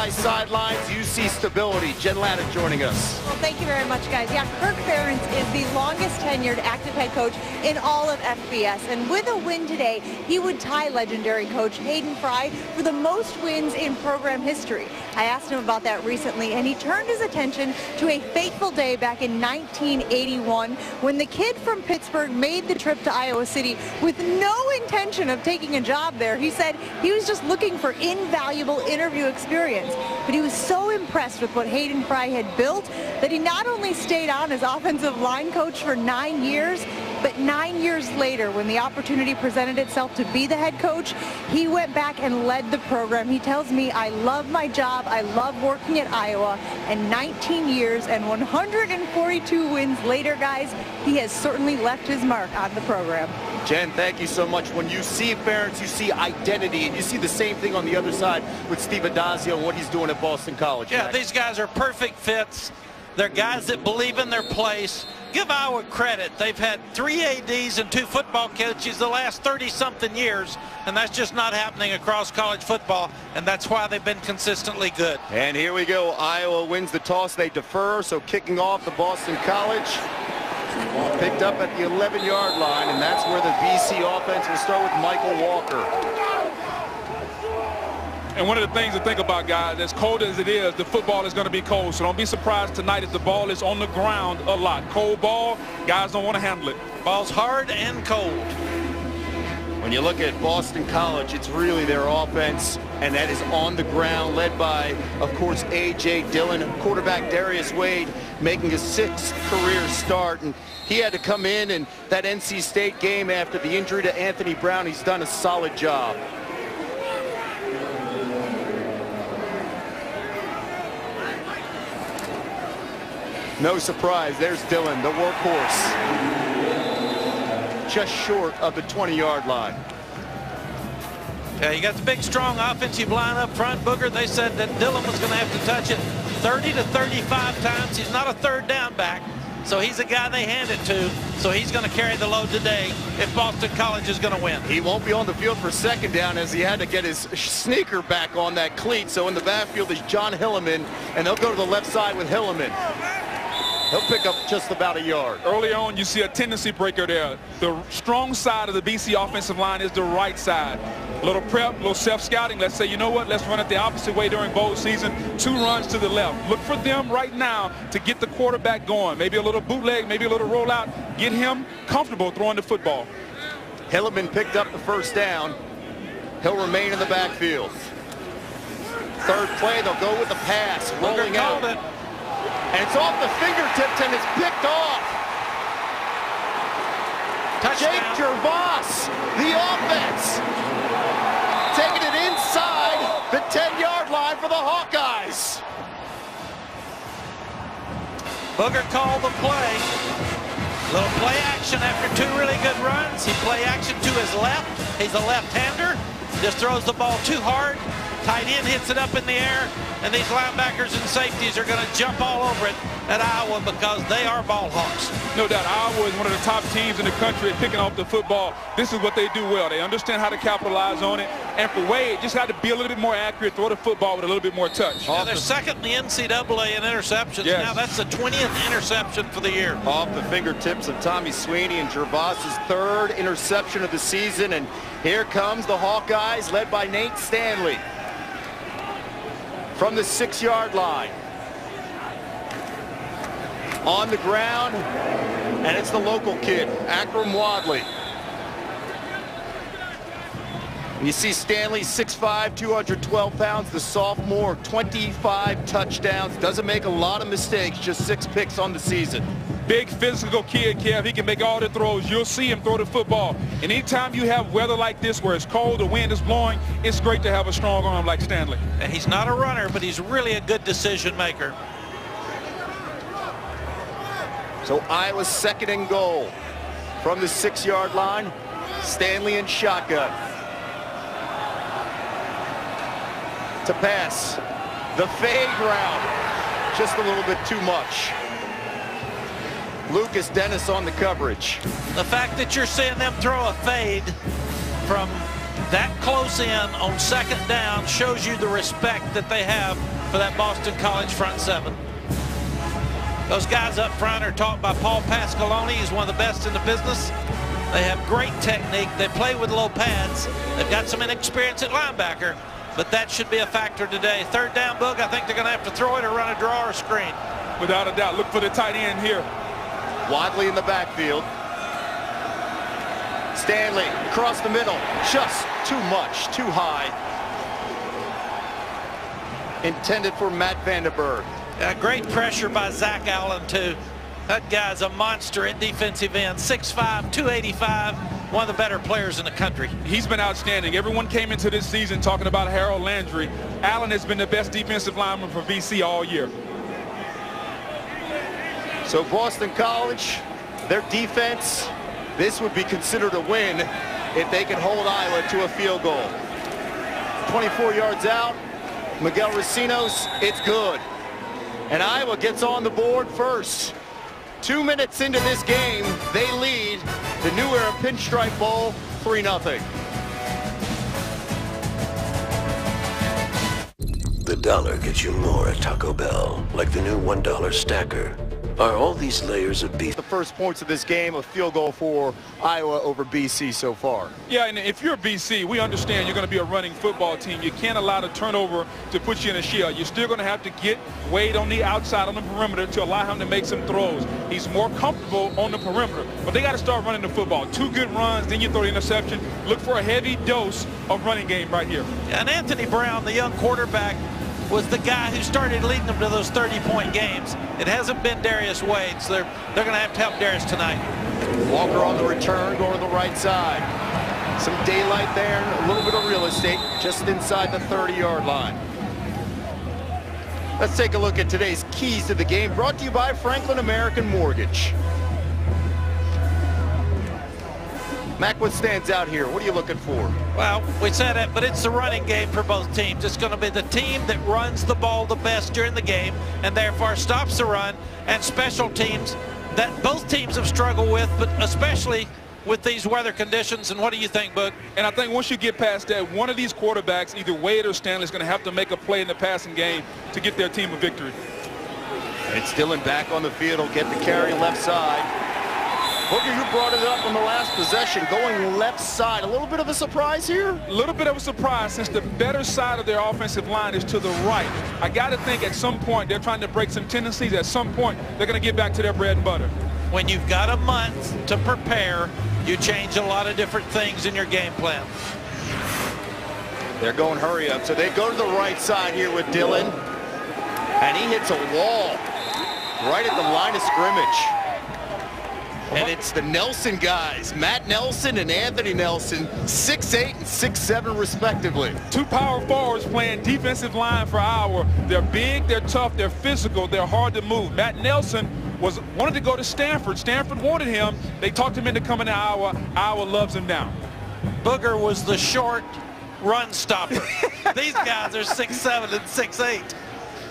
High sidelines, you see stability. Jen Latta joining us. Well, thank you very much, guys. Yeah, Kirk Ferentz is the longest tenured active head coach in all of FBS. And with a win today, he would tie legendary coach Hayden Fry for the most wins in program history. I asked him about that recently, and he turned his attention to a fateful day back in 1981 when the kid from Pittsburgh made the trip to Iowa City with no intention of taking a job there. He said he was just looking for invaluable interview experience, but he was so impressed with what Hayden Fry had built that he not only stayed on as offensive line coach for 9 years, but 9 years later, when the opportunity presented itself to be the head coach, he went back and led the program. He tells me, I love my job, I love working at Iowa, and 19 years and 142 wins later, guys, he has certainly left his mark on the program. Jen, thank you so much. When you see Ferentz, you see identity, and you see the same thing on the other side with Steve Addazio and what he's doing at Boston College. Yeah, these guys are perfect fits. They're guys that believe in their place. Give Iowa credit. They've had 3 ADs and 2 football coaches the last 30-something years, and that's just not happening across college football, and that's why they've been consistently good. And here we go. Iowa wins the toss. They defer, so kicking off the Boston College. Picked up at the 11-yard line, and that's where the BC offense will start with Michael Walker. And one of the things to think about, guys, as cold as it is, the football is going to be cold. So don't be surprised tonight if the ball is on the ground a lot. Cold ball, guys don't want to handle it. Ball's hard and cold. When you look at Boston College, it's really their offense, and that is on the ground, led by, of course, A.J. Dillon. Quarterback Darius Wade making a 6th career start, and he had to come in that NC State game after the injury to Anthony Brown. He's done a solid job. No surprise, there's Dillon, the workhorse. Just short of the 20-yard line. Yeah, you got the big, strong offensive line up front. Booger, they said that Dillon was going to have to touch it 30 to 35 times. He's not a third down back, so he's a guy they hand it to. So he's going to carry the load today if Boston College is going to win. He won't be on the field for 2nd down as he had to get his sneaker back on that cleat. So in the backfield is John Hilleman, and they'll go to the left side with Hilleman. He'll pick up just about a yard. Early on, you see a tendency breaker there. The strong side of the BC offensive line is the right side. A little prep, a little self-scouting. Let's say, you know what, let's run it the opposite way during bowl season. 2 runs to the left. Look for them right now to get the quarterback going. Maybe a little bootleg, maybe a little rollout. Get him comfortable throwing the football. Hilleman picked up the 1st down. He'll remain in the backfield. 3rd play, they'll go with the pass, rolling out. It. And it's off the fingertips, and it's picked off. Touchdown. Jake Gervais, the offense, taking it inside the 10-yard line for the Hawkeyes. Booger called the play. Little play action after 2 really good runs. He play action to his left. He's a left-hander. Just throws the ball too hard. Tight end hits it up in the air, and these linebackers and safeties are going to jump all over it at Iowa because they are ball hawks. No doubt, Iowa is one of the top teams in the country at picking off the football. This is what they do well. They understand how to capitalize on it. And for Wade, just had to be a little bit more accurate, throw the football with a little bit more touch. Yeah, they're 2nd in the NCAA in interceptions. Yes. Now that's the 20th interception for the year. Off the fingertips of Tommy Sweeney, and Gervais' 3rd interception of the season. And here comes the Hawkeyes, led by Nate Stanley. From the 6-yard line. On the ground, and it's the local kid, Akram Wadley. You see Stanley, 6'5", 212 pounds, the sophomore, 25 touchdowns. Doesn't make a lot of mistakes, just 6 picks on the season. Big physical kid, Kev. He can make all the throws. You'll see him throw the football. And anytime you have weather like this where it's cold, the wind is blowing, it's great to have a strong arm like Stanley. And he's not a runner, but he's really a good decision maker. So Iowa's 2nd and goal from the 6-yard line. Stanley in shotgun. To pass. The fade route. Just a little bit too much. Lucas Dennis on the coverage. The fact that you're seeing them throw a fade from that close in on 2nd down shows you the respect that they have for that Boston College front seven. Those guys up front are taught by Paul Pasqualoni. He's one of the best in the business. They have great technique. They play with low pads. They've got some inexperience at linebacker, but that should be a factor today. Third down, Boog, I think they're going to have to throw it or run a draw or screen. Without a doubt. Look for the tight end here. Wadley in the backfield. Stanley across the middle. Just too much, too high. Intended for Matt Vandenberg. Great pressure by Zach Allen, too. That guy's a monster at defensive end. 6'5", 285, one of the better players in the country. He's been outstanding. Everyone came into this season talking about Harold Landry. Allen has been the best defensive lineman for BC all year. So Boston College, their defense, this would be considered a win if they can hold Iowa to a field goal. 24 yards out, Miguel Racinos, it's good. And Iowa gets on the board first. 2 minutes into this game, they lead the New Era Pinstripe Bowl 3-0. The dollar gets you more at Taco Bell, like the new $1 stacker. Are all these layers of beef? The first points of this game, a field goal for Iowa over BC so far. Yeah, and if you're BC, we understand you're going to be a running football team. You can't allow the turnover to put you in a shell. You're still going to have to get Wade on the outside on the perimeter to allow him to make some throws. He's more comfortable on the perimeter, but they got to start running the football. 2 good runs, then you throw the interception. Look for a heavy dose of running game right here. And Anthony Brown, the young quarterback, was the guy who started leading them to those 30-point games. It hasn't been Darius Wade, so they're going to have to help Darius tonight. Walker on the return, going to the right side. Some daylight there, a little bit of real estate just inside the 30-yard line. Let's take a look at today's keys to the game, brought to you by Franklin American Mortgage. Mac, what stands out here? What are you looking for? Well, we said it, but it's the running game for both teams. It's going to be the team that runs the ball the best during the game and therefore stops the run, and special teams that both teams have struggled with, but especially with these weather conditions. And what do you think, Boog? And I think once you get past that, one of these quarterbacks, either Wade or Stanley, is going to have to make a play in the passing game to get their team a victory. It's Dillon back on the field. He'll get the carry left side. Booker, you brought it up on the last possession, going left side. A little bit of a surprise here? A little bit of a surprise, since the better side of their offensive line is to the right. I got to think at some point they're trying to break some tendencies. At some point, they're going to get back to their bread and butter. When you've got a month to prepare, you change a lot of different things in your game plan. They're going hurry up. So they go to the right side here with Dillon. And he hits a wall right at the line of scrimmage. And it's the Nelson guys, Matt Nelson and Anthony Nelson, 6'8" and 6'7" respectively. 2 power forwards playing defensive line for Iowa. They're big, they're tough, they're physical, they're hard to move. Matt Nelson wanted to go to Stanford. Stanford wanted him. They talked him into coming to Iowa. Iowa loves him now. Booger was the short run stopper. These guys are 6'7" and 6'8".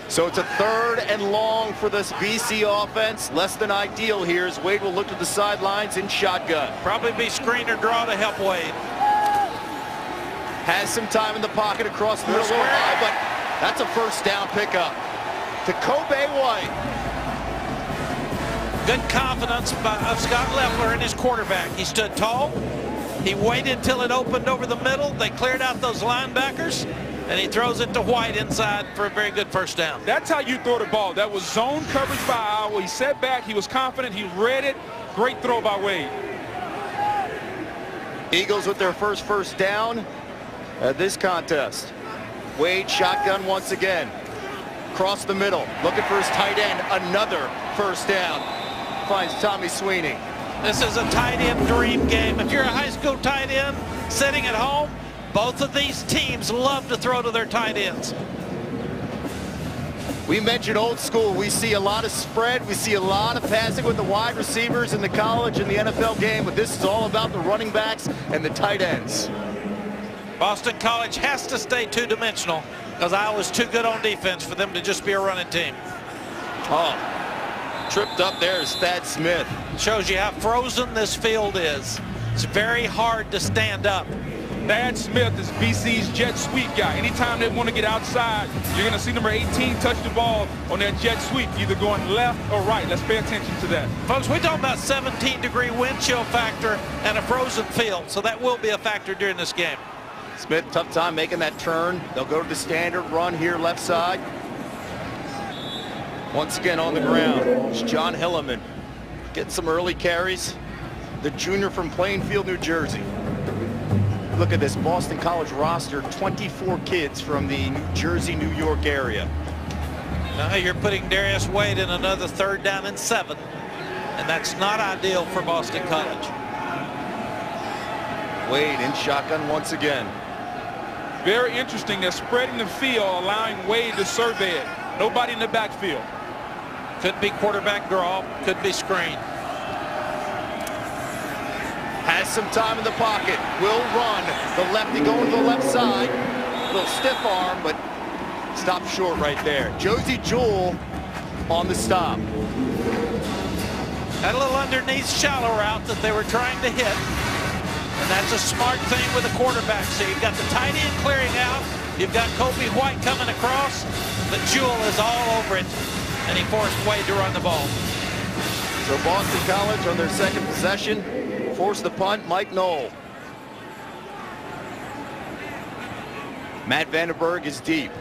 So it's a 3rd and long for this BC offense. Less than ideal here as Wade will look to the sidelines in shotgun. Probably be screen or draw to help Wade. Has some time in the pocket across the middle, a little high, but that's a first down pickup to Kobe White. Good confidence of Scott Leffler in his quarterback. He stood tall. He waited till it opened over the middle. They cleared out those linebackers, and he throws it to White inside for a very good first down. That's how you throw the ball. That was zone coverage by Iowa. He sat back. He was confident. He read it. Great throw by Wade. Eagles with their first down at this contest. Wade shotgun once again. Across the middle. Looking for his tight end. Another first down. Finds Tommy Sweeney. This is a tight end dream game. If you're a high school tight end sitting at home, both of these teams love to throw to their tight ends. We mentioned old school. We see a lot of spread. We see a lot of passing with the wide receivers in the college and the NFL game, but this is all about the running backs and the tight ends. Boston College has to stay two-dimensional because Iowa's too good on defense for them to just be a running team. Oh, tripped up there is Thad Smith. Shows you how frozen this field is. It's very hard to stand up. Thad Smith is BC's jet sweep guy. Anytime they want to get outside, you're going to see number 18 touch the ball on that jet sweep, either going left or right. Let's pay attention to that. Folks, we're talking about 17-degree wind chill factor and a frozen field, so that will be a factor during this game. Smith, tough time making that turn. They'll go to the standard run here, left side. Once again on the ground, it's John Hilleman getting some early carries. The junior from Plainfield, New Jersey. Look at this Boston College roster, 24 kids from the New Jersey, New York area. Now you're putting Darius Wade in another 3rd down and 7, and that's not ideal for Boston College. Wade in shotgun once again. Very interesting. They're spreading the field, allowing Wade to survey it. Nobody in the backfield. Could be quarterback draw, could be screen. Has some time in the pocket, will run. The lefty going to the left side. A little stiff arm, but stopped short right there. Josie Jewell on the stop. Had a little underneath shallow route that they were trying to hit. And that's a smart thing with a quarterback. So you've got the tight end clearing out. You've got Kobe White coming across. But Jewell is all over it. And he forced Wade to run the ball. So Boston College on their 2nd possession. Forced the punt, Mike Knoll. Matt Vandenberg is deep.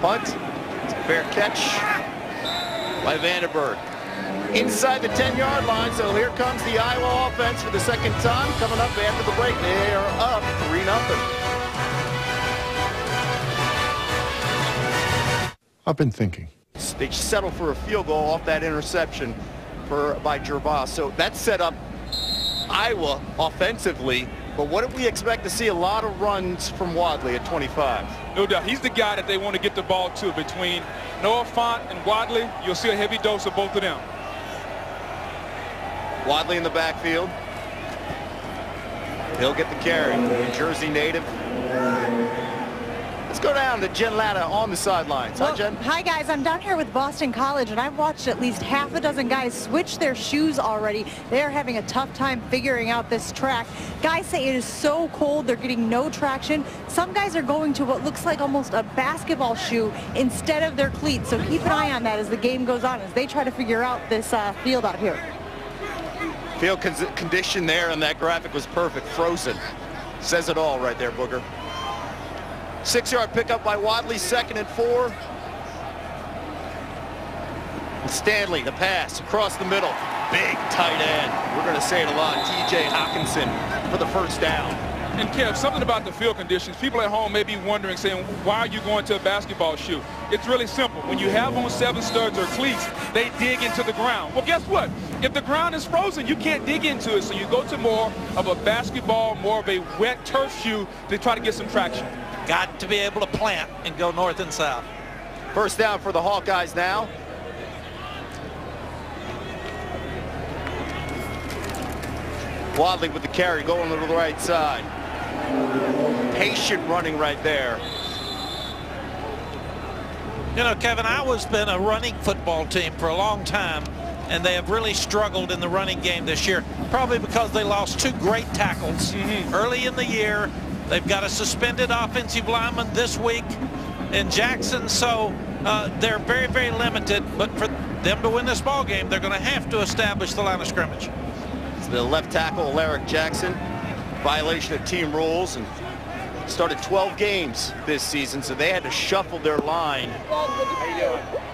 Punt. It's a fair catch by Vandenberg. Inside the 10-yard line, so here comes the Iowa offense for the 2nd time. Coming up after the break, they are up 3-0. I've been thinking. They settle for a field goal off that interception by Gervais. So that set up Iowa offensively. But what did we expect to see? A lot of runs from Wadley at 25. No doubt. He's the guy that they want to get the ball to. Between Noah Fant and Wadley, you'll see a heavy dose of both of them. Wadley in the backfield. He'll get the carry. New Jersey native. Let's go down to Jen Latta on the sidelines. Well, Hi, Jen. Hi, guys. I'm down here with Boston College, and I've watched at least half a dozen guys switch their shoes already. They're having a tough time figuring out this track. Guys say it is so cold, they're getting no traction. Some guys are going to what looks like almost a basketball shoe instead of their cleats. So keep an eye on that as the game goes on, as they try to figure out this field out here. Field condition there on that graphic was perfect. Frozen. Says it all right there, Booger. 6-yard pickup by Wadley, 2nd and 4. And Stanley, the pass across the middle. Big tight end. We're going to say it a lot. TJ Hawkinson for the 1st down. And Kev, something about the field conditions. People at home may be wondering, saying, why are you going to a basketball shoe? It's really simple. When you have on 7 studs or cleats, they dig into the ground. Well, guess what? If the ground is frozen, you can't dig into it. So you go to more of a basketball, more of a wet turf shoe to try to get some traction. Got to be able to plant and go north and south. 1st down for the Hawkeyes now. Wadley with the carry going to the right side. Patient running right there. You know, Kevin, Iowa's been a running football team for a long time, and they have really struggled in the running game this year, probably because they lost 2 great tackles early in the year. They've got a suspended offensive lineman this week in Jackson, so they're very, very limited. But for them to win this ball game, they're going to have to establish the line of scrimmage. It's the left tackle, Alaric Jackson, violation of team rules, and started 12 games this season, so they had to shuffle their line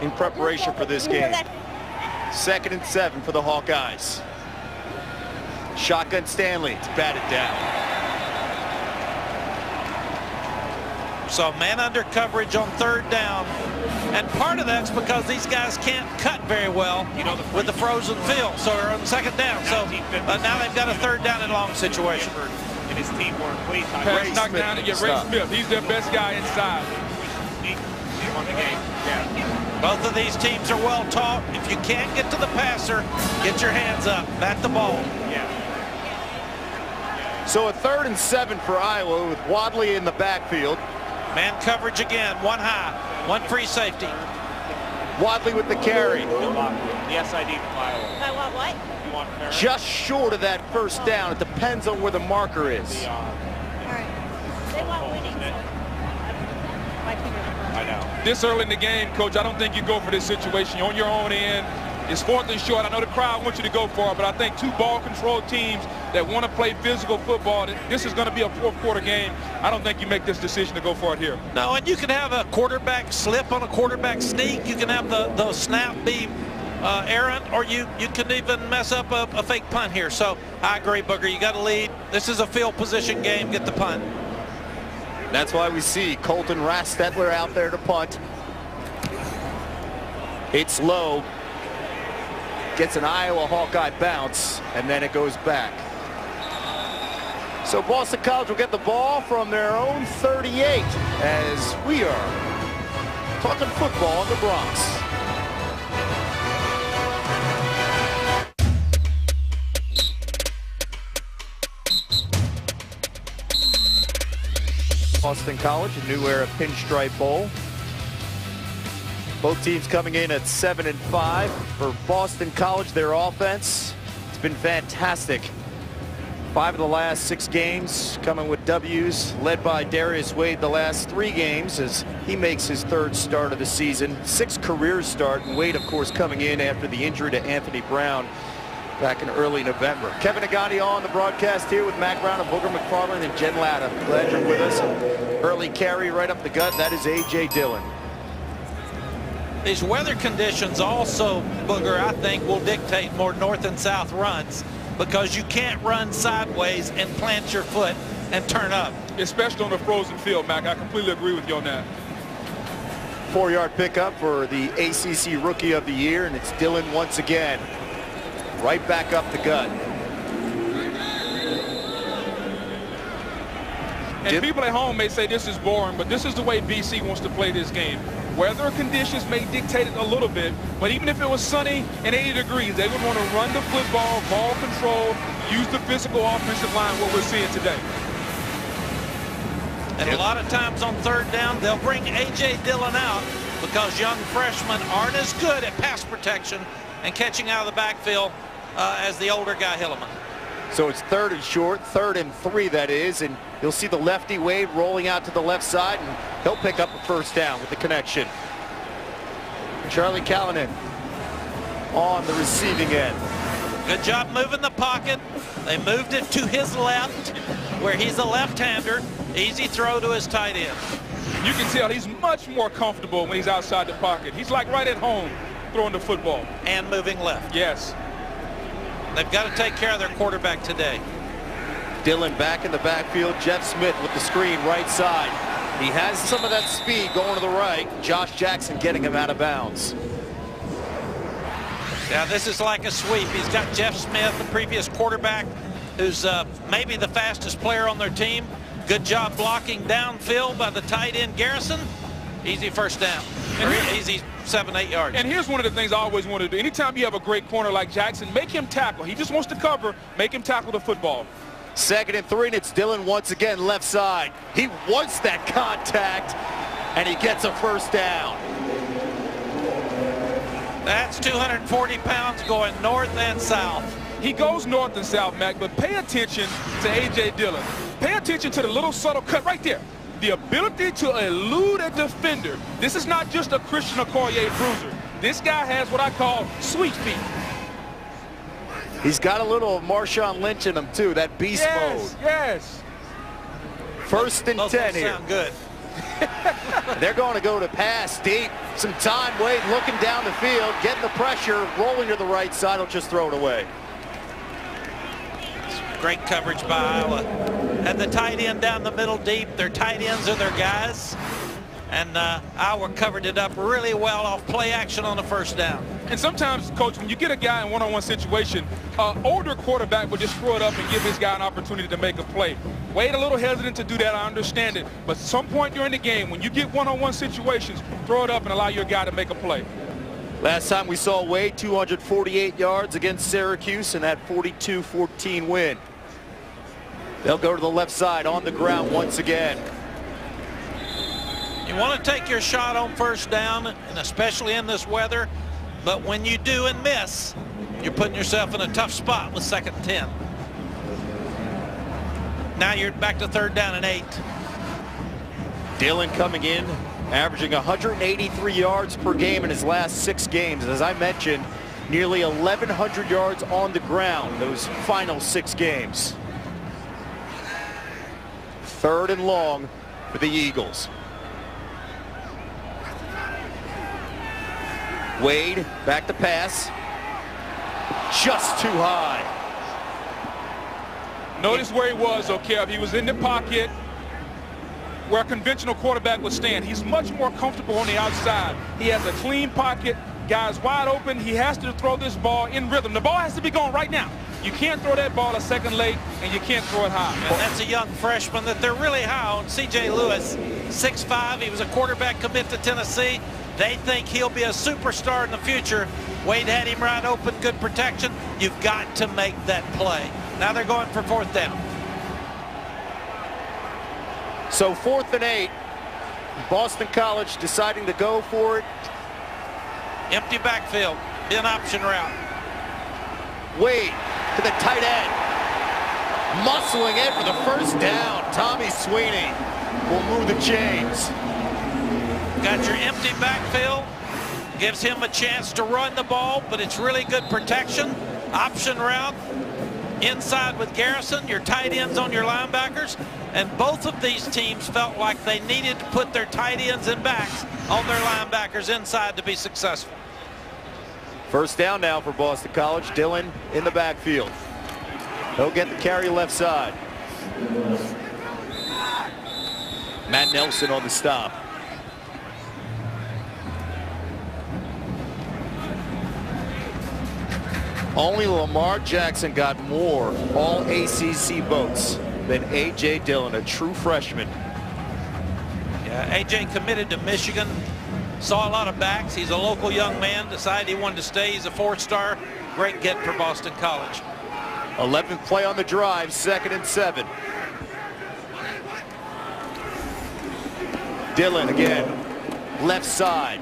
in preparation for this game. 2nd and 7 for the Hawkeyes. Shotgun Stanley to bat it down. So man under coverage on 3rd down. And part of that's because these guys can't cut very well with the frozen field. So they're on 2nd down. So now they've got a 3rd down and long situation. And his teamwork, please. Pass knocked down to get Ray Smith. He's their best guy inside. On the game. Yeah. Both of these teams are well taught. If you can't get to the passer, get your hands up, bat the ball. Yeah. So a 3rd and 7 for Iowa with Wadley in the backfield. Man coverage again, 1 high, 1 free safety. Wadley with the carry. The SID from Iowa. I want what? You want Ferris? Just short of that first down. It depends on where the marker is. All right. They want winning. My fingers. I know. This early in the game, Coach, I don't think you go for this situation. You're on your own end. It's 4th and short. I know the crowd wants you to go for it, but I think two ball-control teams that want to play physical football, this is going to be a fourth-quarter game. I don't think you make this decision to go for it here. No, and you can have a quarterback slip on a quarterback sneak. You can have the snap be errant, or you can even mess up a fake punt here. So I agree, Booger. You got to lead. This is a field position game. Get the punt. That's why we see Colton Rastetler out there to punt. It's low. Gets an Iowa Hawkeye bounce, and then it goes back. So Boston College will get the ball from their own 38 as we are talking football in the Bronx. Boston College, a new era Pinstripe Bowl. Both teams coming in at 7-5. For Boston College, their offense, it's been fantastic. 5 of the last 6 games coming with W's, led by Darius Wade the last 3 games as he makes his 3rd start of the season. 6th career start, and Wade, of course, coming in after the injury to Anthony Brown back in early November. Kevin Agati on the broadcast here with Mac Brown and Booger McFarland and Jen Latta. Glad you're with us. Early carry right up the gut. That is A.J. Dillon. These weather conditions also, Booger, I think, will dictate more north and south runs because you can't run sideways and plant your foot and turn up. Especially on a frozen field, Mac. I completely agree with you on that. 4-yard pickup for the ACC Rookie of the Year, and it's Dillon once again. Right back up the gut. And people at home may say this is boring, but this is the way BC wants to play this game. Weather conditions may dictate it a little bit, but even if it was sunny and 80 degrees, they would want to run the football, ball control, use the physical offensive line, what we're seeing today. And a lot of times on 3rd down, they'll bring A.J. Dillon out because young freshmen aren't as good at pass protection and catching out of the backfield as the older guy, Hilleman. So it's 3rd and short, 3rd and 3 that is, and you'll see the lefty Wade rolling out to the left side, and he'll pick up a 1st down with the connection. Charlie Callanan on the receiving end. Good job moving the pocket. They moved it to his left, where he's a left-hander. Easy throw to his tight end. You can tell he's much more comfortable when he's outside the pocket. He's like right at home throwing the football. And moving left. Yes. They've got to take care of their quarterback today. Dillon back in the backfield. Jeff Smith with the screen right side. He has some of that speed going to the right. Josh Jackson getting him out of bounds. Yeah, this is like a sweep. He's got Jeff Smith, the previous quarterback, who's maybe the fastest player on their team. Good job blocking downfield by the tight end Garrison. Easy 1st down. Easy 7-8 yards. And here's one of the things I always want to do. Anytime you have a great corner like Jackson, make him tackle. He just wants to cover. Make him tackle the football. 2nd and 3, and it's Dillon once again left side. He wants that contact, and he gets a 1st down. That's 240 pounds going north and south. He goes north and south, Mac, but pay attention to A.J. Dillon. Pay attention to the little subtle cut right there. The ability to elude a defender. This is not just a Christian Okoye bruiser. This guy has what I call sweet feet. He's got a little Marshawn Lynch in him, too, that beast mode. Yes. 1st and 10 here. Sound good. They're going to go to pass deep. Some time, Wade looking down the field, getting the pressure, rolling to the right side. He'll just throw it away. Great coverage by Iowa. And the tight end down the middle deep. Their tight ends are their guys. And Iowa covered it up really well off play action on the 1st down. And sometimes, Coach, when you get a guy in one-on-one situation, older quarterback will just throw it up and give his guy an opportunity to make a play. Wade a little hesitant to do that, I understand it. But at some point during the game, when you get one-on-one situations, throw it up and allow your guy to make a play. Last time we saw Wade, 248 yards against Syracuse in that 42-14 win. They'll go to the left side on the ground once again. You want to take your shot on 1st down, and especially in this weather, But when you do and miss, you're putting yourself in a tough spot with 2nd and 10. Now you're back to 3rd down and 8. Dillon coming in, averaging 183 yards per game in his last 6 games. As I mentioned, nearly 1,100 yards on the ground those final 6 games. 3rd and long for the Eagles. Wade back to pass. Just too high. Notice where he was, Kev. He was in the pocket where a conventional quarterback would stand. He's much more comfortable on the outside. He has a clean pocket. Guys wide open. He has to throw this ball in rhythm. The ball has to be going right now. You can't throw that ball a second late, and you can't throw it high. And that's a young freshman that they're really high on. C.J. Lewis, 6'5". He was a quarterback commit to Tennessee. They think he'll be a superstar in the future. Wade had him right open, good protection. You've got to make that play. Now they're going for 4th down. So 4th and 8. Boston College deciding to go for it. Empty backfield, in option route. Wade to the tight end. Muscling in for the 1st down. Tommy Sweeney will move the chains. Got your empty backfield. Gives him a chance to run the ball, but it's really good protection. Option route. Inside with Garrison, your tight ends on your linebackers. And both of these teams felt like they needed to put their tight ends and backs on their linebackers inside to be successful. 1st down now for Boston College. Dillon in the backfield. He'll get the carry left side. Matt Nelson on the stop. Only Lamar Jackson got more all-ACC votes than A.J. Dillon, a true freshman. Yeah, A.J. committed to Michigan. Saw a lot of backs. He's a local young man. Decided he wanted to stay. He's a 4-star. Great get for Boston College. 11th play on the drive, 2nd and 7. Dillon again, left side.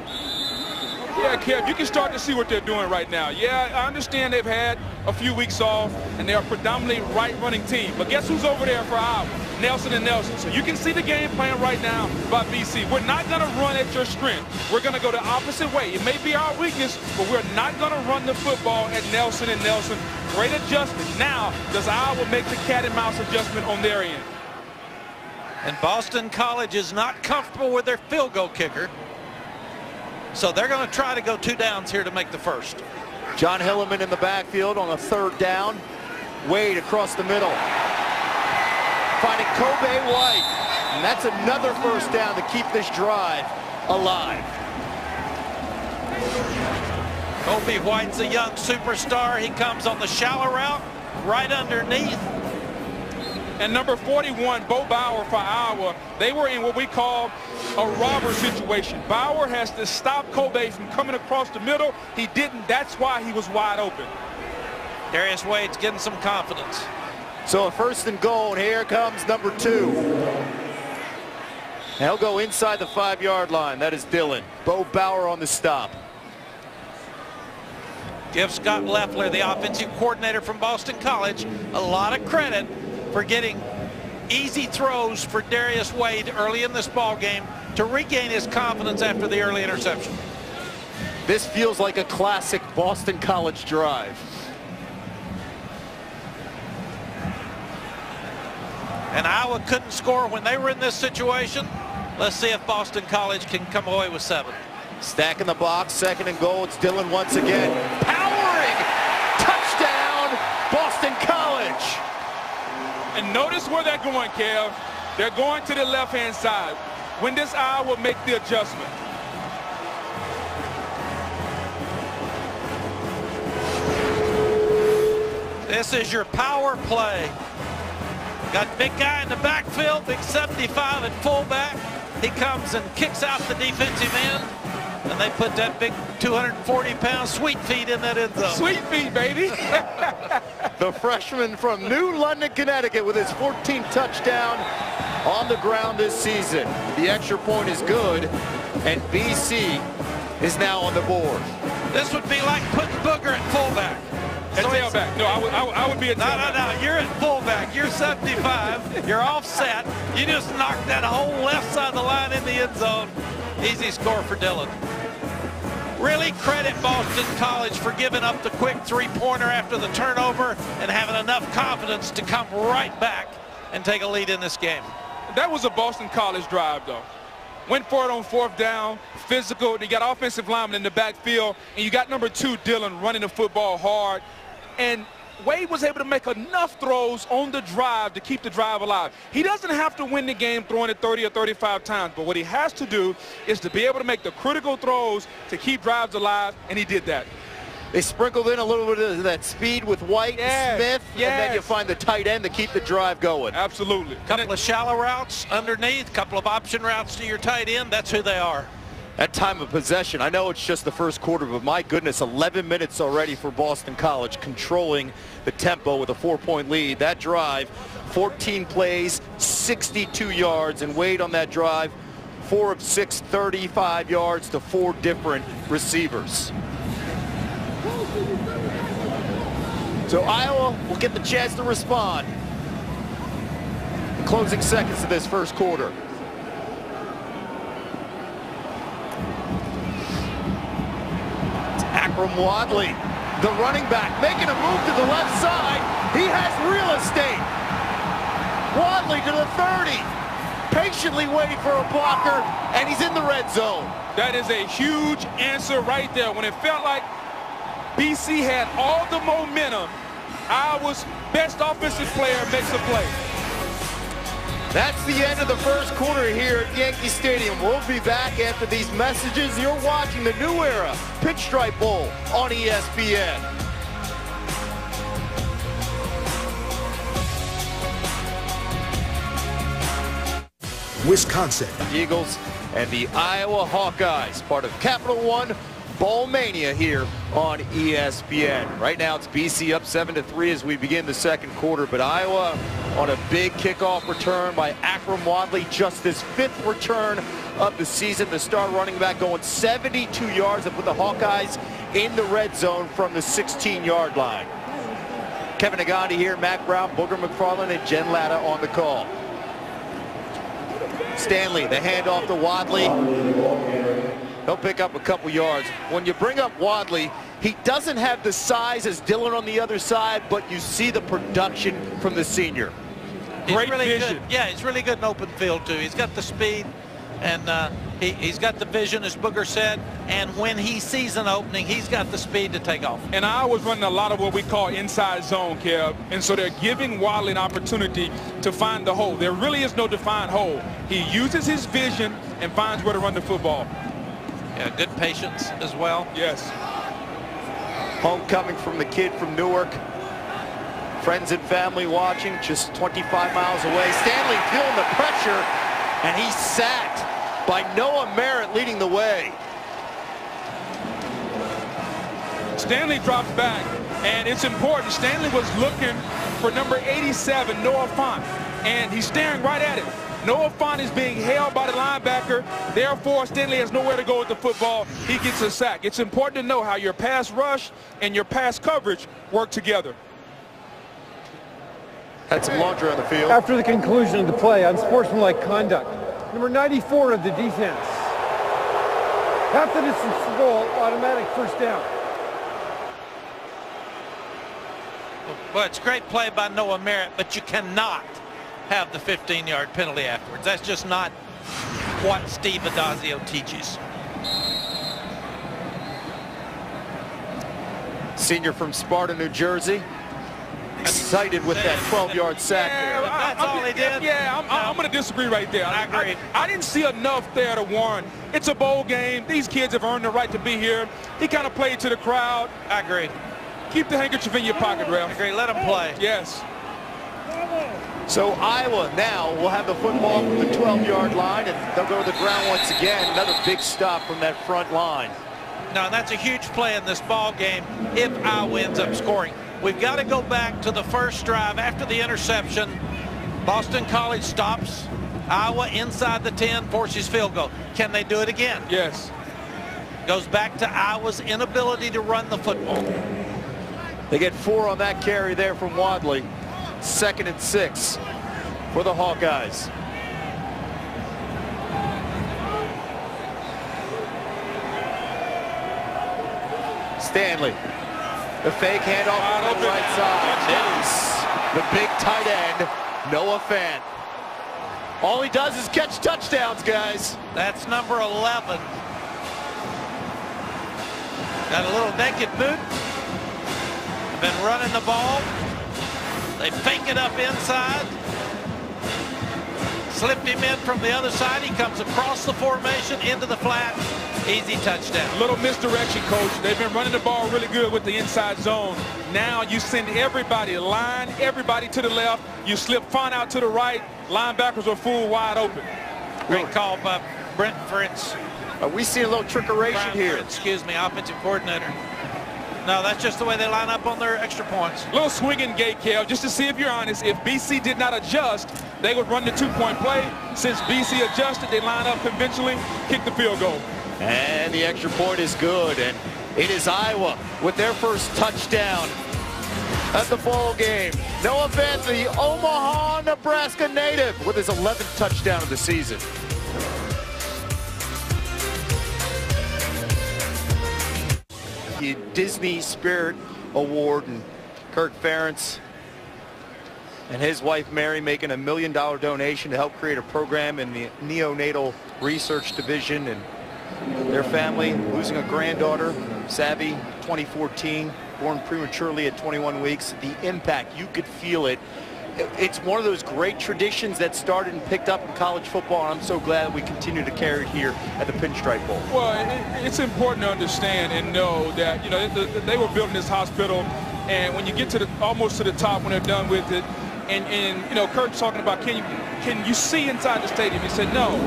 Yeah, Kev, you can start to see what they're doing right now. Yeah, I understand they've had a few weeks off, and they're a predominantly right-running team. But guess who's over there for Iowa? Nelson and Nelson. So you can see the game plan right now by BC. We're not going to run at your strength. We're going to go the opposite way. It may be our weakness, but we're not going to run the football at Nelson and Nelson. Great adjustment. Now, does Iowa make the cat and mouse adjustment on their end? And Boston College is not comfortable with their field goal kicker. So they're going to try to go 2 downs here to make the 1st. John Hilliman in the backfield on a 3rd down. Wade across the middle. Finding Kobe White. And that's another 1st down to keep this drive alive. Kobe White's a young superstar. He comes on the shallow route, right underneath. And number 41, Bo Bauer for Iowa, they were in what we call a robber situation. Bauer has to stop Kobe from coming across the middle. He didn't. That's why he was wide open. Darius Wade's getting some confidence. So a 1st and goal, and here comes number 2. He'll go inside the 5-yard line. That is Dillon. Bo Bauer on the stop. Give Scott Leffler, the offensive coordinator from Boston College, a lot of credit for getting easy throws for Darius Wade early in this ball game to regain his confidence after the early interception. This feels like a classic Boston College drive. And Iowa couldn't score when they were in this situation. Let's see if Boston College can come away with 7. Stack in the box, 2nd and goal. It's Dillon once again. Powering! Touchdown, Boston College! And notice where they're going, Kev. They're going to the left-hand side. When does Iowa make the adjustment? This is your power play. Got big guy in the backfield, big 75 at fullback. He comes and kicks out the defensive end. And they put that big 240-pound Sweet Feet in that end zone. Sweet Feet, baby. The freshman from New London, Connecticut, with his 14th touchdown on the ground this season. The extra point is good, and BC is now on the board. This would be like putting Booger at fullback. At tailback. No, I would be a tailback. No. You're at fullback. You're 75. You're offset. You just knocked that whole left side of the line in the end zone. Easy score for Dillon. Really credit Boston College for giving up the quick three-pointer after the turnover and having enough confidence to come right back and take a lead in this game. That was a Boston College drive, though. Went for it on 4th down, physical. You got offensive linemen in the backfield, and you got number 2, Dillon, running the football hard. And Wade was able to make enough throws on the drive to keep the drive alive. He doesn't have to win the game throwing it 30 or 35 times, but what he has to do is to be able to make the critical throws to keep drives alive, and he did that. They sprinkled in a little bit of that speed with White and Smith, and then you find the tight end to keep the drive going. Absolutely. Couple of shallow routes underneath, couple of option routes to your tight end. That's who they are. At time of possession, I know it's just the first quarter, but my goodness, 11 minutes already for Boston College, controlling the tempo with a 4-point lead. That drive, 14 plays, 62 yards, and Wade on that drive, 4 of 6, 35 yards to 4 different receivers. So Iowa will get the chance to respond. The closing seconds of this first quarter. It's Akram Wadley, the running back, making a move to the left side. He has real estate. Wadley to the 30. Patiently waiting for a blocker, and he's in the red zone. That is a huge answer right there. When it felt like BC had all the momentum, Iowa's best offensive player makes a play. That's the end of the first quarter here at Yankee Stadium. We'll be back after these messages. You're watching the New Era Pinstripe Bowl on ESPN. Wisconsin. Eagles and the Iowa Hawkeyes, part of Capital One Bowl Mania here on ESPN. Right now it's BC up 7-3 as we begin the second quarter, but Iowa on a big kickoff return by Akram Wadley, just his 5th return of the season. The star running back going 72 yards and put the Hawkeyes in the red zone from the 16-yard line. Kevin Agandi here, Matt Brown, Booger McFarland, and Jen Latta on the call. Stanley, the handoff to Wadley. He'll pick up a couple yards. When you bring up Wadley, he doesn't have the size as Dillon on the other side, but you see the production from the senior. Great really vision. Good. Yeah, he's really good in open field, too. He's got the speed, and he's got the vision, as Booger said, and when he sees an opening, he's got the speed to take off. And I was running a lot of what we call inside zone, Kev, and so they're giving Wadley an opportunity to find the hole. There really is no defined hole. He uses his vision and finds where to run the football. Yeah, good patience as well. Yes. Homecoming from the kid from Newark. Friends and family watching, just 25 miles away. Stanley feeling the pressure, and he's sacked by Noah Merritt leading the way. Stanley drops back, and it's important. Stanley was looking for number 87, Noah Font, and he's staring right at him. Noah Font is being held by the linebacker. Therefore, Stanley has nowhere to go with the football. He gets a sack. It's important to know how your pass rush and your pass coverage work together. Had some laundry on the field. After the conclusion of the play, unsportsmanlike conduct. Number 94 of the defense. Half the distance to goal, automatic first down. Well, it's a great play by Noah Merritt, but you cannot have the 15-yard penalty afterwards. That's just not what Steve Adazio teaches. Senior from Sparta, New Jersey. Excited with that 12-yard sack there. That's all he did? Yeah, I'm going to disagree right there. I agree. I didn't see enough there to warrant. It's a bowl game. These kids have earned the right to be here. He kind of played to the crowd. I agree. Keep the handkerchief in your pocket, Ralph. I agree. Let him play. Yes. So Iowa now will have the football from the 12-yard line, and they'll go to the ground once again. Another big stop from that front line. No, that's a huge play in this ball game if Iowa ends up scoring. We've got to go back to the first drive after the interception. Boston College stops. Iowa inside the 10, forces field goal. Can they do it again? Yes. Goes back to Iowa's inability to run the football. They get 4 on that carry there from Wadley. 2nd and 6 for the Hawkeyes. Stanley, the fake handoff on the right side. There's the big tight end, Noah Fant. All he does is catch touchdowns, guys. That's number 11. Got a little naked boot. Been running the ball. They fake it up inside. Slipped him in from the other side. He comes across the formation into the flat. Easy touchdown. Little misdirection, coach. They've been running the ball really good with the inside zone. Now you send everybody, line everybody to the left. You slip Font out to the right. Linebackers are full wide open. Great call by Brent Fritz. We see a little trickeration here. Excuse me, offensive coordinator. No, that's just the way they line up on their extra points. Little swinging gate, Kev, just to see if you're honest. If BC did not adjust, they would run the 2-point play. Since BC adjusted, they line up conventionally, kick the field goal. And the extra point is good. And it is Iowa with their first touchdown at the ball game. Noah Fant, the Omaha, Nebraska native, with his 11th touchdown of the season. The Disney Spirit Award, and Kirk Ferentz and his wife Mary making $1 million donation to help create a program in the neonatal research division, and their family losing a granddaughter, Savvy, 2014, born prematurely at 21 weeks. The impact, you could feel it. It's one of those great traditions that started and picked up in college football, and I'm so glad that we continue to carry it here at the Pinstripe Bowl. Well, it's important to understand and know that, you know, they were building this hospital, and when you get to almost to the top when they're done with it, and you know, Kirk's talking about can you see inside the stadium? He said no.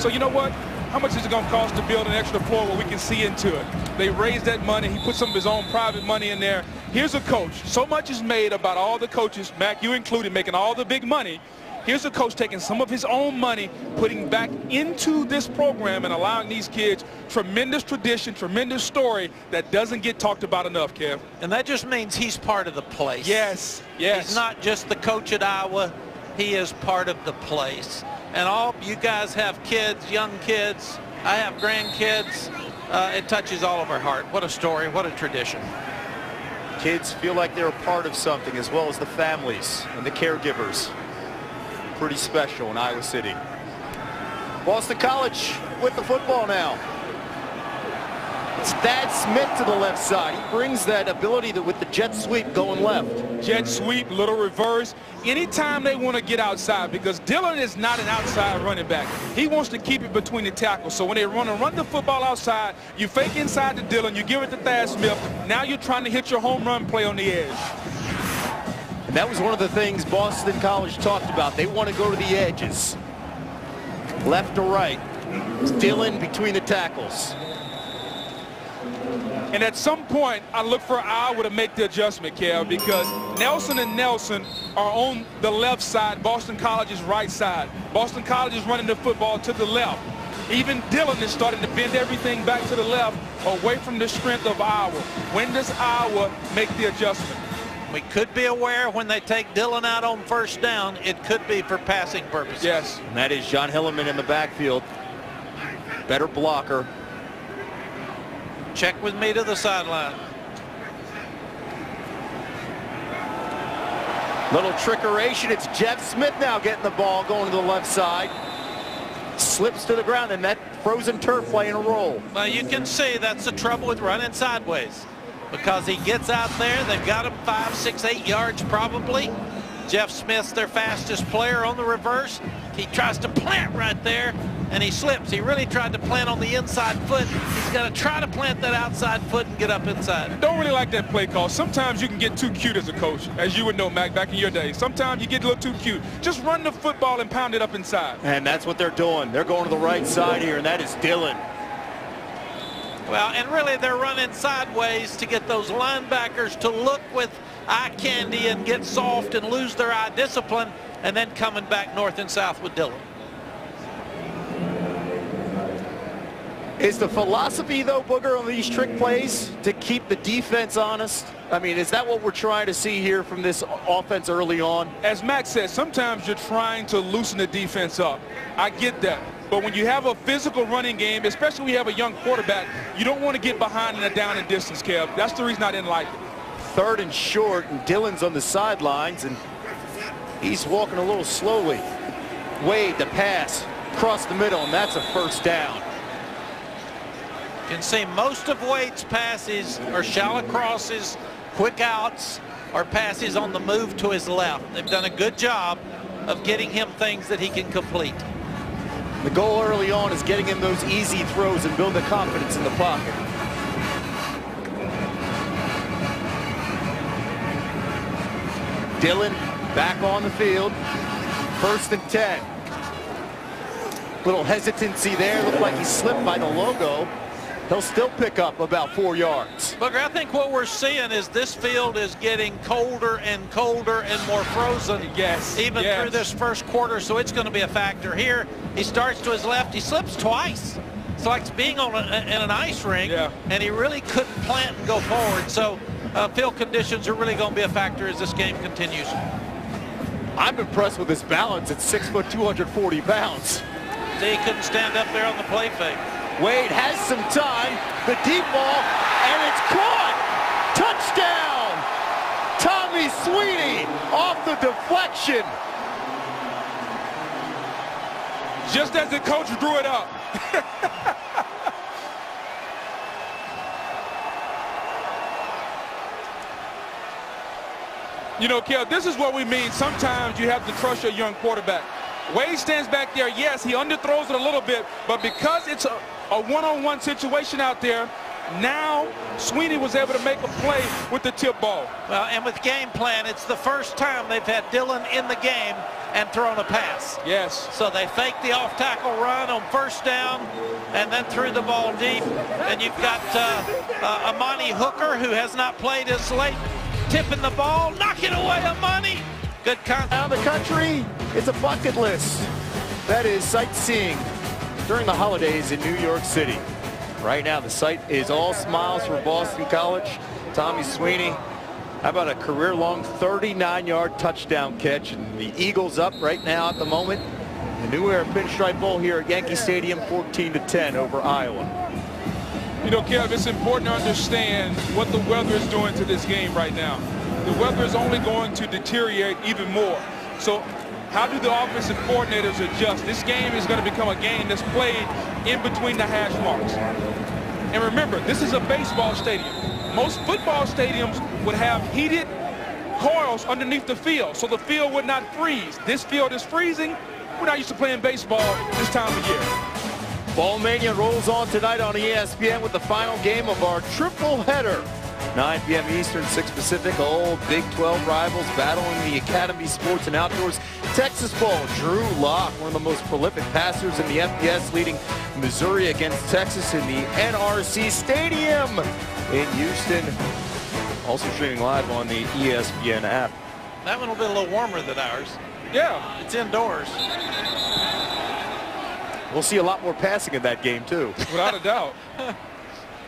So you know what? How much is it going to cost to build an extra floor where we can see into it? They raised that money. He put some of his own private money in there. Here's a coach. So much is made about all the coaches, Mac, you included, making all the big money. Here's a coach taking some of his own money, putting back into this program and allowing these kids tremendous tradition, tremendous story that doesn't get talked about enough, Kev. And that just means he's part of the place. Yes, yes. He's not just the coach at Iowa. He is part of the place. And all you guys have kids, young kids. I have grandkids. It touches all of our heart. What a story. What a tradition. Kids feel like they're a part of something, as well as the families and the caregivers. Pretty special in Iowa City. Boston College with the football now. It's Thad Smith to the left side. He brings that ability with the jet sweep going left. Jet sweep, little reverse. Anytime they want to get outside, because Dillon is not an outside running back. He wants to keep it between the tackles. So when they run the football outside, you fake inside to Dillon, you give it to Thad Smith. Now you're trying to hit your home run play on the edge. And that was one of the things Boston College talked about. They want to go to the edges. Left to right. It's Dillon between the tackles. And at some point, I look for Iowa to make the adjustment, Kev, because Nelson and Nelson are on the left side. Boston College's right side. Boston College is running the football to the left. Even Dillon is starting to bend everything back to the left, away from the strength of Iowa. When does Iowa make the adjustment? We could be aware when they take Dillon out on first down, it could be for passing purposes. Yes. And that is John Hilliman in the backfield. Better blocker. Check with me to the sideline. Little trickeration. It's Jeff Smith now getting the ball, going to the left side. Slips to the ground, and that frozen turf playing a role. Well, you can see that's the trouble with running sideways, because he gets out there. They've got him 5, 6, 8 yards probably. Jeff Smith's their fastest player on the reverse. He tries to plant right there, and he slips. He really tried to plant on the inside foot. He's got to try to plant that outside foot and get up inside. Don't really like that play call. Sometimes you can get too cute as a coach, as you would know, Mac, back in your day. Sometimes you get a little too cute. Just run the football and pound it up inside. And that's what they're doing. They're going to the right side here, and that is Dillon. Well, and really they're running sideways to get those linebackers to look with eye candy and get soft and lose their eye discipline, and then coming back north and south with Dillon. Is the philosophy, though, Booger, on these trick plays to keep the defense honest? I mean, is that what we're trying to see here from this offense early on? As Max said, sometimes you're trying to loosen the defense up. I get that. But when you have a physical running game, especially when you have a young quarterback, you don't want to get behind in a down and distance, Kev. That's the reason I didn't like it. 3rd and short, and Dillon's on the sidelines, and he's walking a little slowly. Wade, the pass, across the middle, and that's a first down. You can see most of Wade's passes are shallow crosses, quick outs, or passes on the move to his left. They've done a good job of getting him things that he can complete. The goal early on is getting him those easy throws and build the confidence in the pocket. Dillon back on the field. 1st and 10. Little hesitancy there. Looked like he slipped by the logo. He'll still pick up about 4 yards. Booger, I think what we're seeing is this field is getting colder and colder and more frozen. Yes. Even through this first quarter, so it's going to be a factor here. He starts to his left. He slips twice. It's like being on in an ice rink, and he really couldn't plant and go forward. So field conditions are really going to be a factor as this game continues. I'm impressed with his balance at 6 foot, 240 pounds. See, he couldn't stand up there on the play fake. Wade has some time, the deep ball, and it's caught! Touchdown! Tommy Sweeney off the deflection. Just as the coach drew it up. You know, Kel, this is what we mean. Sometimes you have to trust your young quarterback. Wade stands back there. Yes, he underthrows it a little bit, but because it's a one-on-one situation out there, now Sweeney was able to make a play with the tip ball. Well, and with game plan, it's the first time they've had Dillon in the game and thrown a pass. Yes. So they faked the off-tackle run on 1st down and then threw the ball deep. And you've got Amani Hooker, who has not played as late, tipping the ball, knocking away Amani. Good contact. Around the country, it's a bucket list. That is sightseeing during the holidays in New York City. Right now, the site is all smiles for Boston College. Tommy Sweeney, how about a career-long 39-yard touchdown catch? And the Eagles up right now at the moment. The New Era Pinstripe Bowl here at Yankee Stadium, 14-10 over Iowa. You know, Kev, it's important to understand what the weather is doing to this game right now. The weather is only going to deteriorate even more. So how do the offensive coordinators adjust? This game is going to become a game that's played in between the hash marks. And remember, this is a baseball stadium. Most football stadiums would have heated coils underneath the field, so the field would not freeze. This field is freezing. We're not used to playing baseball this time of year. Ball Mania rolls on tonight on ESPN with the final game of our triple header. 9 p.m. Eastern, 6 Pacific. All Big 12 rivals battling the Academy Sports and Outdoors Texas Bowl. Drew Lock, one of the most prolific passers in the FBS, leading Missouri against Texas in the NRC Stadium in Houston. Also streaming live on the ESPN app. That one will be a little warmer than ours. Yeah. It's indoors. We'll see a lot more passing in that game, too. Without a doubt.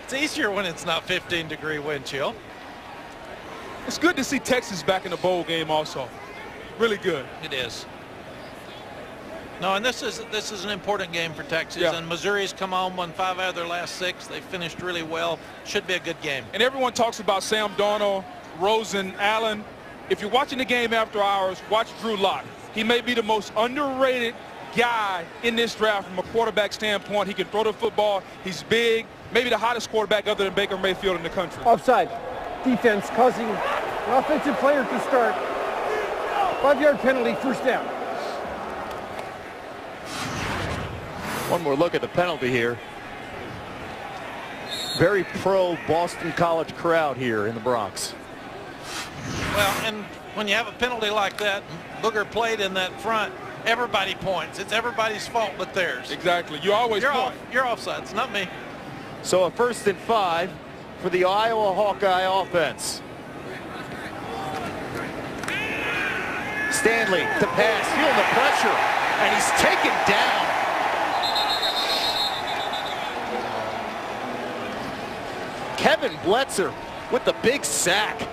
It's easier when it's not 15-degree wind chill. It's good to see Texas back in the bowl game also. Really good. It is. No, and this is an important game for Texas. Yeah. And Missouri's come on, won 5 out of their last 6. They finished really well. Should be a good game. And everyone talks about Sam Darnold, Rosen, Allen. If you're watching the game after hours, watch Drew Lock. He may be the most underrated guy in this draft from a quarterback standpoint. He can throw the football. He's big. Maybe the hottest quarterback other than Baker Mayfield in the country. Offside. Defense causing an offensive player to start. 5-yard penalty, 1st down. One more look at the penalty here. Very pro Boston College crowd here in the Bronx. Well, and when you have a penalty like that, Booger played in that front, everybody points. It's everybody's fault but theirs. Exactly. You always point. You're offsides, not me. So a 1st and 5 for the Iowa Hawkeye offense. Stanley to pass, feeling the pressure, and he's taken down. Kevin Bletzer with the big sack.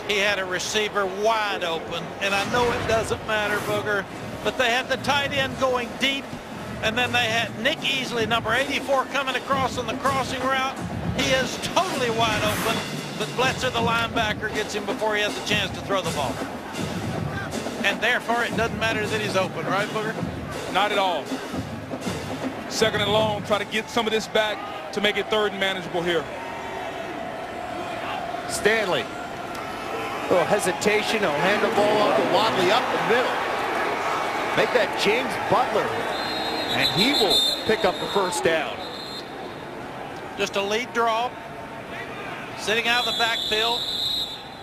He had a receiver wide open, and I know it doesn't matter, Booger, but they had the tight end going deep, and then they had Nick Easley, number 84, coming across on the crossing route. He is totally wide open, but Bletzer, the linebacker, gets him before he has a chance to throw the ball. And therefore, it doesn't matter that he's open, right, Booger? Not at all. Second and long, try to get some of this back to make it third and manageable here. Stanley. A little hesitation. He'll hand the ball off to Wadley up the middle. Make that James Butler. And he will pick up the first down. Just a lead draw. Sitting out of the backfield.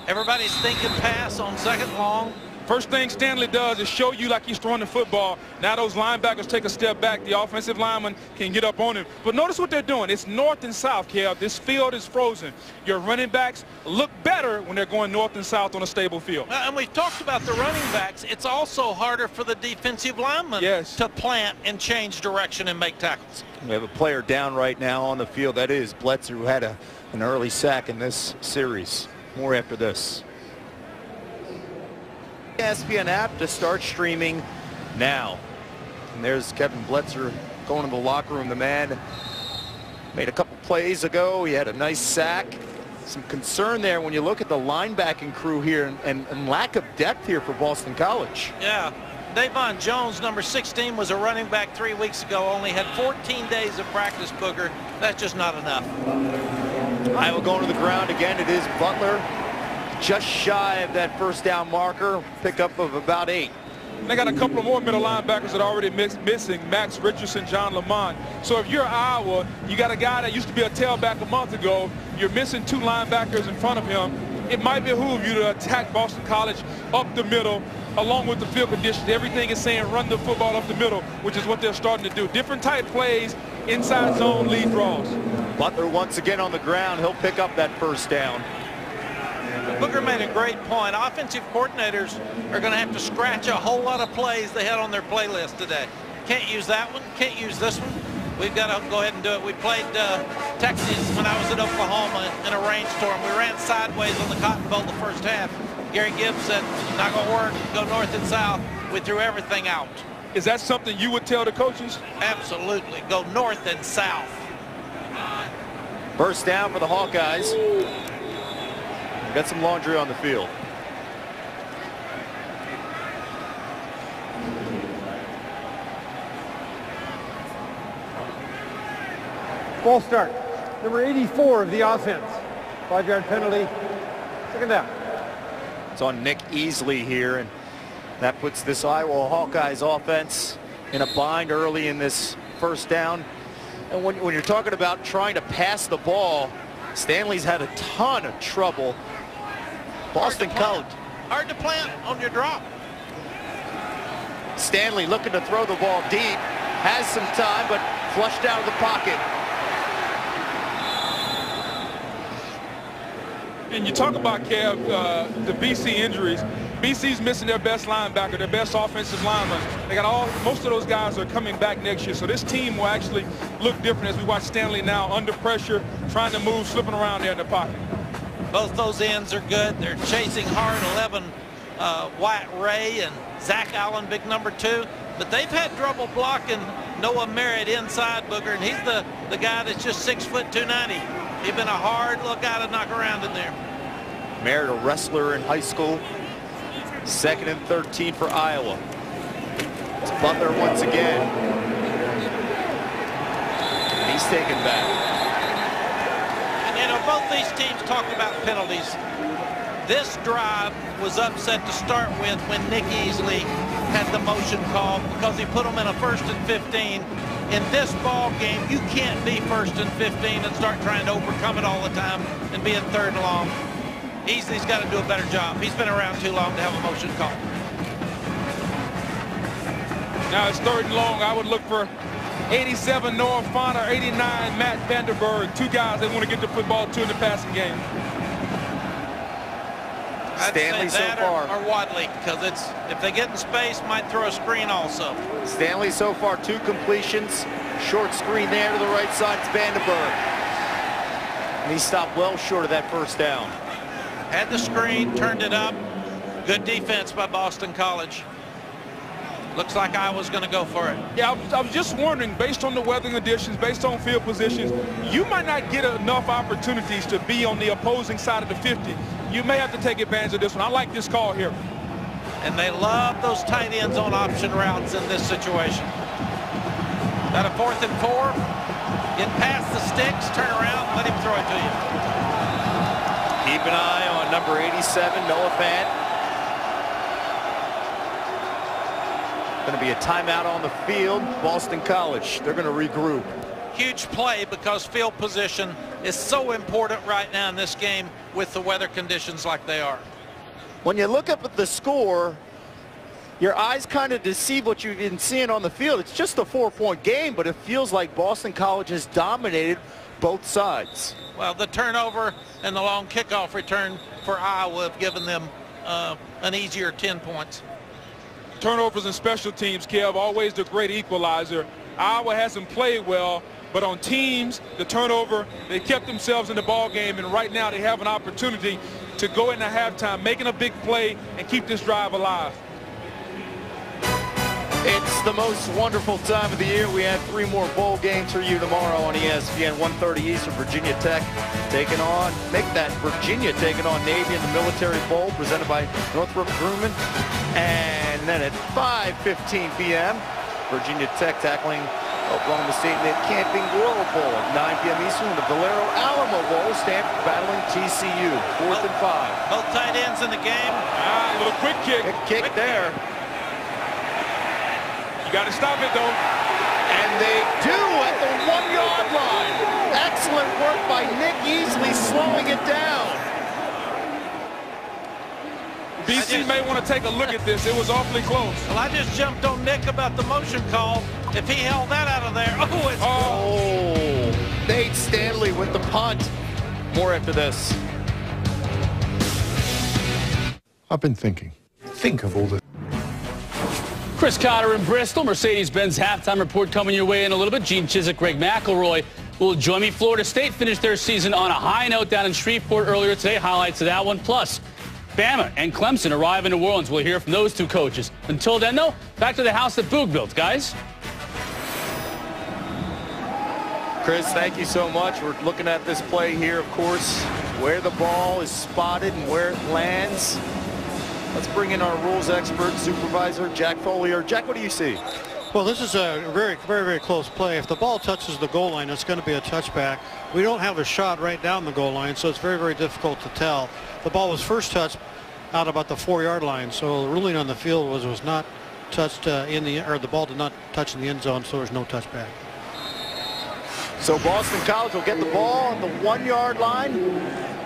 Everybody's thinking pass on second long. First thing Stanley does is show you like he's throwing the football. Now those linebackers take a step back. The offensive lineman can get up on him. But notice what they're doing. It's north and south, Kev. This field is frozen. Your running backs look better when they're going north and south on a stable field. And we've talked about the running backs. It's also harder for the defensive linemen to plant and change direction and make tackles. We have a player down right now on the field. That is Bletzer, who had an early sack in this series. More after this. ESPN app to start streaming now. And there's Kevin Bletzer going to the locker room. The man made a couple plays ago. He had a nice sack. Some concern there when you look at the linebacking crew here and lack of depth here for Boston College. Yeah. Davon Jones, number 16, was a running back 3 weeks ago. Only had 14 days of practice, Booger. That's just not enough. Iowa going to the ground again. It is Butler. Just shy of that first down marker, pickup of about 8. They got a couple of more middle linebackers that are already missing, Max Richardson, John Lamont. So if you're Iowa, you got a guy that used to be a tailback a month ago, you're missing 2 linebackers in front of him. It might behoove you to attack Boston College up the middle, along with the field conditions. Everything is saying run the football up the middle, which is what they're starting to do. Different type plays, inside zone lead draws. Butler once again on the ground. He'll pick up that first down. Booger made a great point. Offensive coordinators are going to have to scratch a whole lot of plays they had on their playlist today. Can't use that one. Can't use this one. We've got to go ahead and do it. We played Texas when I was at Oklahoma in a rainstorm. We ran sideways on the Cotton Bowl the first half. Gary Gibbs said, not going to work. Go north and south. We threw everything out. Is that something you would tell the coaches? Absolutely. Go north and south. First down for the Hawkeyes. Got some laundry on the field. Ball start. Number 84 of the offense. 5-yard penalty. Second down. It's on Nick Easley here, and that puts this Iowa Hawkeyes offense in a bind early in this first down. And when you're talking about trying to pass the ball, Stanley's had a ton of trouble. Boston College. Hard to plant on your drop. Stanley looking to throw the ball deep. Has some time, but flushed out of the pocket. And you talk about, Kev, the BC injuries. BC's missing their best linebacker, their best offensive lineman. They got most of those guys are coming back next year. So this team will actually look different as we watch Stanley now under pressure, trying to move, slipping around there in the pocket. Both those ends are good. They're chasing hard. 11 Wyatt Ray and Zach Allen, big number 2. But they've had trouble blocking Noah Merritt inside, Booger, and he's the guy that's just 6 foot 290. He's been a hard little guy to knock around in there. Merritt, a wrestler in high school. 2nd and 13 for Iowa. It's Butler once again. And he's taken back. You know, both these teams talked about penalties. This drive was upset to start with when Nick Easley had the motion call because he put them in a 1st and 15. In this ball game, you can't be 1st and 15 and start trying to overcome it all the time and be in 3rd and long. Easley's got to do a better job. He's been around too long to have a motion call. Now it's 3rd and long. I would look for 87 Noah Fana, 89 Matt Vanderberg. 2 guys they want to get the football to in the passing game. Stanley so far. Or Wadley, because if they get in space, might throw a screen also. Stanley so far 2 completions. Short screen there to the right side. It's Vanderberg. And he stopped well short of that first down. Had the screen, turned it up. Good defense by Boston College. Looks like Iowa's going to go for it. Yeah, I was just wondering, based on the weather conditions, based on field positions, you might not get enough opportunities to be on the opposing side of the 50. You may have to take advantage of this one. I like this call here. And they love those tight ends on option routes in this situation. Got a 4th and 4. Get past the sticks, turn around, let him throw it to you. Keep an eye on number 87, Noah Fant. Going to be a timeout on the field. Boston College, they're going to regroup. Huge play because field position is so important right now in this game with the weather conditions like they are. When you look up at the score, your eyes kind of deceive what you've been seeing on the field. It's just a 4-point game, but it feels like Boston College has dominated both sides. Well, the turnover and the long kickoff return for Iowa have given them an easier 10 points. Turnovers and special teams, Kev, always the great equalizer. Iowa hasn't played well, but on teams, the turnover, they kept themselves in the ball game, and right now they have an opportunity to go into halftime, making a big play and keep this drive alive. It's the most wonderful time of the year. We have 3 more bowl games for you tomorrow on ESPN. 1:30 Eastern, Virginia Tech taking on, Virginia taking on Navy in the Military Bowl, presented by Northrop Grumman. And then at 5:15 p.m., Virginia Tech tackling Oklahoma State in the Camping World Bowl. At 9 p.m. Eastern, the Valero Alamo Bowl, Stanford battling TCU. 4th and 5. Both tight ends in the game. A little quick kick. Kick there. You got to stop it, though. And they do at the 1-yard line. Excellent work by Nick Easley slowing it down. BC may want to take a look at this. It was awfully close. Well, I just jumped on Nick about the motion call. If he held that out of there, it's Nate Stanley with the punt. More after this. I've been thinking. Think of all the... Chris Cotter in Bristol. Mercedes-Benz halftime report coming your way in a little bit. Gene Chizik, Greg McElroy will join me. Florida State finished their season on a high note down in Shreveport earlier today. Highlights of that one. Plus, Bama and Clemson arrive in New Orleans. We'll hear from those 2 coaches. Until then, though, back to the house that Boog built, guys. Chris, thank you so much. We're looking at this play here, of course, where the ball is spotted and where it lands. Let's bring in our rules expert, supervisor, Jack Follier. Jack, what do you see? Well, this is a very, very close play. If the ball touches the goal line, it's going to be a touchback. We don't have a shot right down the goal line, so it's very, very difficult to tell. The ball was first touched out about the 4-yard line, so the ruling on the field was not touched the ball did not touch in the end zone, so there's no touchback. So Boston College will get the ball on the 1-yard line.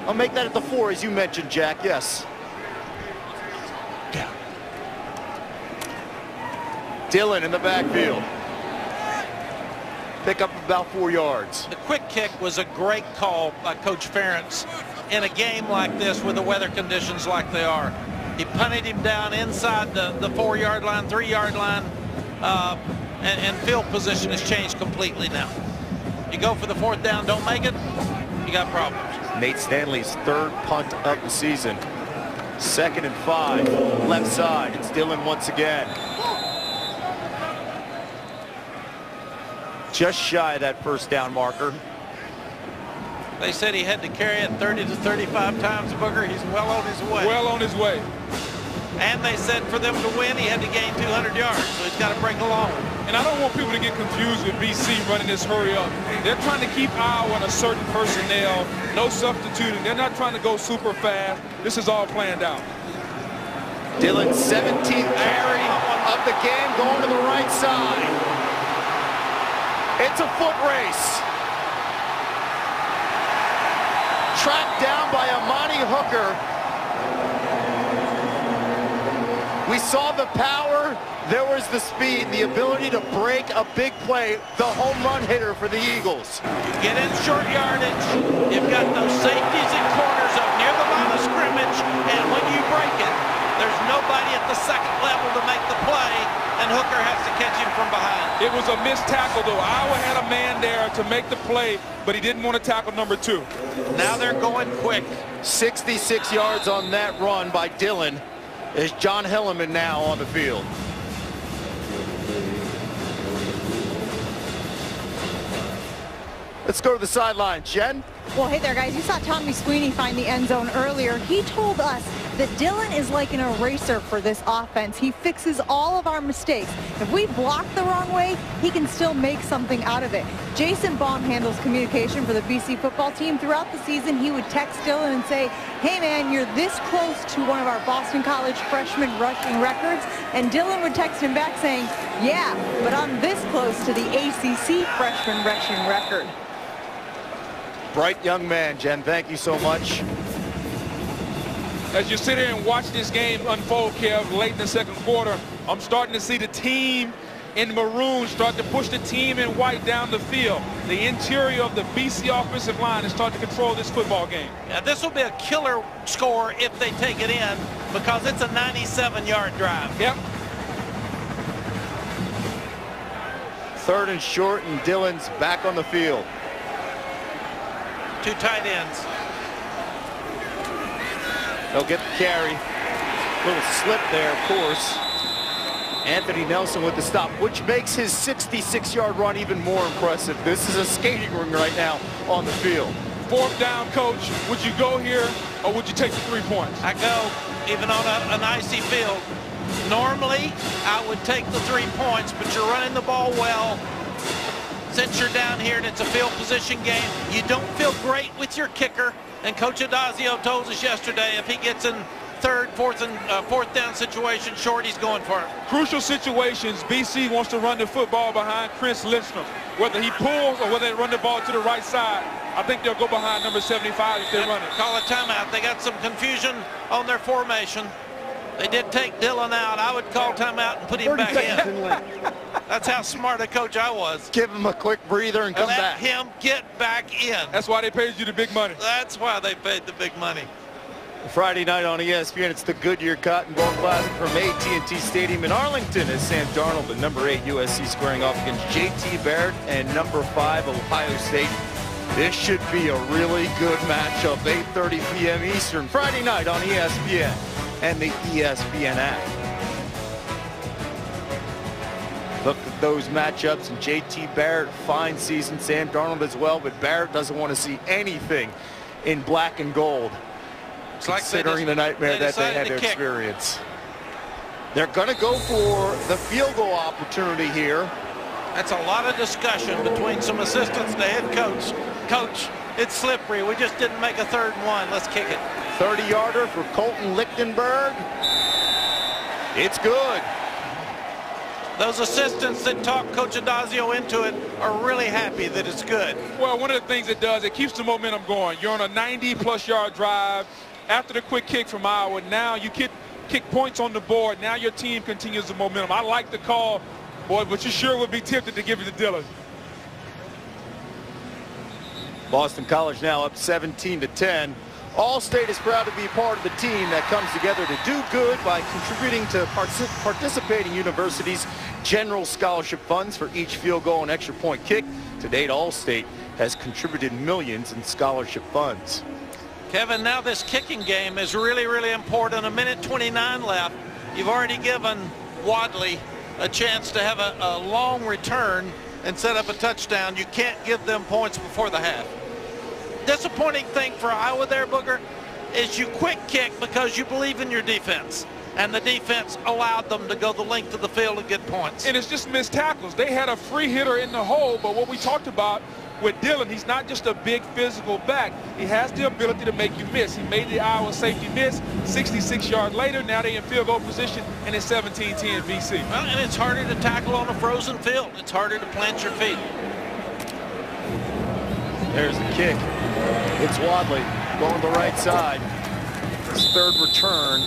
I'll make that at the 4, as you mentioned, Jack. Yes. Dillon in the backfield. Pick up about 4 yards. The quick kick was a great call by Coach Ferentz in a game like this with the weather conditions like they are. He punted him down inside the 4-yard line, 3-yard line, and field position has changed completely now. You go for the 4th down, don't make it, you got problems. Nate Stanley's 3rd punt of the season. 2nd and 5, left side. It's Dillon once again. Just shy of that 1st down marker. They said he had to carry it 30 to 35 times, Booker. He's well on his way. Well on his way. And they said for them to win, he had to gain 200 yards, so he's got to break along. And I don't want people to get confused with BC running this hurry up. They're trying to keep Iowa in a certain personnel, no substituting. They're not trying to go super fast. This is all planned out. Dillon's 17th carry of the game going to the right side. It's a foot race. Tracked down by Amani Hooker. We saw the power. There was the speed, the ability to break a big play, the home run hitter for the Eagles. You get in short yardage. You've got those safeties and corners up near the line of scrimmage, and when you break it, there's nobody at the 2nd level to make the play, and Hooker has to catch him from behind. It was a missed tackle, though. Iowa had a man there to make the play, but he didn't want to tackle number 2. Now they're going quick. 66 yards on that run by Dillon. Is John Helleman now on the field. Let's go to the sideline, Jen. Well, hey there, guys. You saw Tommy Sweeney find the end zone earlier. He told us that Dillon is like an eraser for this offense. He fixes all of our mistakes. If we block the wrong way, he can still make something out of it. Jason Baum handles communication for the BC football team. Throughout the season, he would text Dillon and say, hey, man, you're this close to one of our Boston College freshman rushing records. And Dillon would text him back saying, yeah, but I'm this close to the ACC freshman rushing record. Bright young man, Jen. Thank you so much. As you sit here and watch this game unfold, Kev, late in the second quarter, I'm starting to see the team in maroon start to push the team in white down the field. The interior of the BC offensive line is starting to control this football game. Yeah, this will be a killer score if they take it in, because it's a 97-yard drive. Yep. 3rd and short, and Dillon's back on the field. 2 tight ends. They'll get the carry. Little slip there, of course. Anthony Nelson with the stop, which makes his 66-yard run even more impressive. This is a skating ring right now on the field. 4th down, coach. Would you go here, or would you take the 3 points? I go, even on an icy field. Normally, I would take the 3 points, but you're running the ball well. Since you're down here and it's a field position game, you don't feel great with your kicker. And Coach Adazio told us yesterday if he gets in 3rd, 4th down situation short, he's going for it. Crucial situations, BC wants to run the football behind Chris Lindstrom. Whether he pulls or whether they run the ball to the right side, I think they'll go behind number 75 if they run it. Call a timeout. They got some confusion on their formation. They did take Dillon out. I would call timeout and put him back in. That's how smart a coach I was. Give him a quick breather and come Let back. him get back in. That's why they paid you the big money. That's why they paid the big money. Friday night on ESPN, it's the Goodyear Cotton Bowl Classic from AT&T Stadium in Arlington as Sam Darnold, the number 8 USC, squaring off against JT Barrett and number 5 Ohio State. This should be a really good matchup. 8:30 p.m. Eastern, Friday night on ESPN and the ESPN app. Look at those matchups, and JT Barrett, fine season. Sam Darnold as well, but Barrett doesn't want to see anything in black and gold, considering the nightmare that they had to experience. They're going to go for the field goal opportunity here. That's a lot of discussion between some assistants and the head coach. Coach, it's slippery. We just didn't make a 3rd and 1. Let's kick it. 30-yarder for Colton Lichtenberg. It's good. Those assistants that talk Coach Adazio into it are really happy that it's good. Well, one of the things it does, it keeps the momentum going. You're on a 90-plus yard drive. After the quick kick from Iowa, now you kick points on the board. Now your team continues the momentum. I like the call, boy, but you sure would be tempted to give it to Dillon. Boston College now up 17-10. All-State is proud to be part of the team that comes together to do good by contributing to participating universities' general scholarship funds for each field goal and extra point kick. To date, All-State has contributed millions in scholarship funds. Kevin, now this kicking game is really, really important. 1:29 left. You've already given Wadley a chance to have a long return and set up a touchdown. You can't give them points before the half. Disappointing thing for Iowa there, Booger, is you quick kick because you believe in your defense. And the defense allowed them to go the length of the field and get points. And it's just missed tackles. They had a free hitter in the hole, but what we talked about with Dillon, he's not just a big physical back. He has the ability to make you miss. He made the Iowa safety miss. 66 yards later, now they're in field goal position, and it's 17-10 BC. Well, and it's harder to tackle on a frozen field. It's harder to plant your feet. There's the kick. It's Wadley going the right side. His 3rd return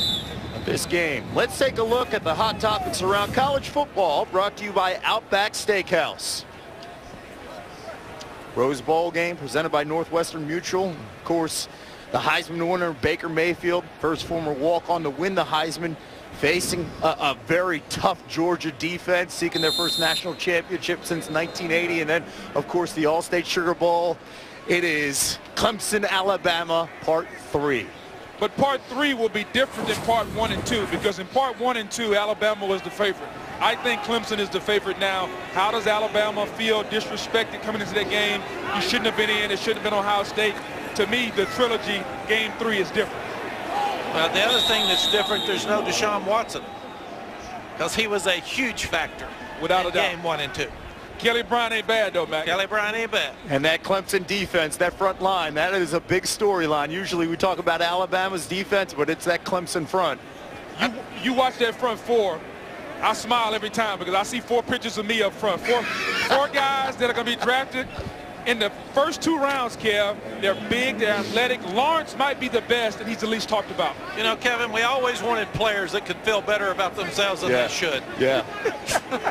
of this game. Let's take a look at the hot topics around college football, brought to you by Outback Steakhouse. Rose Bowl game presented by Northwestern Mutual. Of course, the Heisman winner, Baker Mayfield, first former walk-on to win the Heisman, facing a very tough Georgia defense, seeking their first national championship since 1980. And then, of course, the All-State Sugar Bowl. It is Clemson, Alabama, Part 3. But Part 3 will be different than Part 1 and 2, because in Part 1 and 2, Alabama was the favorite. I think Clemson is the favorite now. How does Alabama feel disrespected coming into that game? You shouldn't have been in. It shouldn't have been Ohio State. To me, the trilogy, Game 3, is different. Well, the other thing that's different, there's no Deshaun Watson, because he was a huge factor without a doubt. Game 1 and 2. Kelly Bryant ain't bad, though, Mac. Kelly Bryant ain't bad. And that Clemson defense, that front line, that is a big storyline. Usually we talk about Alabama's defense, but it's that Clemson front. You watch that front four, I smile every time because I see 4 pictures of me up front. Four guys that are going to be drafted in the first 2 rounds, Kev. They're big, they're athletic. Lawrence might be the best, and he's the least talked about. You know, Kevin, we always wanted players that could feel better about themselves than they should. Yeah.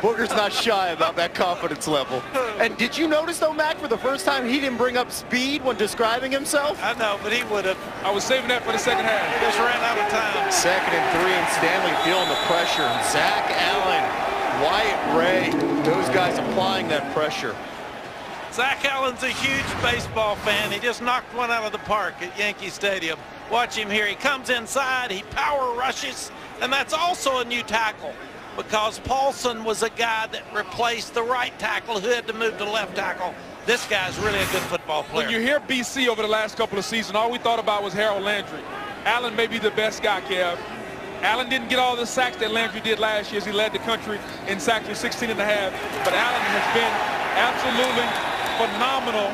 Booger's not shy about that confidence level. And did you notice, though, Mac, for the first time, he didn't bring up speed when describing himself? I know, but he would have. I was saving that for the second half. He just ran out of time. 2nd and 3, and Stanley feeling the pressure. And Zach Allen, Wyatt Ray, those guys applying that pressure. Zach Allen's a huge baseball fan. He just knocked one out of the park at Yankee Stadium. Watch him here. He comes inside. He power rushes. And that's also a new tackle, because Paulson was a guy that replaced the right tackle who had to move to left tackle. This guy's really a good football player. When you hear BC over the last couple of seasons, all we thought about was Harold Landry. Allen may be the best guy, Kev. Allen didn't get all the sacks that Landry did last year as he led the country in sacks with 16 and a half. But Allen has been absolutely phenomenal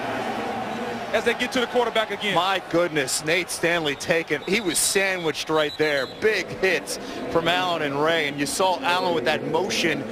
as they get to the quarterback again. My goodness, Nate Stanley taken. He was sandwiched right there. Big hits from Allen and Ray. And you saw Allen with that motion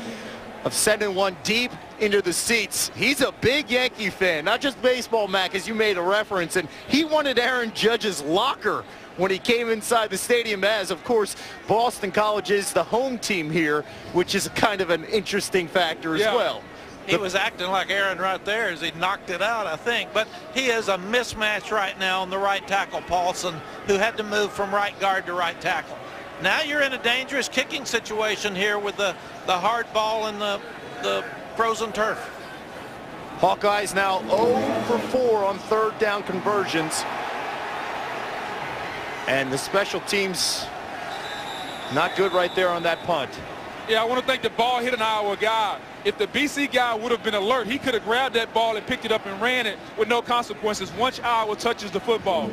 of sending one deep into the seats. He's a big Yankee fan, not just baseball, Mac, as you made a reference. And he wanted Aaron Judge's locker when he came inside the stadium, as, of course, Boston College is the home team here, which is kind of an interesting factor as well. He was acting like Aaron right there as he knocked it out, I think. But he is a mismatch right now on the right tackle, Paulson, who had to move from right guard to right tackle. Now you're in a dangerous kicking situation here with the hard ball and the frozen turf. Hawkeyes now 0 for 4 on 3rd down conversions. And the special teams not good right there on that punt. Yeah, I want to think the ball hit an Iowa guy. If the BC guy would have been alert, he could have grabbed that ball and picked it up and ran it with no consequences once Iowa touches the football.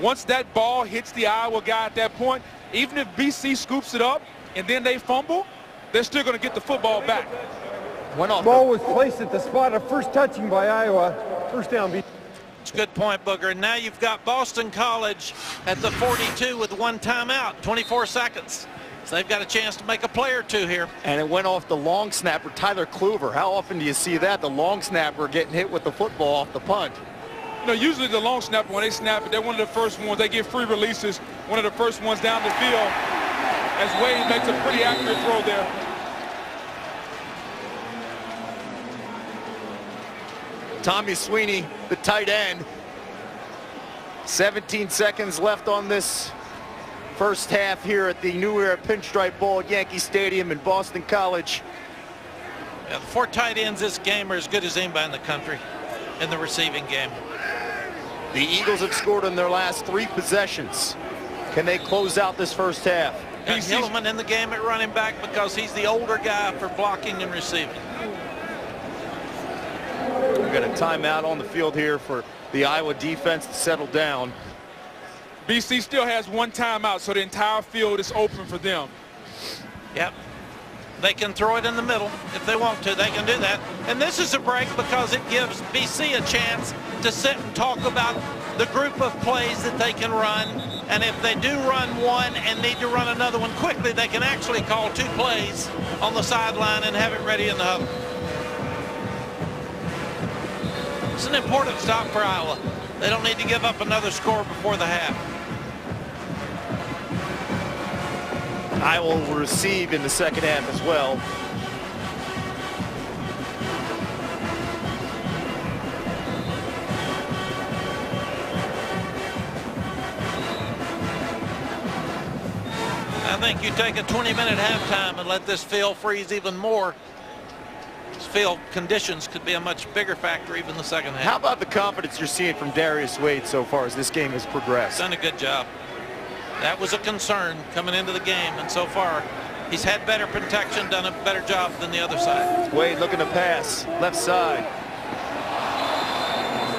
Once that ball hits the Iowa guy at that point, even if BC scoops it up and then they fumble, they're still going to get the football back. The ball was placed at the spot of first touching by Iowa. First down. It's a good point, Booger. And now you've got Boston College at the 42 with 1 timeout, 24 seconds. So they've got a chance to make a play or 2 here. And it went off the long snapper, Tyler Kluver. How often do you see that? The long snapper getting hit with the football off the punt. You know, usually the long snapper, when they snap it, they're one of the first ones. They get free releases, one of the first ones down the field, as Wade makes a pretty accurate throw there. Tommy Sweeney, the tight end. 17 seconds left on this first half here at the New Era Pinstripe Bowl at Yankee Stadium in Boston College. Yeah, the 4 tight ends this game are as good as anybody in the country in the receiving game. The Eagles have scored on their last 3 possessions. Can they close out this first half? Got Hillman in the game at running back because he's the older guy for blocking and receiving. We've got a timeout on the field here for the Iowa defense to settle down. BC still has 1 timeout, so the entire field is open for them. Yep. They can throw it in the middle if they want to. They can do that. And this is a break because it gives BC a chance to sit and talk about the group of plays that they can run. And if they do run one and need to run another one quickly, they can actually call 2 plays on the sideline and have it ready in the huddle. It's an important stop for Iowa. They don't need to give up another score before the half. Iowa will receive in the second half as well. I think you take a 20-minute halftime and let this field freeze even more. This field conditions could be a much bigger factor even the second half. How about the confidence you're seeing from Darius Wade so far as this game has progressed? Done a good job. That was a concern coming into the game, and so far he's had better protection, done a better job than the other side. Wade looking to pass left side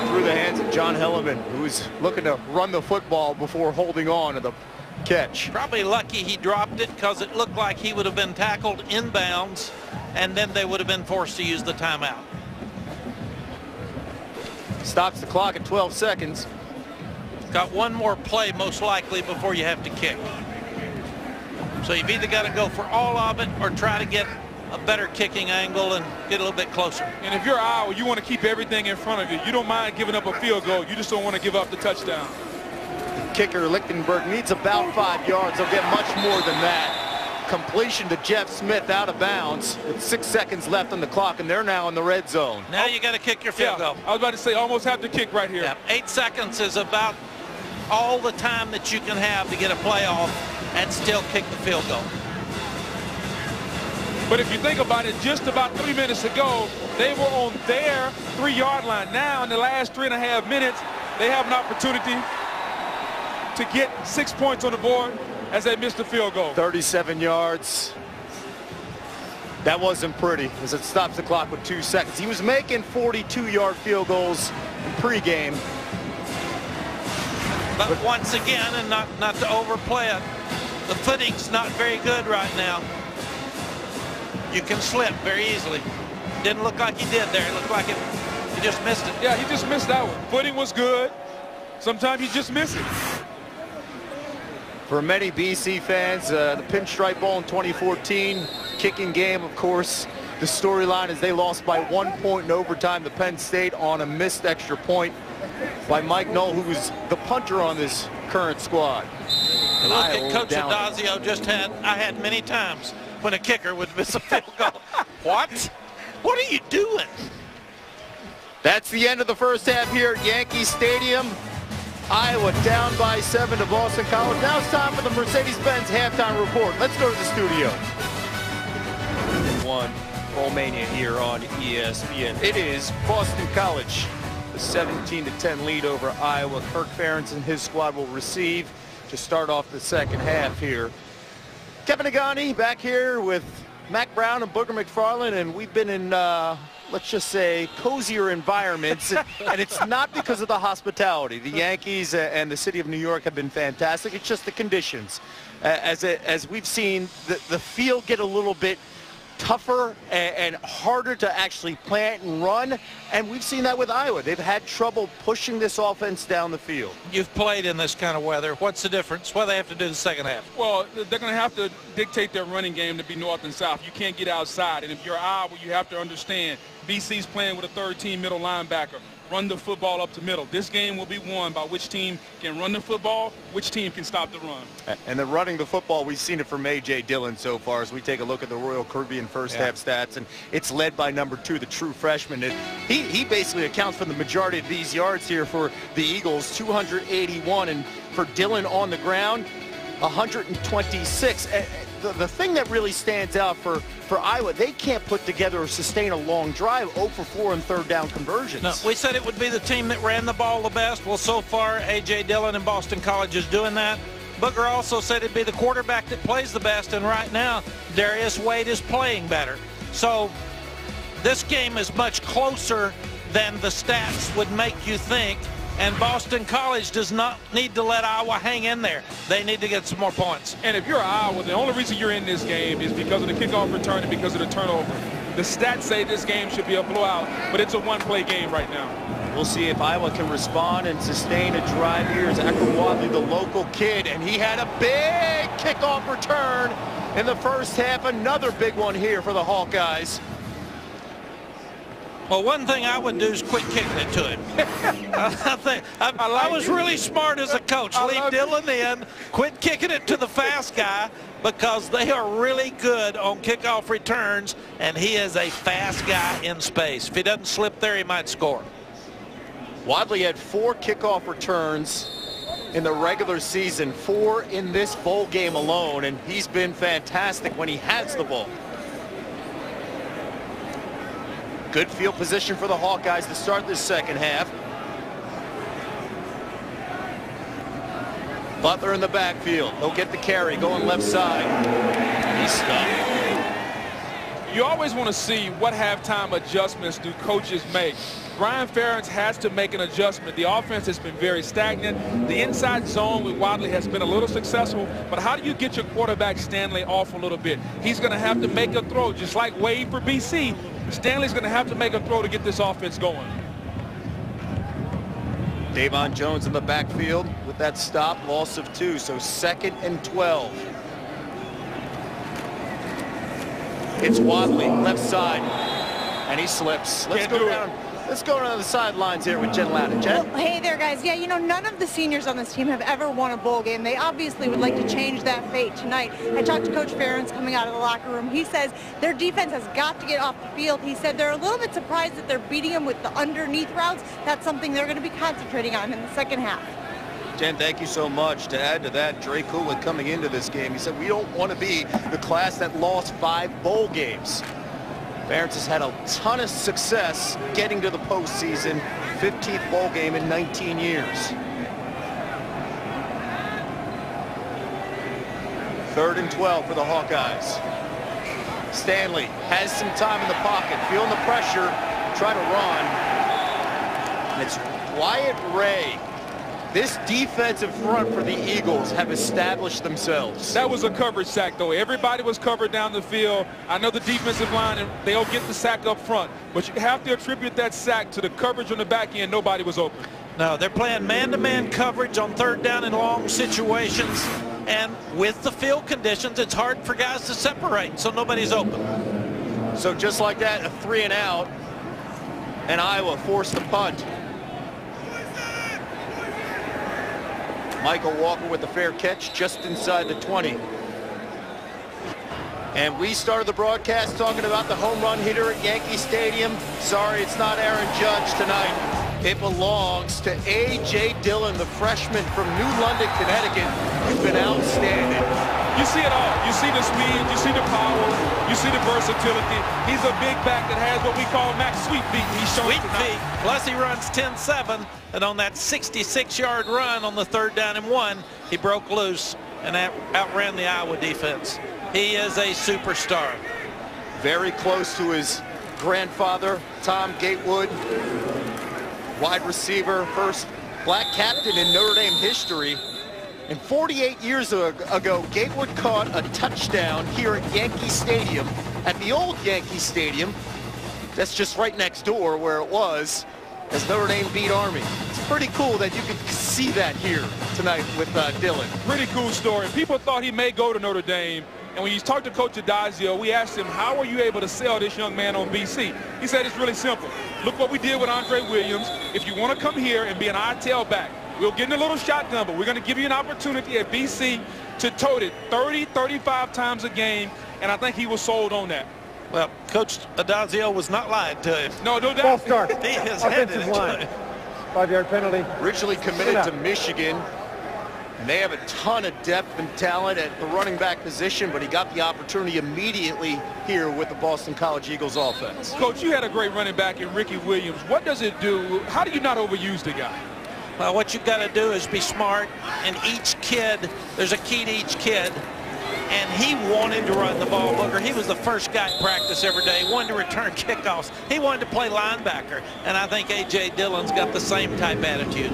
through the hands of John Hellerman, who's looking to run the football before holding on to the catch. Probably lucky he dropped it because it looked like he would have been tackled inbounds, and then they would have been forced to use the timeout. Stops the clock at 12 seconds. Got one more play most likely before you have to kick. So you've either got to go for all of it or try to get a better kicking angle and get a little bit closer. And if you're Iowa, you want to keep everything in front of you. You don't mind giving up a field goal. You just don't want to give up the touchdown. The kicker, Lichtenberg, needs about 5 yards. They'll get much more than that. Completion to Jeff Smith out of bounds with 6 seconds left on the clock, and they're now in the red zone. Now you got to kick your field goal. I was about to say, almost have to kick right here. Yeah, 8 seconds is about all the time that you can have to get a play off and still kick the field goal. But if you think about it, just about 3 minutes ago, they were on their 3-yard line. Now, in the last 3.5 minutes, they have an opportunity to get 6 points on the board as they missed the field goal. 37 yards. That wasn't pretty as it stops the clock with 2 seconds. He was making 42-yard field goals in pregame. But once again, and not to overplay it, the footing's not very good right now. You can slip very easily. Didn't look like he did there. It looked like he just missed it. Yeah, he just missed that one. Footing was good. Sometimes you just miss it. For many BC fans, the Pinstripe Bowl in 2014, kicking game, of course. The storyline is they lost by 1 point in overtime to Penn State on a missed extra point by Mike Knoll, who was the punter on this current squad. Look at Coach Adazio just had, I had many times when a kicker would miss a field goal. What? What are you doing? That's the end of the first half here at Yankee Stadium. Iowa down by 7 to Boston College. Now it's time for the Mercedes-Benz halftime report. Let's go to the studio. One Bowl Mania here on ESPN. It is Boston College. The 17-10 lead over Iowa. Kirk Ferentz and his squad will receive to start off the second half here. Kevin Agani back here with Mac Brown and Booger McFarland, and we've been in, let's just say, cozier environments, and it's not because of the hospitality. The Yankees and the city of New York have been fantastic. It's just the conditions. As we've seen the field get a little bit tougher and harder to actually plant and run, and we've seen that with Iowa. They've had trouble pushing this offense down the field. You've played in this kind of weather. What's the difference? What do they have to do in the second half? Well, they're going to have to dictate their running game to be north and south. You can't get outside, and if you're Iowa, you have to understand BC's playing with a third-team middle linebacker. Run the football up to middle. This game will be won by which team can run the football, which team can stop the run. And then running the football, we've seen it from A.J. Dillon so far as we take a look at the Royal Caribbean first half stats, and it's led by number 2, the true freshman. He basically accounts for the majority of these yards here for the Eagles, 281, and for Dillon on the ground, 126. The thing that really stands out for Iowa, they can't put together or sustain a long drive. 0 for 4 in third down conversions. No, we said it would be the team that ran the ball the best. Well, so far, A.J. Dillon and Boston College is doing that. Booger also said it'd be the quarterback that plays the best, and right now, Darius Wade is playing better. So this game is much closer than the stats would make you think. And Boston College does not need to let Iowa hang in there. They need to get some more points. And if you're Iowa, the only reason you're in this game is because of the kickoff return and because of the turnover. The stats say this game should be a blowout, but it's a one-play game right now. We'll see if Iowa can respond and sustain a drive here. As Akron Wadley, the local kid, and he had a big kickoff return in the first half. Another big one here for the Hawkeyes. Well, one thing I would do is quit kicking it to him. I was really smart as a coach. Leave Dillon in, quit kicking it to the fast guy, because they are really good on kickoff returns, and he is a fast guy in space. If he doesn't slip there, he might score. Wadley had 4 kickoff returns in the regular season, 4 in this bowl game alone, and he's been fantastic when he has the ball. Good field position for the Hawkeyes to start this second half. Butler in the backfield. He'll get the carry, going left side. He's stopped. You always want to see what halftime adjustments do coaches make. Brian Ferentz has to make an adjustment. The offense has been very stagnant. The inside zone with Wadley has been a little successful, but how do you get your quarterback Stanley off a little bit? He's going to have to make a throw, just like Wade for BC. Stanley's going to have to make a throw to get this offense going. Davon Jones in the backfield with that stop, loss of 2, so 2nd and 12. It's Wadley, left side, and he slips. Let's go down the sidelines here with Jen Loudon. Jen? Hey there, guys. Yeah, you know, none of the seniors on this team have ever won a bowl game. They obviously would like to change that fate tonight. I talked to Coach Ferentz coming out of the locker room. He says their defense has got to get off the field. He said they're a little bit surprised that they're beating them with the underneath routes. That's something they're going to be concentrating on in the second half. Jen, thank you so much. To add to that, Dre Coolidge coming into this game, he said we don't want to be the class that lost 5 bowl games. Ferentz has had a ton of success getting to the postseason, 15th bowl game in 19 years. 3rd and 12 for the Hawkeyes. Stanley has some time in the pocket, feeling the pressure, trying to run. And it's Wyatt Ray. This defensive front for the Eagles have established themselves. That was a coverage sack, though. Everybody was covered down the field. I know the defensive line, and they'll get the sack up front, but you have to attribute that sack to the coverage on the back end. Nobody was open. No, they're playing man-to-man coverage on 3rd down in long situations, and with the field conditions, it's hard for guys to separate, so nobody's open. So just like that, a 3 and out, and Iowa forced the punt. Michael Walker with the fair catch just inside the 20. And we started the broadcast talking about the home run hitter at Yankee Stadium. Sorry, it's not Aaron Judge tonight. It belongs to A.J. Dillon, the freshman from New London, Connecticut, who's been outstanding. You see it all. You see the speed, you see the power, you see the versatility. He's a big back that has what we call Max Sweet Feet. He's shown Sweet feet, plus he runs 10-7, and on that 66-yard run on the 3rd down and 1, he broke loose and outran the Iowa defense. He is a superstar. Very close to his grandfather, Tom Gatewood, wide receiver, first black captain in Notre Dame history. And 48 years ago, Gatewood caught a touchdown here at Yankee Stadium, at the old Yankee Stadium. That's just right next door where it was, as Notre Dame beat Army. It's pretty cool that you can see that here tonight with Dillon. Pretty cool story. People thought he may go to Notre Dame. And when you talked to Coach Adazio, we asked him, how were you able to sell this young man on BC? He said it's really simple. Look what we did with Andre Williams. If you want to come here and be an I-tailback, we'll get in a little shotgun, but we're going to give you an opportunity at BC to tote it 30, 35 times a game, and I think he was sold on that. Well, Coach Adazio was not lying to him. No doubt. False start. He has Offensive line. 5-yard penalty. Originally committed to Michigan, and they have a ton of depth and talent at the running back position, but he got the opportunity immediately here with the Boston College Eagles offense. Coach, you had a great running back in Ricky Williams. What does it do? How do you not overuse the guy? Well, what you've got to do is be smart, and each kid, there's a key to each kid, and he wanted to run the ball, Booker. He was the first guy at practice every day. He wanted to return kickoffs. He wanted to play linebacker, and I think A.J. Dillon's got the same type attitude.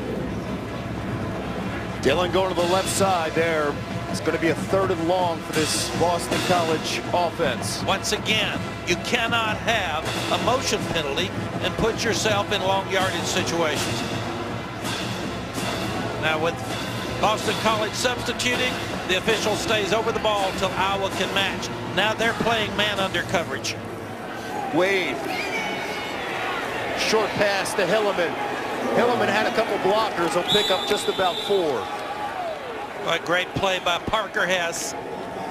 Dillon going to the left side there. It's going to be a 3rd and long for this Boston College offense. Once again, you cannot have a motion penalty and put yourself in long yardage situations. Now with Boston College substituting, the official stays over the ball until Iowa can match. Now they're playing man under coverage. Wade. Short pass to Hilliman. Hilliman had a couple blockers. He'll pick up just about 4. A great play by Parker Hess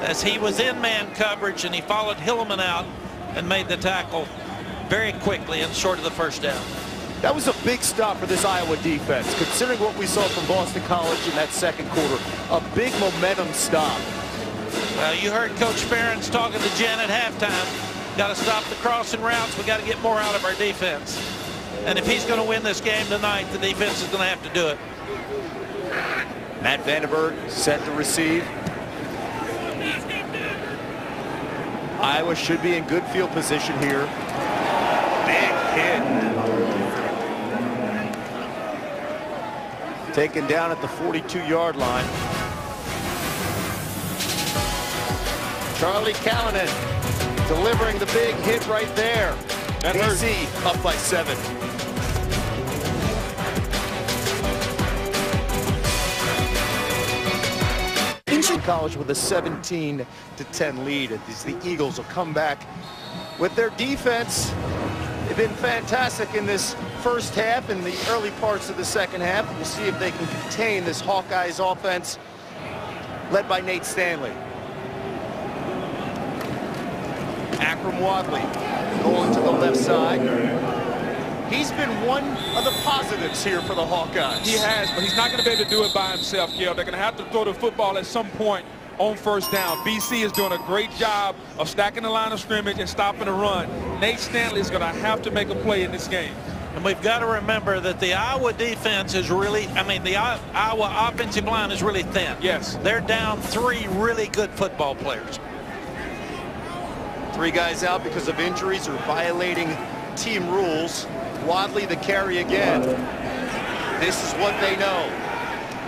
as he was in man coverage and he followed Hilliman out and made the tackle very quickly and short of the 1st down. That was a big stop for this Iowa defense, considering what we saw from Boston College in that second quarter. A big momentum stop. Well, you heard Coach Ferentz talking to Jen at halftime. Got to stop the crossing routes. We got to get more out of our defense. And if he's going to win this game tonight, the defense is going to have to do it. Matt Vandenberg set to receive. Iowa should be in good field position here. Big hit. Taken down at the 42-yard line. Charlie Callanan delivering the big hit right there. That BC up by 7. College with a 17-10 lead as the Eagles will come back with their defense. They've been fantastic in this first half and the early parts of the second half. We'll see if they can contain this Hawkeyes offense led by Nate Stanley. Akram Wadley going to the left side. He's been one of the positives here for the Hawkeyes. He has, but he's not going to be able to do it by himself, Gail. They're going to have to throw the football at some point on first down. BC is doing a great job of stacking the line of scrimmage and stopping the run. Nate Stanley is going to have to make a play in this game. And we've got to remember that the Iowa defense is really, the Iowa offensive line is really thin. Yes. They're down 3 really good football players. 3 guys out because of injuries or violating team rules. Wadley the carry again. This is what they know.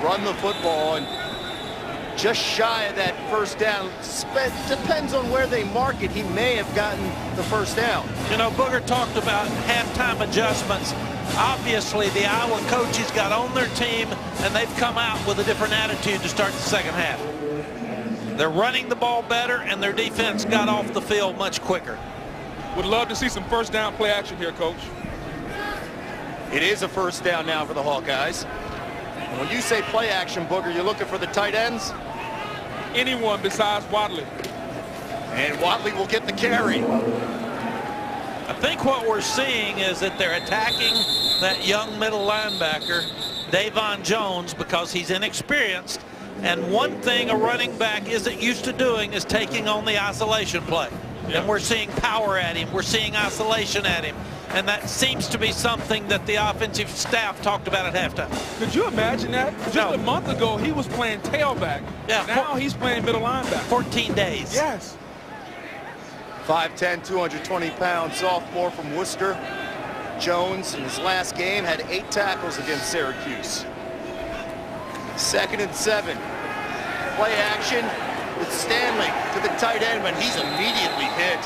Run the football, and just shy of that first down. Depends on where they mark it. He may have gotten the first down. You know, Booger talked about halftime adjustments. Obviously, the Iowa coaches got on their team, and they've come out with a different attitude to start the second half. They're running the ball better, and their defense got off the field much quicker. Would love to see some first down play action here, Coach. It is a first down now for the Hawkeyes. And when you say play action, Booger, you're looking for the tight ends? Anyone besides Wadley. And Wadley will get the carry. I think what we're seeing is that they're attacking that young middle linebacker, Davon Jones, because he's inexperienced. And one thing a running back isn't used to doing is taking on the isolation play. Yep. And we're seeing power at him. We're seeing isolation at him. And that seems to be something that the offensive staff talked about at halftime. Could you imagine that? Just a month ago, he was playing tailback. Yeah, now he's playing middle linebacker. 14 days. Yes. 5'10", 220-pound sophomore from Worcester. Jones, in his last game, had 8 tackles against Syracuse. 2nd and 7. Play action with Stanley to the tight end, but he's immediately hit.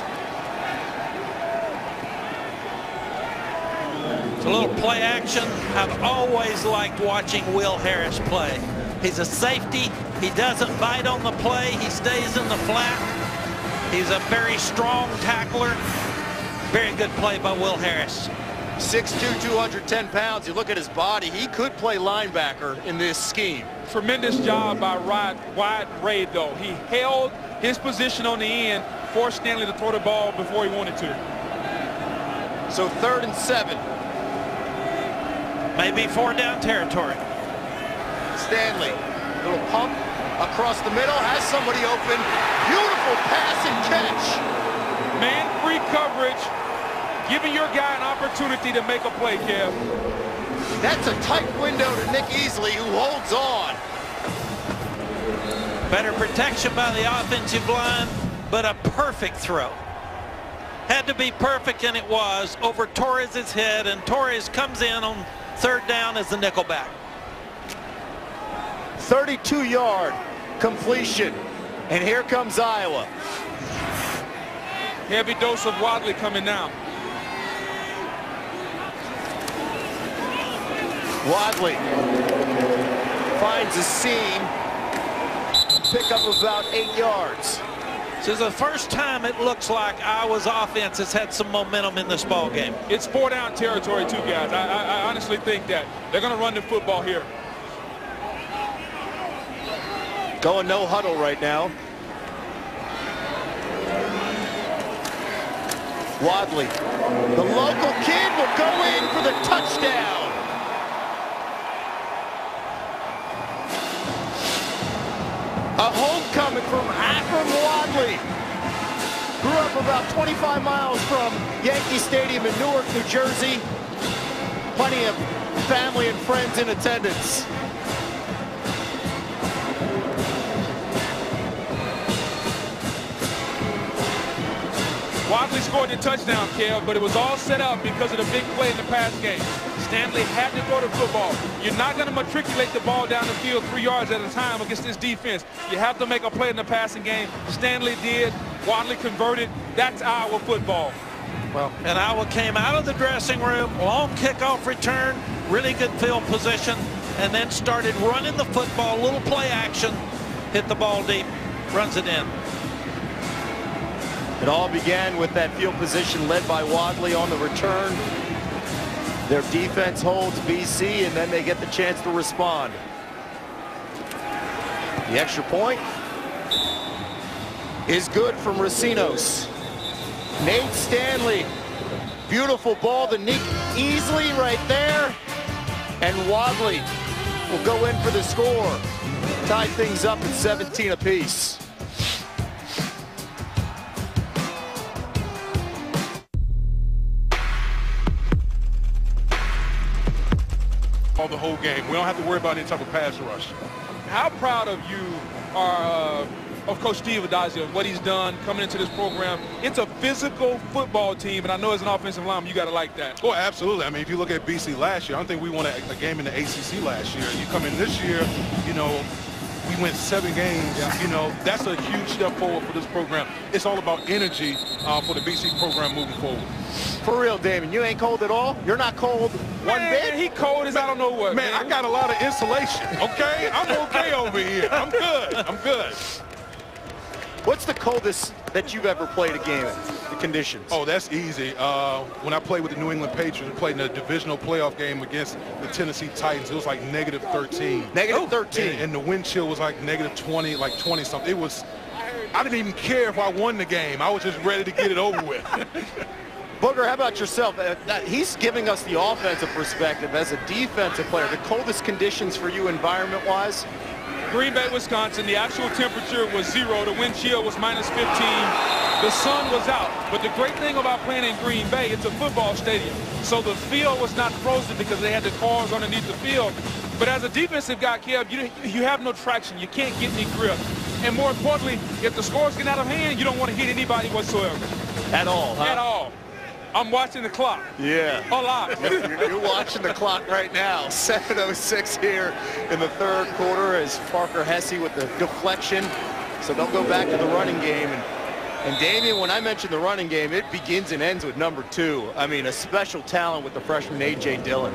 It's a little play action. I've always liked watching Will Harris play. He's a safety. He doesn't bite on the play. He stays in the flat. He's a very strong tackler. Very good play by Will Harris. 6'2", 210 pounds. You look at his body, he could play linebacker in this scheme. Tremendous job by Wyatt Ray, though. He held his position on the end, forced Stanley to throw the ball before he wanted to. So 3rd and 7. Maybe 4 down territory. Stanley, little pump across the middle, has somebody open. Beautiful pass and catch. Man-free coverage, giving your guy an opportunity to make a play, Kev. That's a tight window to Nick Easley, who holds on. Better protection by the offensive line, but a perfect throw. Had to be perfect, and it was, over Torres' head, and Torres comes in on 3rd down as the nickelback. 32-yard completion, and here comes Iowa. Heavy dose of Wadley coming now. Wadley finds a seam, pick up about 8 yards. This is the first time it looks like Iowa's offense has had some momentum in this ball game. It's 4 down territory too, guys. I honestly think that they're going to run the football here. Going no huddle right now. Wadley, the local kid, will go in for the touchdown. A homecoming from Akram Wadley. Grew up about 25 miles from Yankee Stadium in Newark, New Jersey. Plenty of family and friends in attendance. Wadley scored the touchdown, Kev, but it was all set up because of the big play in the pass game. Stanley had to throw the football. You're not going to matriculate the ball down the field 3 yards at a time against this defense. You have to make a play in the passing game. Stanley did. Wadley converted. That's Iowa football. Well, and Iowa came out of the dressing room, long kickoff return, really good field position, and then started running the football, little play action, hit the ball deep, runs it in. It all began with that field position led by Wadley on the return. Their defense holds BC, and then they get the chance to respond. The extra point is good from Racinos. Nate Stanley, beautiful ball to Nick easily right there. And Wadley will go in for the score. Tie things up at 17 apiece. The whole game. We don't have to worry about any type of pass rush. How proud of you are of Coach Steve Adazio, what he's done coming into this program. It's a physical football team, and I know as an offensive lineman, you got to like that. Oh, absolutely. I mean, if you look at BC last year, I don't think we won a game in the ACC last year. You come in this year, you know, we went 7 games. Yeah. You know, that's a huge step forward for this program. It's all about energy for the BC program moving forward. For real, Damon, you ain't cold at all? You're not cold one bit? He cold as I don't know what. Man, I got a lot of insulation, okay? I'm okay over here. I'm good. I'm good. What's the coldest that you've ever played a game in, the conditions? Oh, that's easy. When I played with the New England Patriots, we played in a divisional playoff game against the Tennessee Titans. It was like -13. -13. And the wind chill was like -20, like 20-something. It was, I didn't even care if I won the game. I was just ready to get it over with. Booger, how about yourself? He's giving us the offensive perspective as a defensive player. The coldest conditions for you environment-wise? Green Bay, Wisconsin, the actual temperature was 0. The wind chill was -15. The sun was out. But the great thing about playing in Green Bay, it's a football stadium. So the field was not frozen because they had the cars underneath the field. But as a defensive guy, Kev, you have no traction. You can't get any grip. And more importantly, if the scores get out of hand, you don't want to hit anybody whatsoever. At all, huh? At all. I'm watching the clock. Yeah. A lot. You're watching the clock right now. 7:06 here in the third quarter as Parker Hesse with the deflection. So they'll go back to the running game. And Damian, when I mentioned the running game, it begins and ends with number 2. I mean, a special talent with the freshman A.J. Dillon.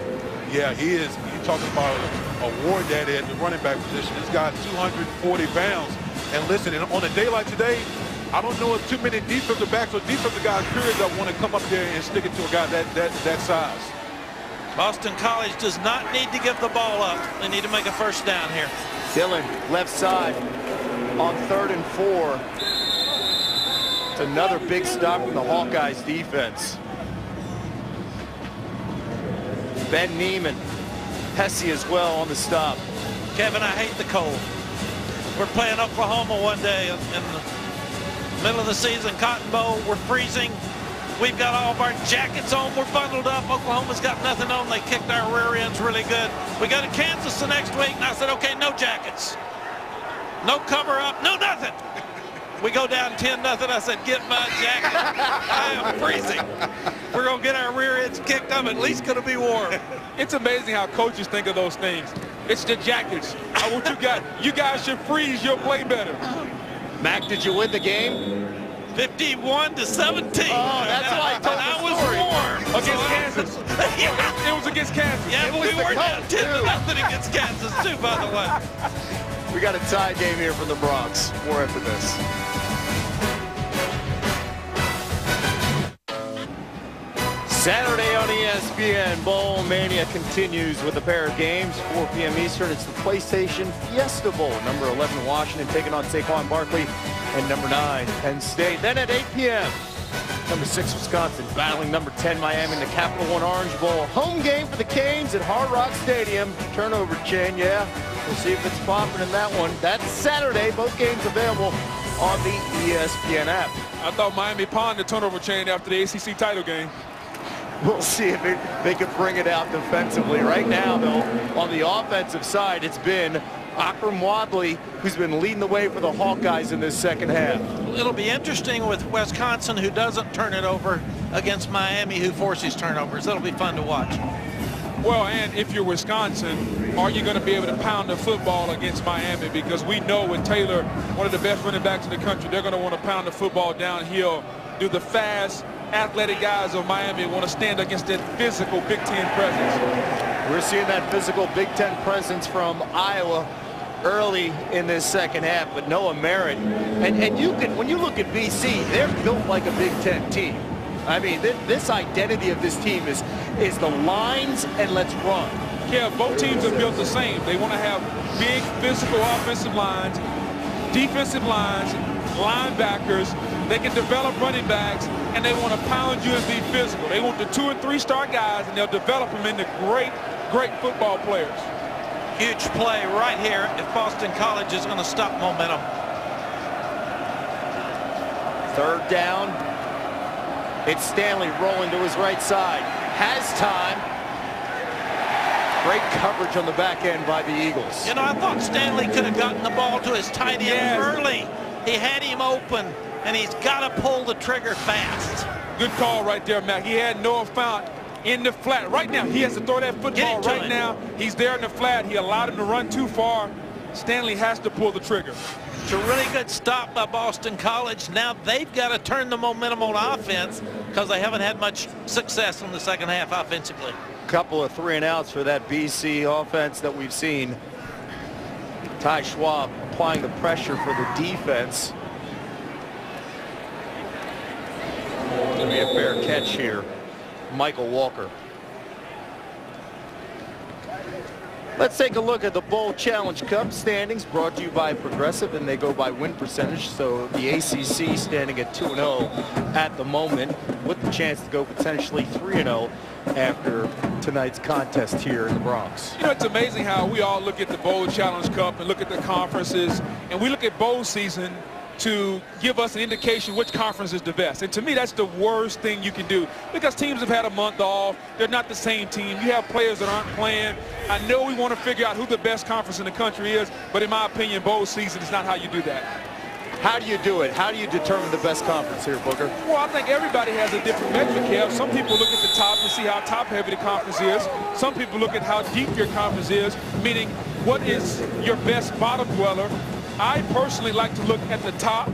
Yeah, he is. You're talking about a war daddy at the running back position. This guy's 240 pounds. And listen, on a day like today, I don't know if too many defensive backs or defensive guys, period, that want to come up there and stick it to a guy that size. Boston College does not need to give the ball up. They need to make a first down here. Dillon, left side on 3rd and 4. It's another big stop from the Hawkeyes defense. Ben Neiman, Hesse as well on the stop. Kevin, I hate the cold. We're playing Oklahoma one day in the middle of the season, Cotton Bowl. We're freezing. We've got all of our jackets on. We're bundled up. Oklahoma's got nothing on. They kicked our rear ends really good. We go to Kansas the next week, and I said, okay, no jackets. No cover up, no nothing. We go down 10-0. I said, get my jacket. I am freezing. We're going to get our rear ends kicked. I'm at least going to be warm. It's amazing how coaches think of those things. It's the jackets. What you got? You guys should freeze. You'll play better. Mac, did you win the game? 51-17. Oh, that's why I told I was warm. Against Kansas. Yeah. It was against Kansas. Yeah, but we were down 10-0 against Kansas, too, by the way. We got a tie game here from the Bronx. More after this. Saturday on ESPN, Bowl Mania continues with a pair of games. 4 p.m. Eastern, it's the PlayStation Fiesta Bowl. Number 11, Washington taking on Saquon Barkley. And number 9, Penn State. Then at 8 p.m., Number 6 Wisconsin battling number 10 Miami in the Capital One Orange Bowl. Home game for the Canes at Hard Rock Stadium. Turnover chain, yeah. We'll see if it's popping in that one. That's Saturday. Both games available on the ESPN app. I thought Miami pawned the turnover chain after the ACC title game. We'll see if they can bring it out defensively. Right now, though, on the offensive side, it's been Akram Wadley who's been leading the way for the Hawkeyes in this second half. It'll be interesting with Wisconsin, who doesn't turn it over, against Miami, who forces turnovers. That'll be fun to watch. Well, and if you're Wisconsin, are you going to be able to pound the football against Miami? Because we know with Taylor, one of the best running backs in the country, they're going to want to pound the football downhill. Do the fast, athletic guys of Miami want to stand against that physical Big Ten presence? We're seeing that physical Big Ten presence from Iowa early in this second half, but Noah Merritt. And you can, when you look at BC, they're built like a Big Ten team. I mean, this identity of this team is the lines and let's run. Yeah, both teams are built the same. They want to have big physical offensive lines, defensive lines, linebackers. They can develop running backs, and they want to pound you and be physical. They want the 2- and 3-star guys, and they'll develop them into great football players. Huge play right here if Boston College is going to stop momentum. Third down. It's Stanley rolling to his right side. Has time. Great coverage on the back end by the Eagles. You know, I thought Stanley could have gotten the ball to his tight end early. He had him open, and he's got to pull the trigger fast. Good call right there, Mac. He had Noah Fount in the flat. Right now, he has to throw that football right now. He's there in the flat. He allowed him to run too far. Stanley has to pull the trigger. It's a really good stop by Boston College. Now they've got to turn the momentum on offense because they haven't had much success in the second half offensively. Couple of 3-and-outs for that BC offense that we've seen. Ty Schwab applying the pressure for the defense. Going to be a fair catch here. Michael Walker. Let's take a look at the Bowl Challenge Cup standings brought to you by Progressive, and they go by win percentage. So the ACC standing at 2-0 at the moment, with the chance to go potentially 3-0 after tonight's contest here in the Bronx. You know, it's amazing how we all look at the Bowl Challenge Cup and look at the conferences, and we look at bowl season to give us an indication which conference is the best. And to me, that's the worst thing you can do, because teams have had a month off. They're not the same team. You have players that aren't playing. I know we want to figure out who the best conference in the country is, but in my opinion, bowl season is not how you do that. How do you do it? How do you determine the best conference here, Booker? Well, I think everybody has a different metric here. Some people look at the top and see how top-heavy the conference is. Some people look at how deep your conference is, meaning what is your best bottom dweller. I personally like to look at the top.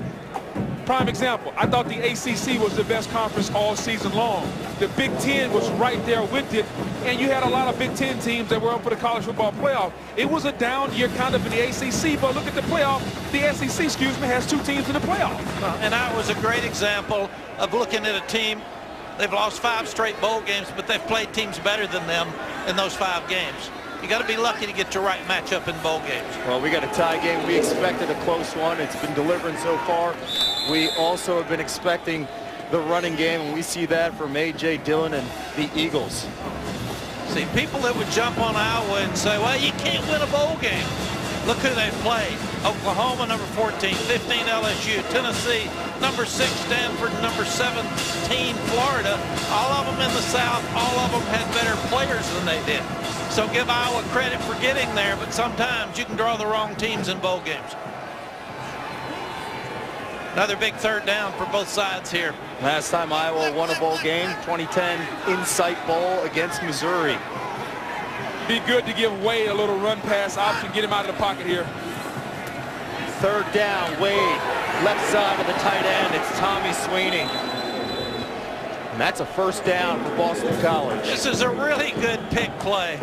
Prime example, I thought the ACC was the best conference all season long. The Big Ten was right there with it, and you had a lot of Big Ten teams that were up for the college football playoff. It was a down year kind of in the ACC, but look at the playoff. The SEC, excuse me, has 2 teams in the playoff. And that was a great example of looking at a team. They've lost 5 straight bowl games, but they've played teams better than them in those 5 games. You got to be lucky to get your right matchup in bowl games. Well, we got a tie game. We expected a close one. It's been delivering so far. We also have been expecting the running game, and we see that from A.J. Dillon and the Eagles. See, people that would jump on Iowa and say, well, you can't win a bowl game. Look who they've played. Oklahoma, number 14, 15 LSU, Tennessee, number 6 Stanford, number 17 Florida. All of them in the South, all of them had better players than they did. So give Iowa credit for getting there, but sometimes you can draw the wrong teams in bowl games. Another big third down for both sides here. Last time Iowa won a bowl game, 2010 Insight Bowl against Missouri. Be good to give Wade a little run pass option, get him out of the pocket here. Third down, Wade, left side of the tight end. It's Tommy Sweeney. And that's a first down for Boston College. This is a really good pick play.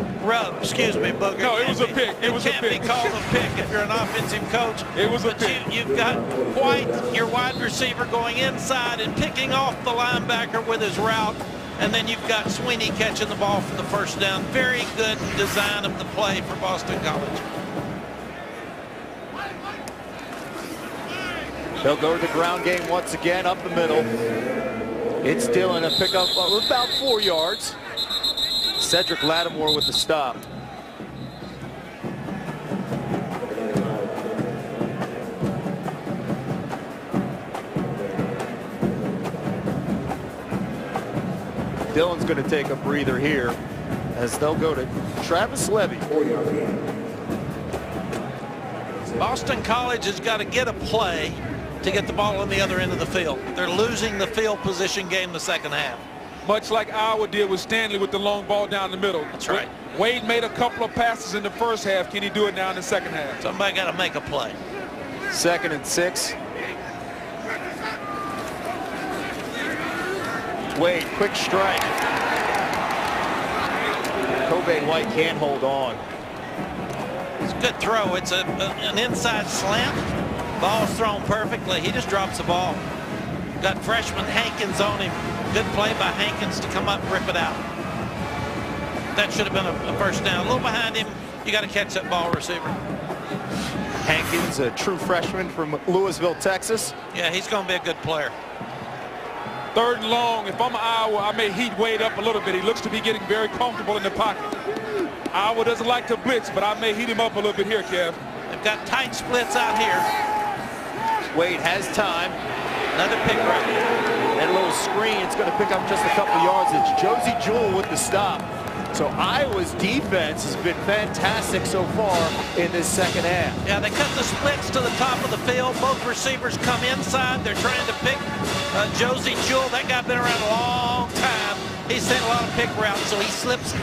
Excuse me, Booger. No, it was a pick. It was a pick. It can't be called a pick if you're an offensive coach. It was a pick. You've got White, your wide receiver, going inside and picking off the linebacker with his route. And then you've got Sweeney catching the ball for the first down. Very good design of the play for Boston College. They'll go to the ground game once again, up the middle. It's Dillon, a pickup of about 4 yards. Cedric Lattimore with the stop. Dillon's going to take a breather here as they'll go to Travis Levy. Boston College has got to get a play to get the ball on the other end of the field. They're losing the field position game the second half. Much like Iowa did with Stanley with the long ball down the middle. That's right. Wade made a couple of passes in the first half. Can he do it now in the second half? Somebody got to make a play. 2nd and 6. Wade, quick strike. Kobe White can't hold on. It's a good throw. It's an inside slant. Ball's thrown perfectly. He just drops the ball. Got freshman Hankins on him. Good play by Hankins to come up and rip it out. That should have been a first down. A little behind him. You got to catch that ball, receiver. Hankins, a true freshman from Louisville, Texas. Yeah, he's going to be a good player. 3rd and long. If I'm Iowa, I may heat Wade up a little bit. He looks to be getting very comfortable in the pocket. Iowa doesn't like to blitz, but I may heat him up a little bit here, Kev. They've got tight splits out here. Wade has time. Another pick right. That little screen, it's going to pick up just a couple yards. It's Josie Jewell with the stop. So Iowa's defense has been fantastic so far in this second half. Yeah, they cut the splits to the top of the field. Both receivers come inside. They're trying to pick Josie Jewell. That guy been around a long time. He's seen a lot of pick routes, so he slips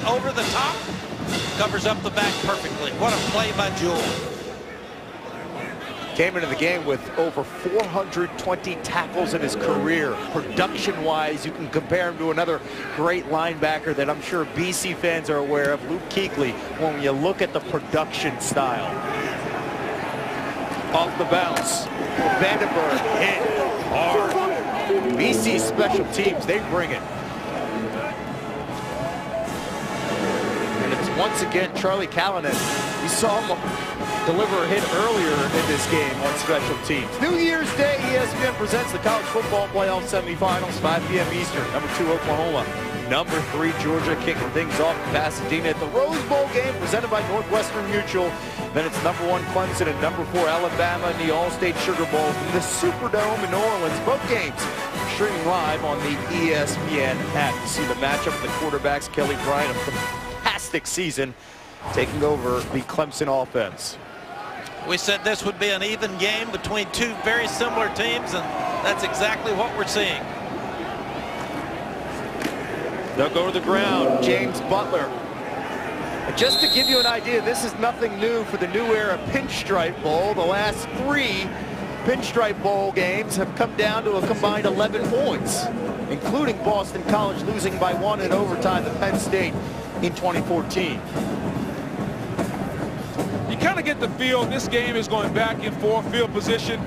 over the top, covers up the back perfectly. What a play by Jewell. Came into the game with over 420 tackles in his career. Production-wise, you can compare him to another great linebacker that I'm sure BC fans are aware of, Luke Kuechly, when you look at the production style. Off the bounce. Vandenberg hit hard. BC special teams, they bring it. And it's once again Charlie Callanan. We saw him deliver a hit earlier in this game on special teams. New Year's Day, ESPN presents the college football playoff semifinals, 5 p.m. Eastern. Number 2, Oklahoma. Number 3, Georgia, kicking things off in Pasadena at the Rose Bowl game presented by Northwestern Mutual. Then it's number 1, Clemson, and number 4, Alabama in the All-State Sugar Bowl from the Superdome in New Orleans. Both games streaming live on the ESPN app. You see the matchup of the quarterbacks, Kelly Bryant, a fantastic season, taking over the Clemson offense. We said this would be an even game between two very similar teams, and that's exactly what we're seeing. They'll go to the ground. James Butler. And just to give you an idea, this is nothing new for the new era Pinstripe Bowl. The last 3 Pinstripe Bowl games have come down to a combined 11 points, including Boston College losing by 1 in overtime to Penn State in 2014. You kind of get the feel this game is going back and forth, field position.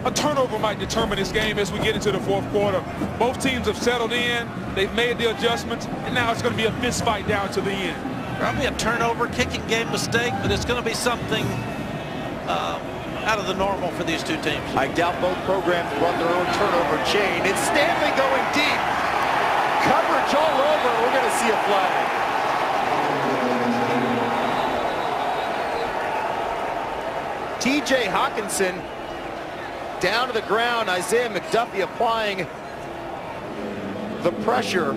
A turnover might determine this game as we get into the 4th quarter. Both teams have settled in. They've made the adjustments, and now it's going to be a fist fight down to the end. Probably a turnover, kicking game mistake, but it's going to be something out of the normal for these two teams. I doubt both programs run their own turnover chain. It's Stanley going deep. Coverage all over. We're going to see a flag. TJ Hawkinson down to the ground. Isaiah McDuffie applying the pressure.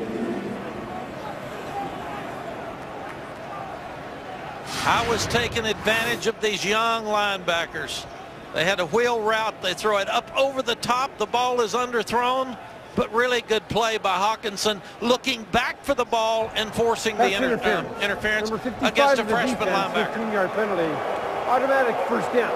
Iowa's taking advantage of these young linebackers. They had a wheel route. They throw it up over the top. The ball is underthrown, but really good play by Hawkinson, looking back for the ball and forcing the interference against a freshman linebacker. 15-yard penalty. Automatic first down.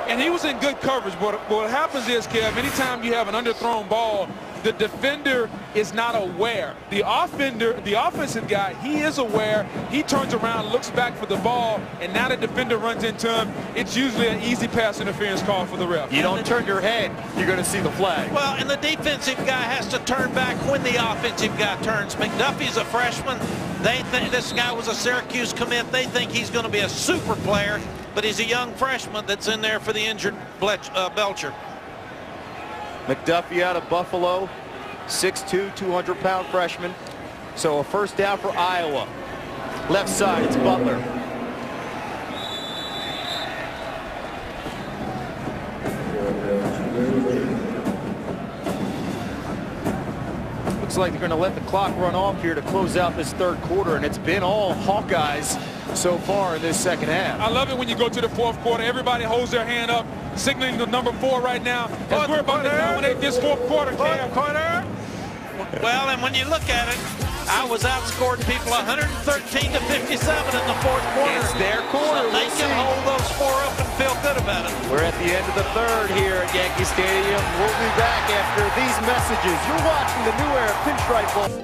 And he was in good coverage, but what happens is, Kev, anytime you have an underthrown ball, the defender is not aware. The offensive guy, he is aware. He turns around, looks back for the ball, and now the defender runs into him. It's usually an easy pass interference call for the ref. You don't turn your head, you're going to see the flag. Well, and the defensive guy has to turn back when the offensive guy turns. McDuffie's a freshman. They think this guy was a Syracuse commit. They think he's going to be a super player, but he's a young freshman that's in there for the injured Belcher. McDuffie out of Buffalo. 6'2", 200-pound freshman. So a first down for Iowa. Left side, it's Butler. Looks like they're going to let the clock run off here to close out this third quarter, and it's been all Hawkeyes so far in this second half. I love it when you go to the fourth quarter. Everybody holds their hand up, signaling the number 4 right now. As we're about to dominate this fourth quarter, Cam. Well, and when you look at it, I was outscored people 113 to 57 in the fourth quarter. It's their quarter. So they can hold those 4 up and feel good about it. We're at the end of the third here at Yankee Stadium. We'll be back after these messages. You're watching the new era Pinstripe Bowl.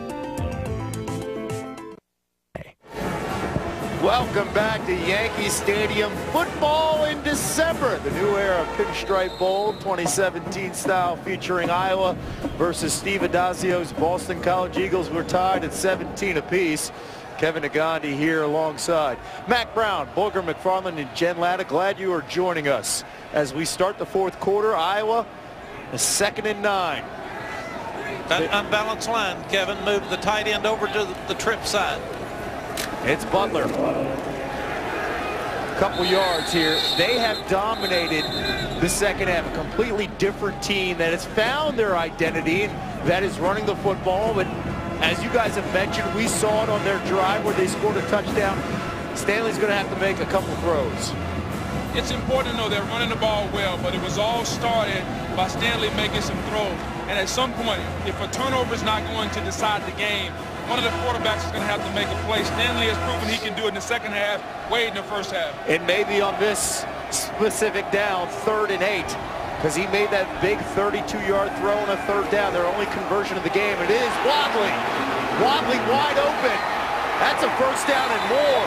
Welcome back to Yankee Stadium. Football in December. The new era Pinstripe Bowl 2017 style featuring Iowa versus Steve Adazio's Boston College Eagles. We're tied at 17 apiece. Kevin Nagandi here alongside Mac Brown, Booger McFarland, and Jen Latta. Glad you are joining us as we start the fourth quarter. Iowa, a 2nd and 9. That unbalanced line, Kevin, moved the tight end over to the trip side. It's Butler. Couple yards here. They have dominated the second half. A completely different team that has found their identity, and that is running the football. But as you guys have mentioned, we saw it on their drive where they scored a touchdown. Stanley's going to have to make a couple throws. It's important to know they're running the ball well, but it was all started by Stanley making some throws. And at some point, if a turnover is not going to decide the game, one of the quarterbacks is going to have to make a play. Stanley has proven he can do it in the second half, Wade in the first half. And maybe on this specific down, 3rd and 8, because he made that big 32-yard throw on a third down. Their only conversion of the game. It is Wadley. Wadley wide open. That's a first down and more.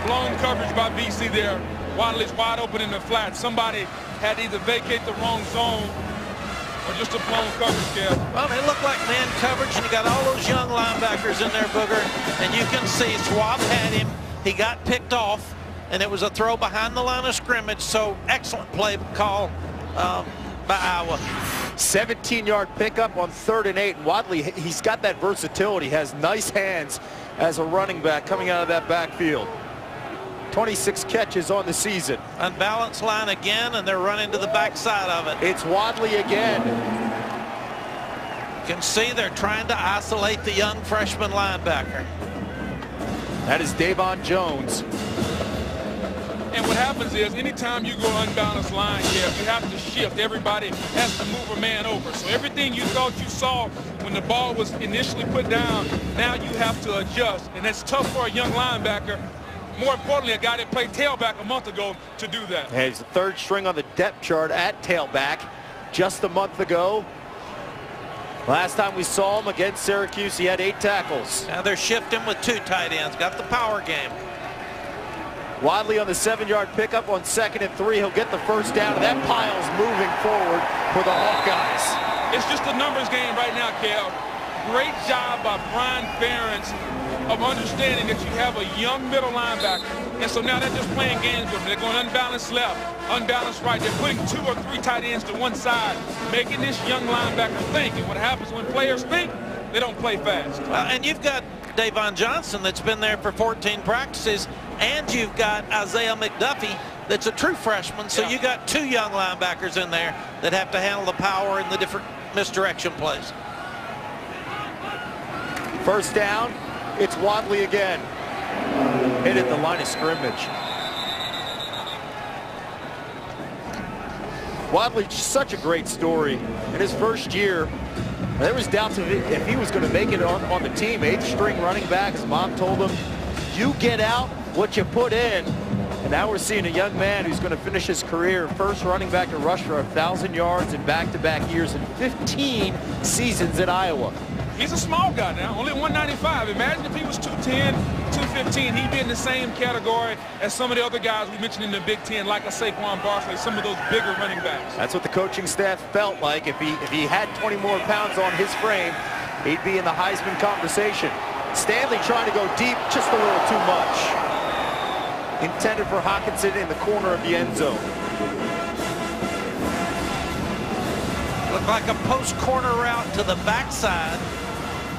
Blown coverage by BC there. Wadley's wide open in the flat. Somebody had to either vacate the wrong zone or just a blown coverage, Kev. Well, it looked like man coverage, and you got all those young linebackers in there, Booger, and you can see Schwab had him. He got picked off, and it was a throw behind the line of scrimmage, so excellent play call by Iowa. 17-yard pickup on 3rd and 8. And Wadley, he's got that versatility, has nice hands as a running back coming out of that backfield. 26 catches on the season. Unbalanced line again, and they're running to the backside of it. It's Wadley again. You can see they're trying to isolate the young freshman linebacker. That is Davon Jones. And what happens is anytime you go unbalanced line, Kev, you have to shift. Everybody has to move a man over. So everything you thought you saw when the ball was initially put down, now you have to adjust. And that's tough for a young linebacker. More importantly, a guy that played tailback a month ago to do that. Hey, he's the 3rd string on the depth chart at tailback just a month ago. Last time we saw him against Syracuse, he had 8 tackles. Now they're shifting with 2 tight ends. Got the power game. Wadley on the 7-yard pickup on 2nd and 3. He'll get the first down, and that pile's moving forward for the Hawkeyes. It's just a numbers game right now, Cal. Great job by Brian Ferentz of understanding that you have a young middle linebacker. And so now they're just playing games with them. They're going unbalanced left, unbalanced right. They're putting 2 or 3 tight ends to one side, making this young linebacker think. And what happens when players think, they don't play fast. Well, and you've got Davon Johnson that's been there for 14 practices, and you've got Isaiah McDuffie that's a true freshman. So you got 2 young linebackers in there that have to handle the power and the different misdirection plays. First down, it's Wadley again. Hit at the line of scrimmage. Wadley, such a great story. In his first year, there was doubts if he was going to make it on the team. 8th string running back. His mom told him, you get out what you put in. And now we're seeing a young man who's going to finish his career first running back to rush for 1,000 yards in back-to-back years in 15 seasons at Iowa. He's a small guy now, only 195. Imagine if he was 210, 215. He'd be in the same category as some of the other guys we mentioned in the Big Ten, like a Saquon Barkley, some of those bigger running backs. That's what the coaching staff felt like. If he had 20 more pounds on his frame, he'd be in the Heisman conversation. Stanley trying to go deep, just a little too much. Intended for Hawkinson in the corner of the end zone. Looked like a post corner route to the backside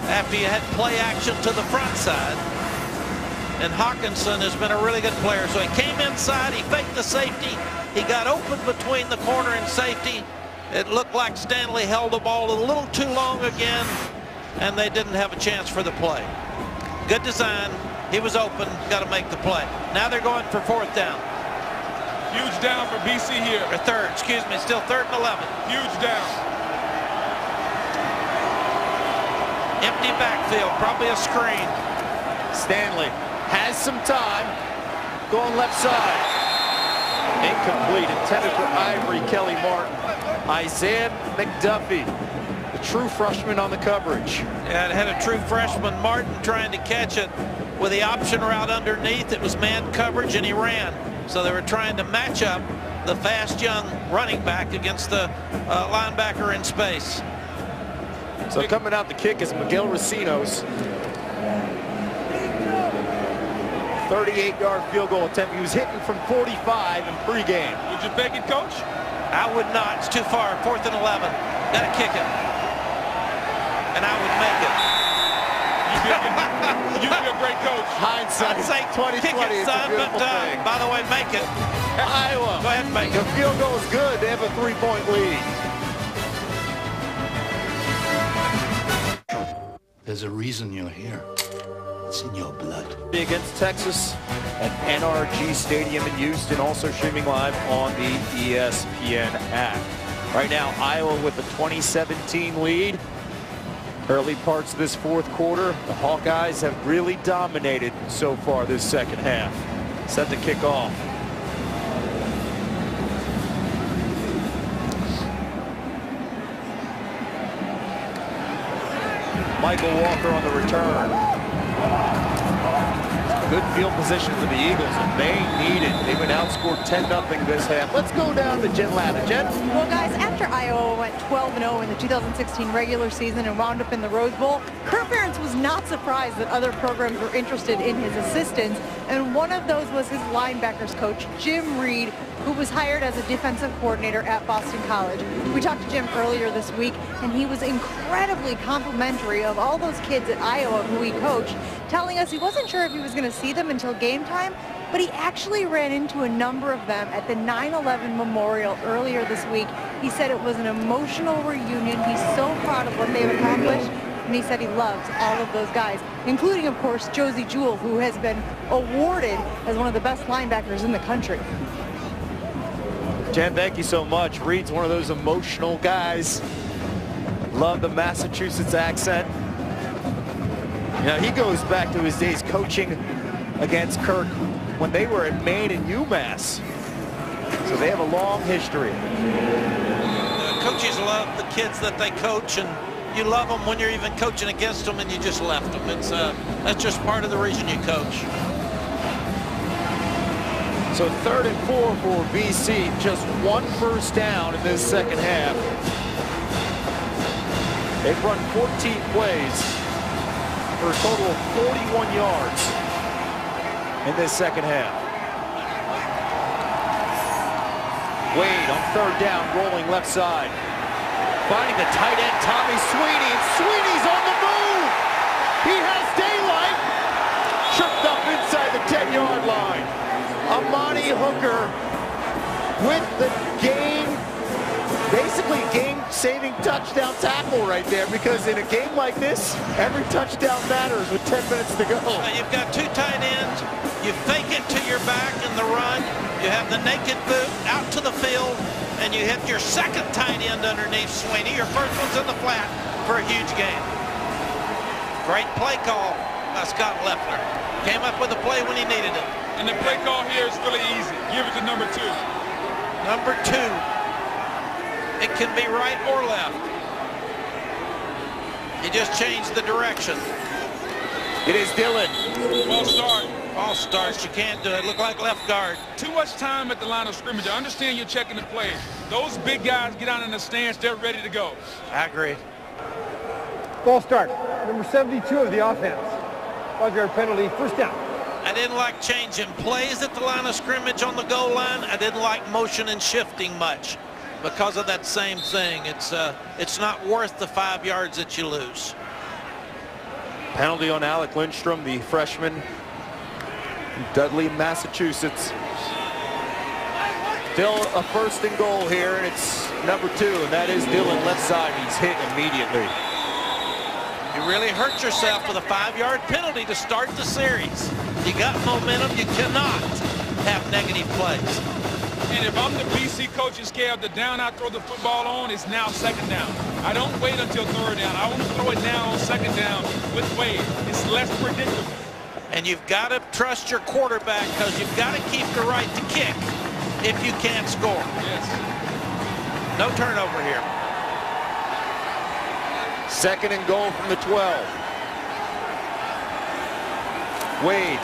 after you had play action to the front side. And Hawkinson has been a really good player. So he came inside, he faked the safety, he got open between the corner and safety. It looked like Stanley held the ball a little too long again, and they didn't have a chance for the play. Good design. He was open, got to make the play. Now they're going for 4th down. Huge down for BC here. Or 3rd, excuse me, still 3rd and 11. Huge down. Empty backfield, probably a screen. Stanley has some time. Going left side. Incomplete. Intended for Ivory Kelly Martin. Isaiah McDuffie, the true freshman on the coverage. Yeah, it had a true freshman, Martin, trying to catch it with the option route underneath. It was man coverage, and he ran. So they were trying to match up the fast young running back against the linebacker in space. So coming out the kick is Miguel Racinos. 38-yard field goal attempt. He was hitting from 45 in pregame. Would you take it, Coach? I would not. It's too far. 4th and 11. Got to kick it. And I would make it. You'd be a great coach. Hindsight, I'd say 2020 kick it, son, but by the way, make it. Iowa. Go ahead and make The it. field goal is good. They have a 3-point lead. There's a reason you're here. It's in your blood. Against Texas at NRG Stadium in Houston, also streaming live on the ESPN app. Right now, Iowa with a 2017 lead. Early parts of this 4th quarter, the Hawkeyes have really dominated so far this second half. Set to kick off. Michael Walker on the return. Good field position for the Eagles, and they need it. They've been outscored 10-0 this half. Let's go down to Jen Lather. Jen? Well, guys, after Iowa went 12-0 in the 2016 regular season and wound up in the Rose Bowl, Kurt Ferentz was not surprised that other programs were interested in his assistance, and one of those was his linebackers coach, Jim Reed, who was hired as a defensive coordinator at Boston College. We talked to Jim earlier this week, and he was incredibly complimentary of all those kids at Iowa who he coached, telling us he wasn't sure if he was going to see them until game time, but he actually ran into a number of them at the 9/11 memorial earlier this week. He said it was an emotional reunion. He's so proud of what they've accomplished, and he said he loves all of those guys, including, of course, Josie Jewell, who has been awarded as one of the best linebackers in the country. Jen, thank you so much. Reed's one of those emotional guys. Love the Massachusetts accent. You know, he goes back to his days coaching against Kirk when they were at Maine and UMass. So they have a long history. Coaches love the kids that they coach, and you love them when you're even coaching against them and you just left them. It's that's just part of the reason you coach. So 3rd and 4 for BC. Just 1 first down in this second half. They've run 14 plays for a total of 41 yards in this second half. Wade on 3rd down, rolling left side. Finding the tight end, Tommy Sweeney, and Sweeney's on the move! He has daylight! Tripped up inside the 10-yard line. Amani Hooker with the basically game-saving touchdown tackle right there, because in a game like this, every touchdown matters with 10 minutes to go. You've got 2 tight ends. You fake it to your back in the run. You have the naked boot out to the field, and you hit your 2nd tight end underneath Sweeney. Your 1st one's in the flat for a huge gain. Great play call by Scott Leffler. Came up with a play when he needed it. And the play call here is really easy. Give it to number 2. Number 2. It can be right or left. He just changed the direction. It is Dillon. False start. False start. You can't do it. Look like left guard. Too much time at the line of scrimmage. I understand you're checking the plays. Those big guys get out in the stance. They're ready to go. I agree. False start. Number 72 of the offense. 5-yard penalty. First down. I didn't like changing plays at the line of scrimmage on the goal line. I didn't like motion and shifting much. because of that same thing. It's not worth the 5 yards that you lose. Penalty on Alec Lindstrom, the freshman from Dudley, Massachusetts. Still a 1st and goal here, and it's number 2, and that is Dillon left side. He's hit immediately. You really hurt yourself with a 5-yard penalty to start the series. You got momentum. You cannot have negative plays. And if I'm the BC coaching scale, the down I throw the football on is now 2nd down. I don't wait until 3rd down. I want to throw it now on 2nd down with Wade. It's less predictable. And you've got to trust your quarterback because you've got to keep the right to kick if you can't score. Yes. No turnover here. 2nd and goal from the 12. Wade.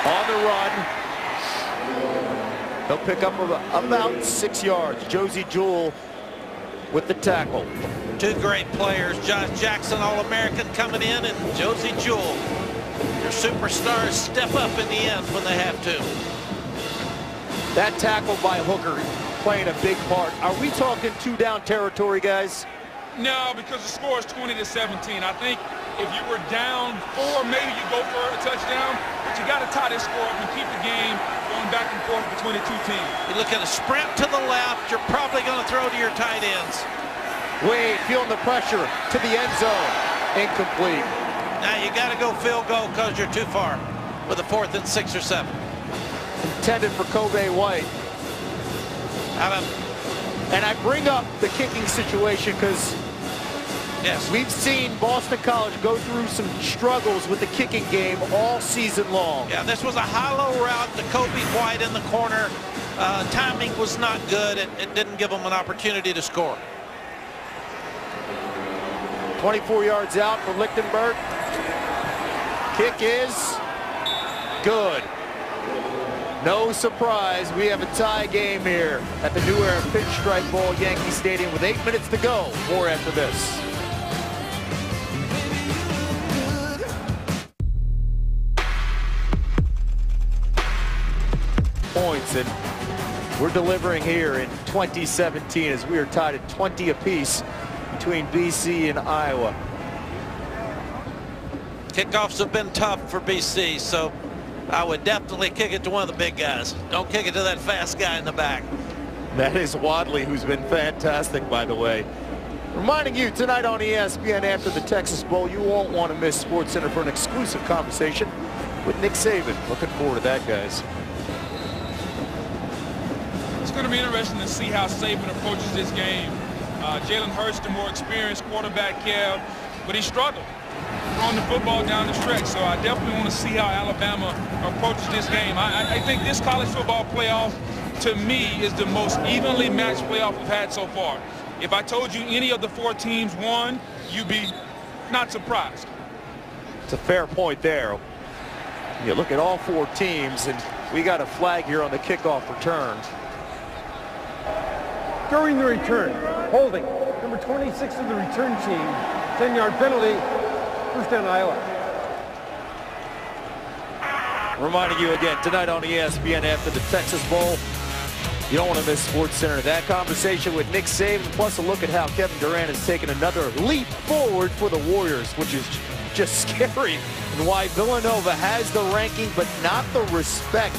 On the run. He'll pick up about 6 yards. Josie Jewell with the tackle. 2 great players. Josh Jackson, All-American, coming in, and Josie Jewell. Your superstars step up in the end when they have to. That tackle by Hooker playing a big part. Are we talking 2-down territory, guys? No, because the score is 20-17. I think if you were down 4, maybe you go for a touchdown, but you got to tie this score up and keep the game going back and forth between the 2 teams. You look at a sprint to the left, you're probably going to throw to your tight ends. Wade feeling the pressure to the end zone. Incomplete. Now you got to go field goal because you're too far with a 4th and 6 or 7. Intended for Kobe White. And I bring up the kicking situation because we've seen Boston College go through some struggles with the kicking game all season long. Yeah, this was a hollow route to Kobe White in the corner. Timing was not good. It didn't give them an opportunity to score. 24 yards out for Lichtenberg. Kick is good. No surprise, we have a tie game here at the New Era Pinstripe Bowl, Yankee Stadium, with 8 minutes to go. More after this. Points, and we're delivering here in 2017 as we are tied at 20 apiece between BC and Iowa. Kickoffs have been tough for BC, so I would definitely kick it to one of the big guys. Don't kick it to that fast guy in the back. That is Wadley, who's been fantastic, by the way. Reminding you, tonight on ESPN after the Texas Bowl, you won't want to miss SportsCenter for an exclusive conversation with Nick Saban. Looking forward to that, guys. It's going to be interesting to see how Saban approaches this game. Jalen Hurts, the more experienced quarterback, Kev, but he struggled throwing the football down the stretch. So I definitely want to see how Alabama approaches this game. I think this college football playoff, to me, is the most evenly matched playoff we've had so far. If I told you any of the 4 teams won, you'd be not surprised. It's a fair point there. You look at all 4 teams, and we got a flag here on the kickoff return. During the return, holding number 26 of the return team, 10-yard penalty, 1st down Iowa. Reminding you again, tonight on ESPN after the Texas Bowl, you don't want to miss SportsCenter. That conversation with Nick Saban, plus a look at how Kevin Durant has taken another leap forward for the Warriors, which is just scary, and why Villanova has the ranking but not the respect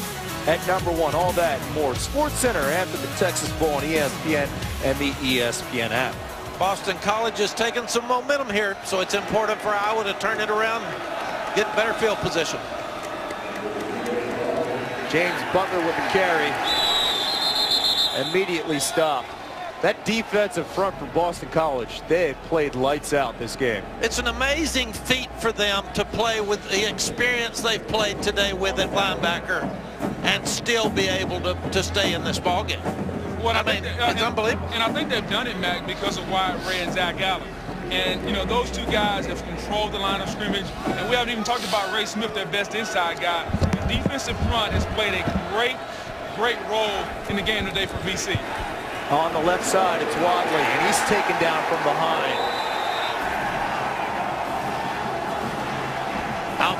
at number 1. All that and more. SportsCenter after the Texas Bowl on ESPN and the ESPN app. Boston College has taken some momentum here, so it's important for Iowa to turn it around, get better field position. James Butler with the carry. Immediately stopped. That defensive front for Boston College, they have played lights out this game. It's an amazing feat for them to play with the experience they've played today with at linebacker and still be able to stay in this ballgame. Well, I mean, it's unbelievable. And I think they've done it, Mac, because of Wyatt Ray and Zach Allen. And, you know, those 2 guys have controlled the line of scrimmage. And we haven't even talked about Ray Smith, their best inside guy. The defensive front has played a great role in the game today for BC. On the left side, it's Wadley, and he's taken down from behind.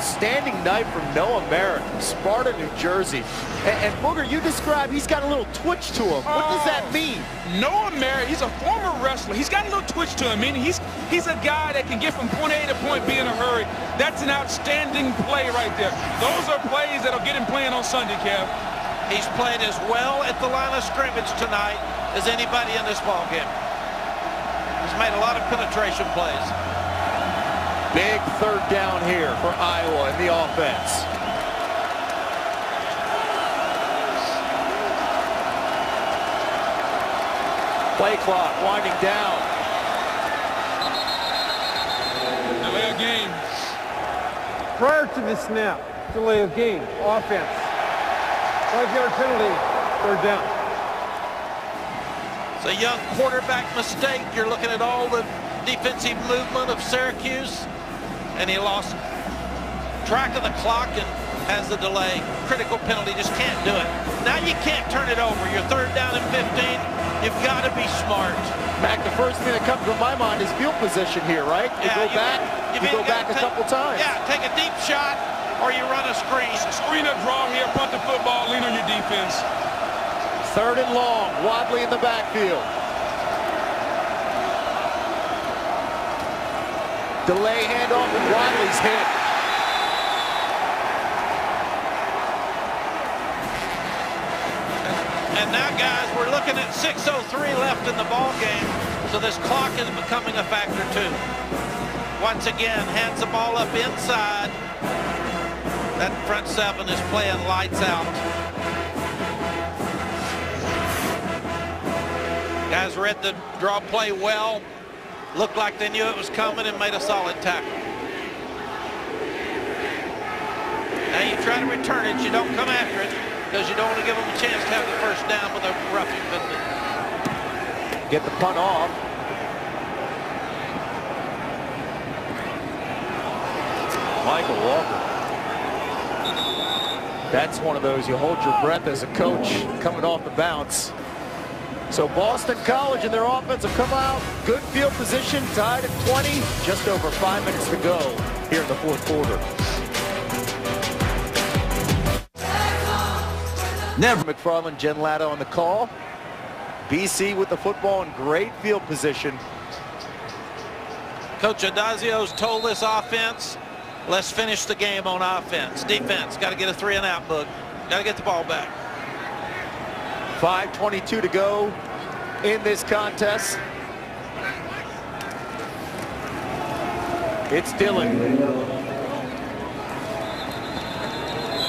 outstanding night from Noah Merritt from Sparta, New Jersey. And Booger, you described he's got a little twitch to him. What does that mean? Noah Merritt, he's a former wrestler. He's got a little twitch to him. I mean, he's a guy that can get from point A to point B in a hurry. That's an outstanding play right there. Those are plays that'll get him playing on Sunday, Kev. He's played as well at the line of scrimmage tonight as anybody in this ballgame. He's made a lot of penetration plays. Big third down here for Iowa in the offense. Play clock winding down. Delay of game. Prior to the snap, delay of game, offense. 5-yard penalty, third down. It's a young quarterback mistake. You're looking at all the defensive movement of Syracuse, and he lost track of the clock and has the delay. Critical penalty, just can't do it. Now you can't turn it over. You're third down and 15. You've got to be smart. Mac, the first thing that comes to my mind is field position here, right? You go back a couple times. Yeah, take a deep shot or you run a screen. Screen up, draw here, punt the football, lean on your defense. Third and long, Wadley in the backfield. Delay handoff and Wadley's hit. And now, guys, we're looking at 6:03 left in the ball game, so this clock is becoming a factor too. Once again, hands the ball up inside. That front seven is playing lights out. Guys read the draw play well. Looked like they knew it was coming and made a solid tackle. Now you try to return it. You don't come after it because you don't want to give them a chance to have the first down with a roughing penalty. Get the punt off. Michael Walker. That's one of those you hold your breath as a coach coming off the bounce. So Boston College and their offense have come out. Good field position, tied at 20. Just over 5 minutes to go here in the fourth quarter. Never. McFarland, Jen Latta on the call. BC with the football in great field position. Coach Adazio's told this offense, let's finish the game on offense. Defense, got to get a 3-and-out book. Got to get the ball back. 5:22 to go in this contest. It's Dillon.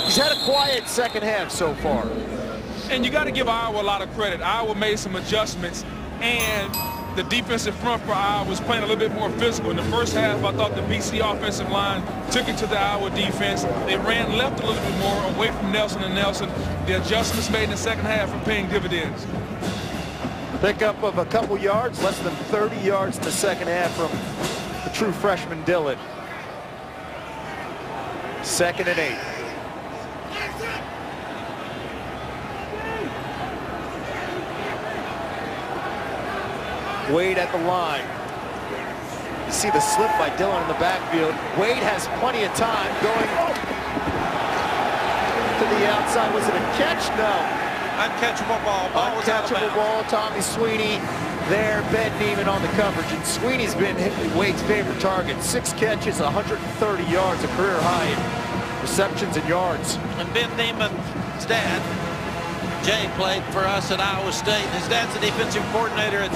He's had a quiet second half so far. And you got to give Iowa a lot of credit. Iowa made some adjustments, and the defensive front for Iowa was playing a little bit more physical. In the first half, I thought the BC offensive line took it to the Iowa defense. They ran left a little bit more, away from Nelson and Nelson. The adjustments made in the second half are paying dividends. Pickup of a couple yards, less than 30 yards in the second half from the true freshman Dillon. 2nd and 8. Wade at the line. You see the slip by Dillon in the backfield. Wade has plenty of time going to the outside. Was it a catch? No. Uncatchable ball. Uncatchable ball. Tommy Sweeney there. Ben Neiman on the coverage. And Sweeney's been Wade's favorite target. 6 catches, 130 yards, a career high in receptions and yards. And Ben Neiman's dad, Jay, played for us at Iowa State. His dad's the defensive coordinator at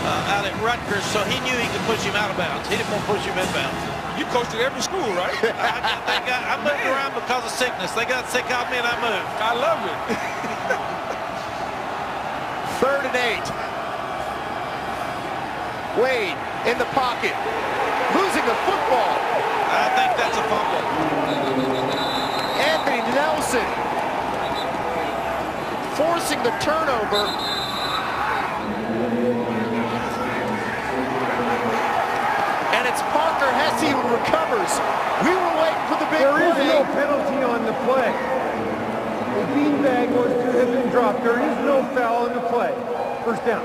out at Rutgers, so he knew he could push him out of bounds. He didn't want to push him inbounds. You coached at every school, right? I moved around because of sickness. They got sick of me and I moved. I love it. 3rd and 8. Wade in the pocket, losing the football. I think that's a fumble. Anthony Nelson forcing the turnover. And it's Parker Hesse who recovers. We were waiting for the big play. There is no penalty on the play. The beanbag was to have been dropped. There is no foul in the play. First down.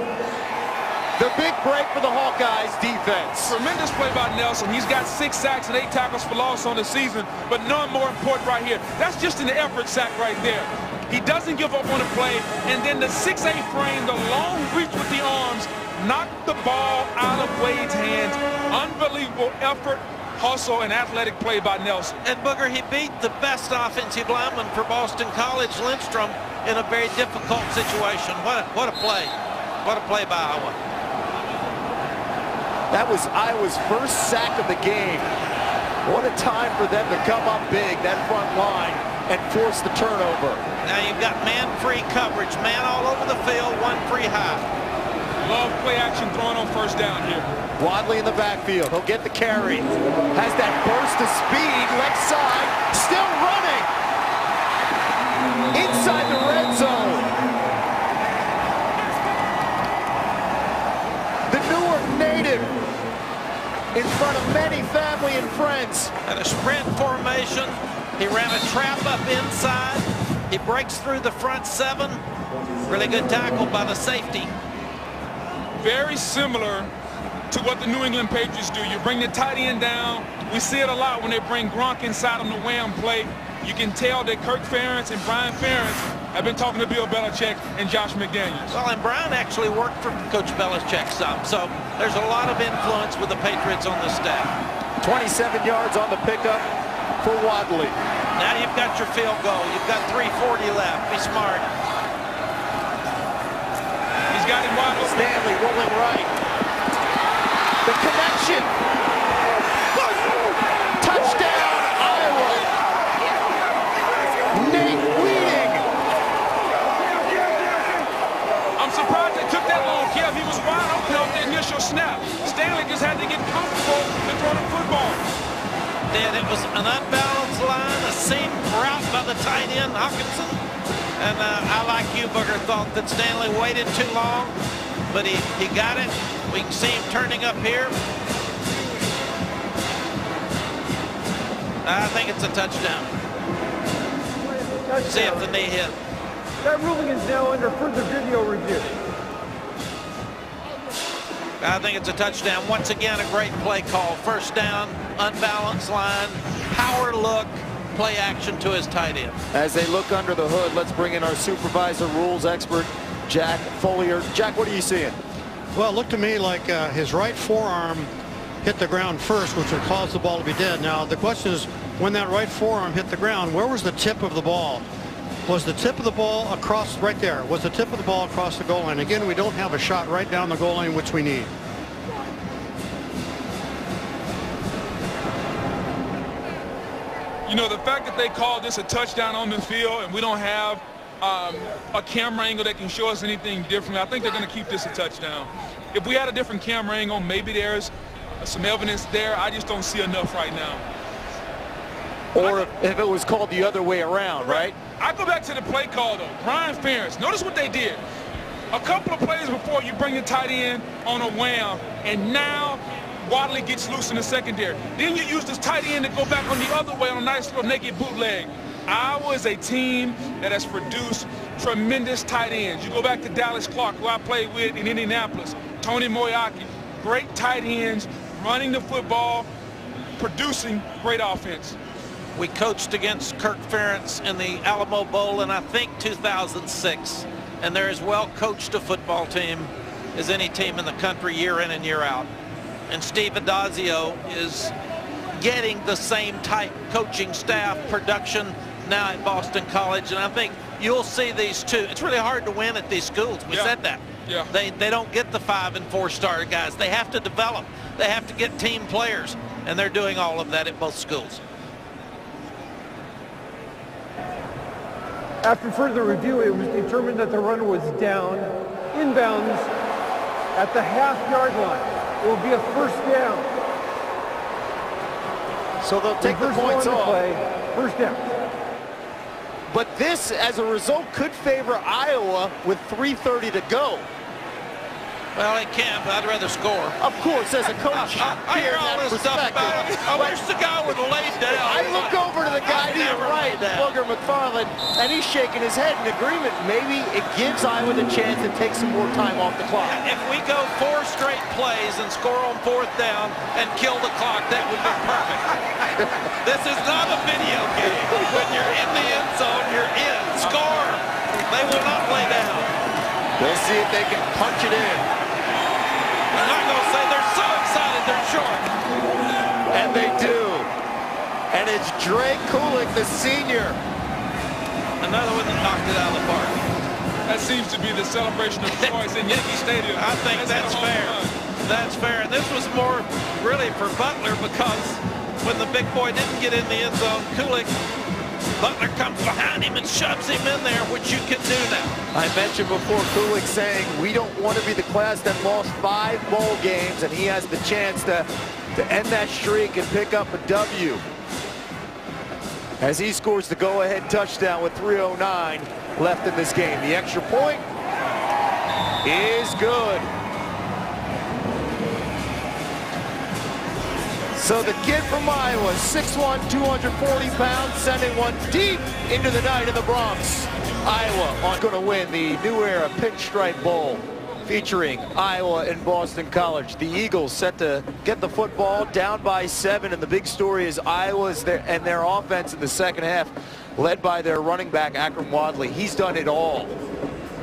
The big break for the Hawkeyes defense. Tremendous play by Nelson. He's got 6 sacks and 8 tackles for loss on the season, but none more important right here. That's just an effort sack right there. He doesn't give up on the play, and then the 6'8" frame, the long reach with the arms, knocked the ball out of Wade's hands. Unbelievable effort, hustle, and athletic play by Nelson. And Booger, he beat the best offensive lineman for Boston College, Lindstrom, in a very difficult situation. What a play. What a play by Iowa. That was Iowa's first sack of the game. What a time for them to come up big, that front line, and force the turnover. Now you've got man-free coverage, man all over the field, 1 free high. Love play action throwing on first down here. Wadley in the backfield. He'll get the carry. Has that burst of speed, left side, still running. Inside the red zone. The Newark native in front of many family and friends. And a sprint formation. He ran a trap up inside. He breaks through the front 7. Really good tackle by the safety. Very similar to what the New England Patriots do. You bring the tight end down. We see it a lot when they bring Gronk inside on the wham play. You can tell that Kirk Ferentz and Brian Ferentz have been talking to Bill Belichick and Josh McDaniels. Well, and Brian actually worked for Coach Belichick some, so there's a lot of influence with the Patriots on the staff. 27 yards on the pickup for Wadley. Now you've got your field goal. You've got 3:40 left. Be smart. He's got him wide open. Stanley rolling right. The connection. Touchdown, Iowa. Nate Weeding. I'm surprised they took that long, Kev. He was wide open off the initial snap. Stanley just had to get comfortable and throw the football. Then it was an unbalanced line, a seam route by the tight end, Hawkinson. And I, like you, Booger, thought that Stanley waited too long, but he got it. We can see him turning up here. I think it's a touchdown. See if the knee hit. That ruling is now under further video review. I think it's a touchdown. Once again, a great play call. First down, unbalanced line, power look, play action to his tight end. As they look under the hood, let's bring in our supervisor, rules expert, Jack Follier. Jack, what are you seeing? Well, it looked to me like his right forearm hit the ground first, which would cause the ball to be dead. Now, the question is, when that right forearm hit the ground, where was the tip of the ball? Was the tip of the ball across right there? Was the tip of the ball across the goal line? Again, we don't have a shot right down the goal line, which we need. You know, the fact that they called this a touchdown on the field and we don't have a camera angle that can show us anything different, I think they're going to keep this a touchdown. If we had a different camera angle, maybe there's some evidence there. I just don't see enough right now. Or if it was called the other way around, right? I go back to the play call, though. Brian Ferentz. Notice what they did. A couple of plays before, you bring the tight end on a wham, and now Wadley gets loose in the secondary. Then you use this tight end to go back on the other way on a nice little naked bootleg. Iowa is a team that has produced tremendous tight ends. You go back to Dallas Clark, who I played with in Indianapolis, Tony Moyaki, great tight ends, running the football, producing great offense. We coached against Kirk Ferentz in the Alamo Bowl in, I think, 2006. And they're as well coached a football team as any team in the country year in and year out. And Steve Adazio is getting the same type coaching staff production now at Boston College. And I think you'll see these two. It's really hard to win at these schools. We said that. Yeah. They don't get the 5- and 4-star guys. They have to develop. They have to get team players. And they're doing all of that at both schools. After further review, it was determined that the runner was down, inbounds, at the half-yard line. It will be a first down. So they'll take the points off. First down. But this, as a result, could favor Iowa with 3:30 to go. Well, he can't, but I'd rather score. Of course, as a coach, I hear all this stuff about it. I wish the guy would have laid down. I look over to the guy to your right, Booger McFarland, and he's shaking his head in agreement. Maybe it gives Iowa the chance to take some more time off the clock. If we go 4 straight plays and score on 4th down and kill the clock, that would be perfect. This is not a video game. When you're in the end zone, you're in. Score. They will not lay down. We'll see if they can punch it in. I'm not going to say they're so excited they're short. And they do. And it's Dre Kulik, the senior. Another one that knocked it out of the park. That seems to be the celebration of choice in Yankee Stadium. I think that's fair. That's fair. And this was more really for Butler because when the big boy didn't get in the end zone, Kulik, Butler comes behind him and shoves him in there, which you can do now. I mentioned before Kulik saying we don't want to be the class that lost 5 bowl games, and he has the chance to end that streak and pick up a W. As he scores the go-ahead touchdown with 3:09 left in this game. The extra point is good. So the kid from Iowa, 6'1", 240 pounds, sending one deep into the night in the Bronx. Iowa going to win the New Era Pinstripe Bowl featuring Iowa and Boston College. The Eagles set to get the football down by 7, and the big story is Iowa's and their offense in the second half, led by their running back, Akram Wadley. He's done it all.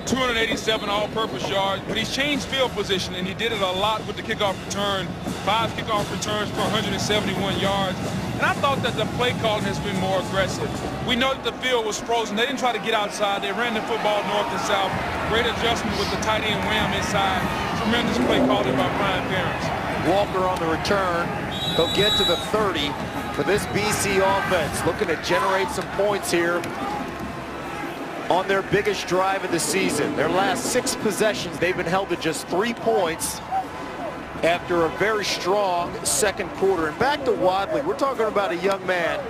287 all-purpose yards, but he's changed field position, and he did it a lot with the kickoff return. 5 kickoff returns for 171 yards. And I thought that the play calling has been more aggressive. We know that the field was frozen. They didn't try to get outside. They ran the football north and south. Great adjustment with the tight end wham inside. Tremendous play calling by Brian Ferentz. Walker on the return. They'll get to the 30 for this BC offense. Looking to generate some points here on their biggest drive of the season. Their last 6 possessions, they've been held to just 3 points after a very strong second quarter. And back to Wadley, we're talking about a young man,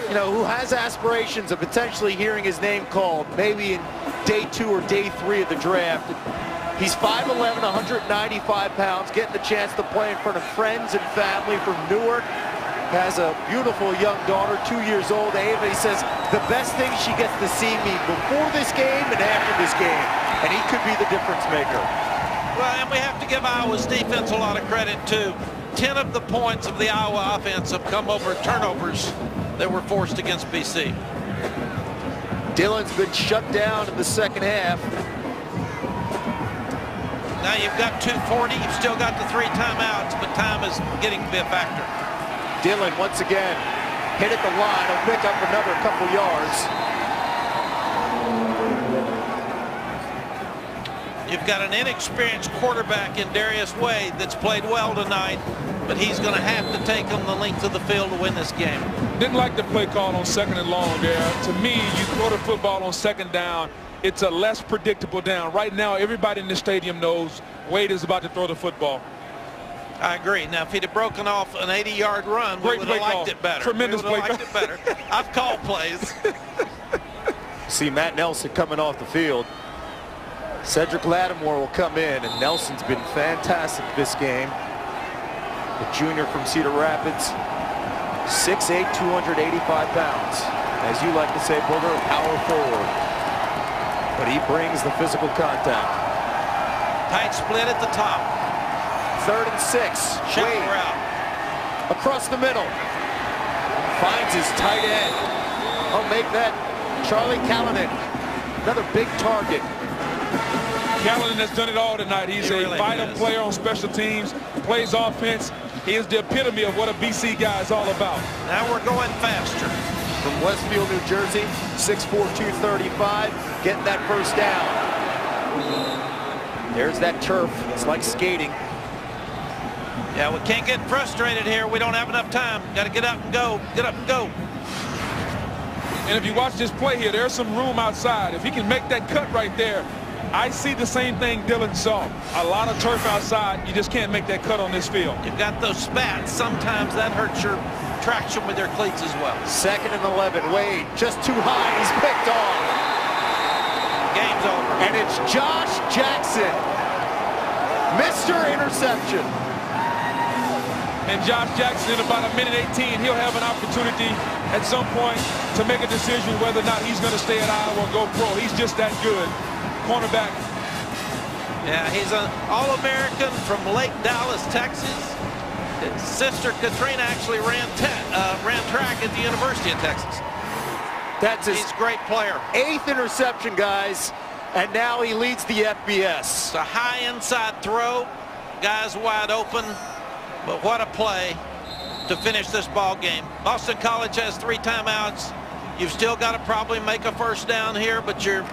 you know, who has aspirations of potentially hearing his name called maybe in day 2 or day 3 of the draft. He's 5'11", 195 pounds, getting the chance to play in front of friends and family from Newark. Has a beautiful young daughter, 2 years old, Ava. He says the best thing she gets to see me before this game and after this game, and he could be the difference maker. Well, and we have to give Iowa's defense a lot of credit too. 10 of the points of the Iowa offense have come over turnovers that were forced against BC. Dillon's been shut down in the second half. Now you've got 2:40, you've still got the 3 timeouts, but time is getting to be a factor. Dillon once again hit at the line. He'll pick up another couple yards. You've got an inexperienced quarterback in Darius Wade that's played well tonight, but he's going to have to take him the length of the field to win this game. Didn't like the play call on 2nd and long there. To me, you throw the football on 2nd down, it's a less predictable down. Right now, everybody in the stadium knows Wade is about to throw the football. I agree. Now, if he'd have broken off an 80-yard run, we would have liked it better. Tremendous play call. Liked it better. I've called plays. See Matt Nelson coming off the field. Cedric Lattimore will come in, and Nelson's been fantastic this game. The junior from Cedar Rapids, 6'8", 285 pounds. As you like to say, Booger, power forward. But he brings the physical contact. Tight split at the top. 3rd and 6. Wade route. Across the middle. Finds his tight end. I'll make that Charlie Callanan. Another big target. Callanan has done it all tonight. He's a vital player on special teams, plays offense. He is the epitome of what a BC guy is all about. Now we're going faster. From Westfield, New Jersey, 6'4", 235, getting that first down. There's that turf. It's like skating. Yeah, we can't get frustrated here. We don't have enough time. Got to get up and go. Get up and go. And if you watch this play here, there's some room outside. If he can make that cut right there, I see the same thing Dillon saw. A lot of turf outside. You just can't make that cut on this field. You've got those spats. Sometimes that hurts your traction with your cleats as well. 2nd and 11. Wade just too high. He's picked off. Game's over. And it's Josh Jackson. Mr. Interception. And Josh Jackson, in about 1:18, he'll have an opportunity at some point to make a decision whether or not he's going to stay at Iowa or go pro. He's just that good. Cornerback. Yeah, he's an All-American from Lake Dallas, Texas. His sister Katrina actually ran track at the University of Texas. He's a great player. 8th interception, guys, and now he leads the FBS. It's a high inside throw. Guys wide open, but what a play to finish this ball game. Boston College has 3 timeouts. You've still got to probably make a first down here, but you're in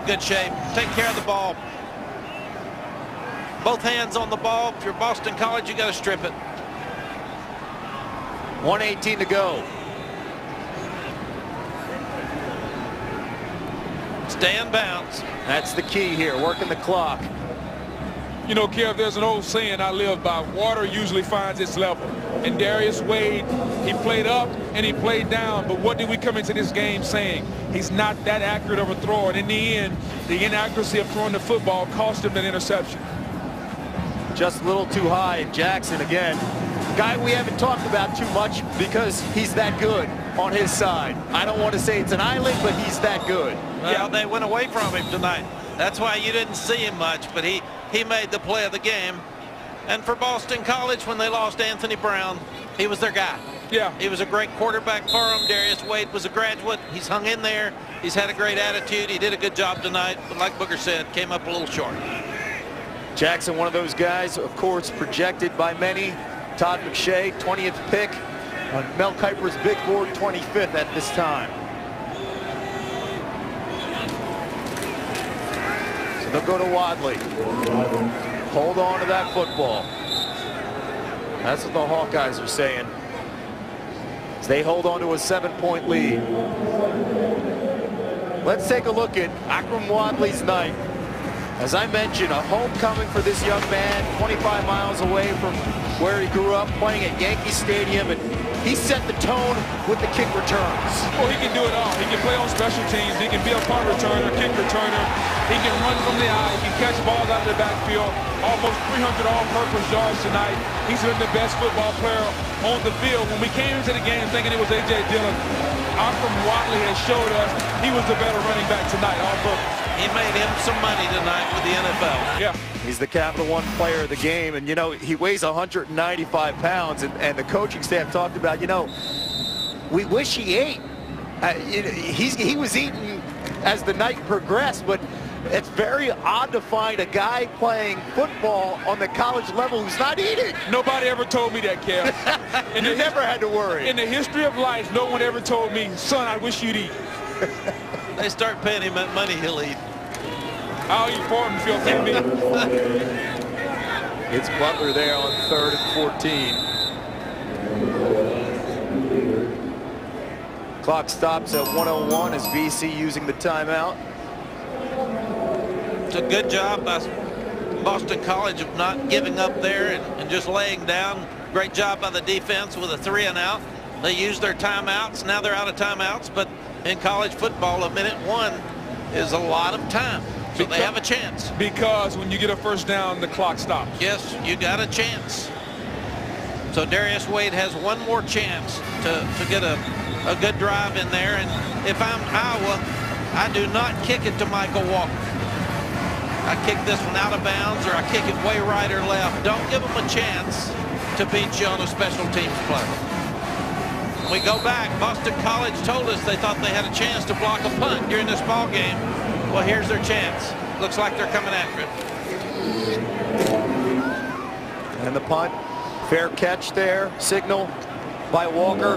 good shape. Take care of the ball. Both hands on the ball. If you're Boston College, you got to strip it. 1:18 to go. Stay in bounds. That's the key here, working the clock. You know, Kev, there's an old saying I live by. Water usually finds its level. And Darius Wade, he played up and he played down. But what did we come into this game saying? He's not that accurate of a thrower. And in the end, the inaccuracy of throwing the football cost him an interception. Just a little too high. Jackson again. Guy we haven't talked about too much because he's that good on his side. I don't want to say it's an island, but he's that good. Well, they went away from him tonight. That's why you didn't see him much, but he made the play of the game. And for Boston College, when they lost Anthony Brown, he was their guy. Yeah. He was a great quarterback for them. Darius Wade was a graduate. He's hung in there. He's had a great attitude. He did a good job tonight, but like Booger said, came up a little short. Jackson, one of those guys, of course, projected by many. Todd McShay, 20th pick on Mel Kiper's big board, 25th at this time. So they'll go to Wadley. Hold on to that football. That's what the Hawkeyes are saying. As they hold on to a 7-point lead. Let's take a look at Akram Wadley's night. As I mentioned, a homecoming for this young man, 25 miles away from where he grew up, playing at Yankee Stadium, and he set the tone with the kick returns. Well, he can do it all. He can play on special teams. He can be a punt returner, kick returner. He can run from the eye. He can catch balls out of the backfield. Almost 300 all-purpose yards tonight. He's been the best football player on the field. When we came into the game thinking it was A.J. Dillon, Akram Wadley has showed us he was the better running back tonight, all-purpose. He made him some money tonight with the NFL. Yeah. He's the Capital One player of the game, and you know, he weighs 195 pounds, and the coaching staff talked about, you know, we wish he ate. He was eating as the night progressed, but it's very odd to find a guy playing football on the college level who's not eating. Nobody ever told me that, Kev. You never had to worry. In the history of life, no one ever told me, son, I wish you'd eat. They start paying him that money, he'll eat. I'll eat for him if you'll pay me. It's Butler there on 3rd and 14. Clock stops at 1:01 as BC using the timeout. It's a good job by Boston College of not giving up there and just laying down. Great job by the defense with a 3 and out. They used their timeouts. Now they're out of timeouts, but in college football, a minute 1 is a lot of time. So they have a chance. Because when you get a first down, the clock stops. Yes, you got a chance. So Darius Wade has one more chance to get a good drive in there. And if I'm Iowa, I do not kick it to Michael Walker. I kick this one out of bounds, or I kick it way right or left. Don't give them a chance to beat you on a special teams play. We go back. Boston College told us they thought they had a chance to block a punt during this ball game. Well, here's their chance. Looks like they're coming after it. And the punt, fair catch there, signal by Walker.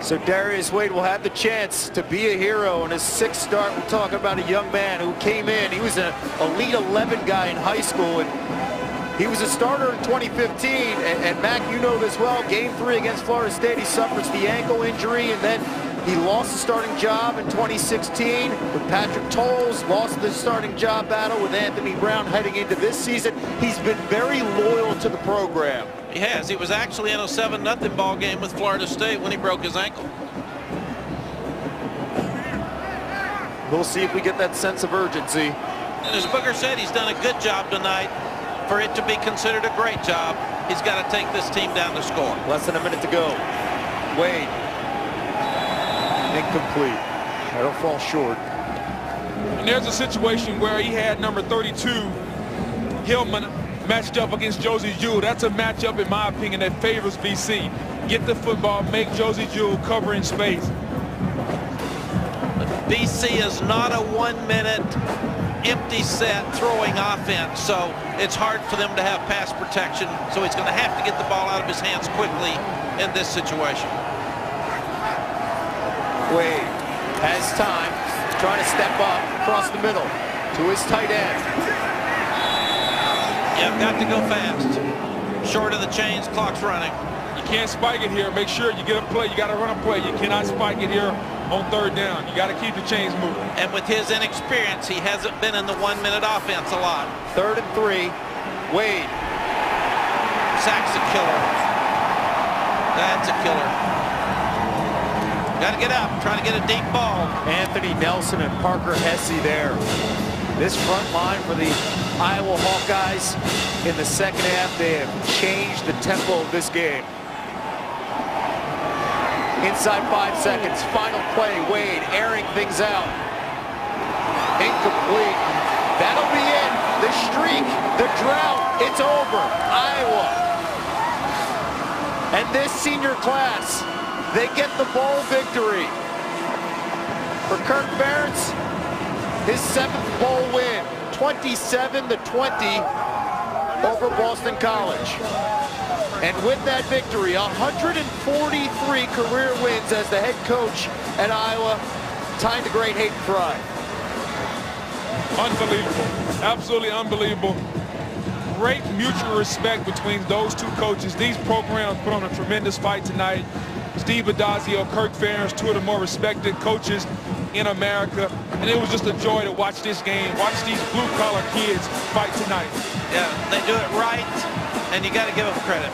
So Darius Wade will have the chance to be a hero in his 6th start. We're talking about a young man who came in. He was an Elite 11 guy in high school, and he was a starter in 2015. And Mac, you know this well. Game 3 against Florida State, he suffers the ankle injury, and then he lost the starting job in 2016 with Patrick Tolles, lost the starting job battle with Anthony Brown heading into this season. He's been very loyal to the program. He has. He was actually in a 7-0 ball game with Florida State when he broke his ankle. We'll see if we get that sense of urgency. And as Booger said, he's done a good job tonight. For it to be considered a great job, he's got to take this team down to score. Less than a minute to go. Wade. Incomplete. That'll fall short. And there's a situation where he had number 32, Hillman, matched up against Josie Jewell. That's a matchup, in my opinion, that favors BC. Get the football, make Josie Jewell cover in space. BC is not a 1 minute empty set throwing offense, so it's hard for them to have pass protection. So he's going to have to get the ball out of his hands quickly in this situation. Wade has time, trying to step up across the middle to his tight end. You've got to go fast. Short of the chains, clock's running. You can't spike it here. Make sure you get a play. You got to run a play. You cannot spike it here on third down. You got to keep the chains moving. And with his inexperience, he hasn't been in the 1 minute offense a lot. 3rd and 3. Wade. Sack's a killer. That's a killer. Got to get up, trying to get a deep ball. Anthony Nelson and Parker Hesse there. This front line for the Iowa Hawkeyes in the second half, they have changed the tempo of this game. Inside 5 seconds, final play, Wade airing things out. Incomplete. That'll be it. The streak, the drought, it's over. Iowa. And this senior class, they get the bowl victory. For Kirk Ferentz, his 7th bowl win, 27-20 over Boston College. And with that victory, 143 career wins as the head coach at Iowa, tying the great Hayden Fry. Unbelievable. Absolutely unbelievable. Great mutual respect between those two coaches. These programs put on a tremendous fight tonight. Steve Addazio, Kirk Ferentz, two of the more respected coaches in America. And it was just a joy to watch this game, watch these blue-collar kids fight tonight. Yeah, they do it right, and you got to give them credit.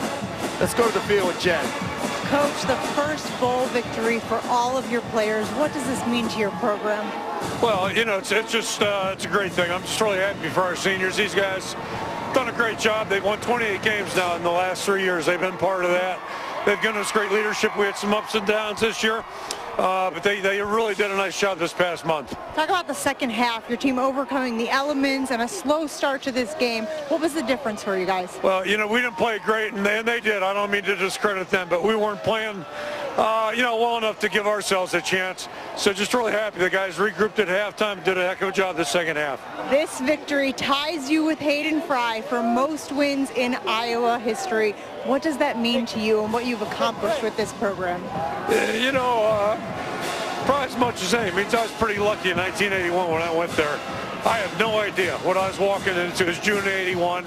Let's go to the field with Jen. Coach, the first bowl victory for all of your players. What does this mean to your program? Well, you know, it's just it's a great thing. I'm just really happy for our seniors. These guys done a great job. They've won 28 games now in the last 3 years. They've been part of that. They've given us great leadership. We had some ups and downs this year, but they really did a nice job this past month. Talk about the second half, your team overcoming the elements and a slow start to this game. What was the difference for you guys? Well, you know, we didn't play great, and they did. I don't mean to discredit them, but we weren't playing, you know, well enough to give ourselves a chance. So just really happy the guys regrouped at halftime and did a heck of a job the second half. This victory ties you with Hayden Fry for most wins in Iowa history. What does that mean to you and what you've accomplished with this program? You know, probably as much as any. I mean, I was pretty lucky in 1981 when I went there. I have no idea what I was walking into. It was June '81,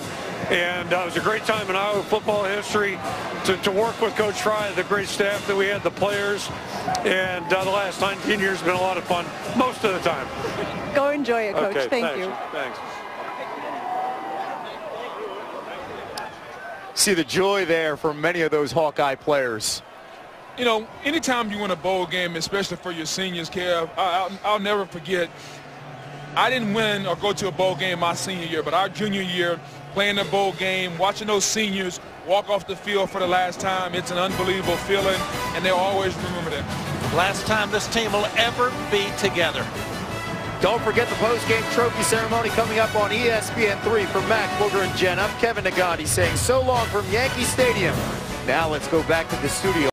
and it was a great time in Iowa football history to work with Coach Fry, the great staff that we had, the players, and the last 19 years have been a lot of fun most of the time. Go enjoy it, Coach. Okay, Thank you. Thanks. See the joy there for many of those Hawkeye players. You know, anytime you win a bowl game, especially for your seniors, Kev, I'll never forget. I didn't win or go to a bowl game my senior year, but our junior year, playing a bowl game, watching those seniors walk off the field for the last time, it's an unbelievable feeling, and they'll always remember that. Last time this team will ever be together. Don't forget the post-game trophy ceremony coming up on ESPN3. For Mac, Booger, and Jen, I'm Kevin Nagati saying so long from Yankee Stadium. Now let's go back to the studio.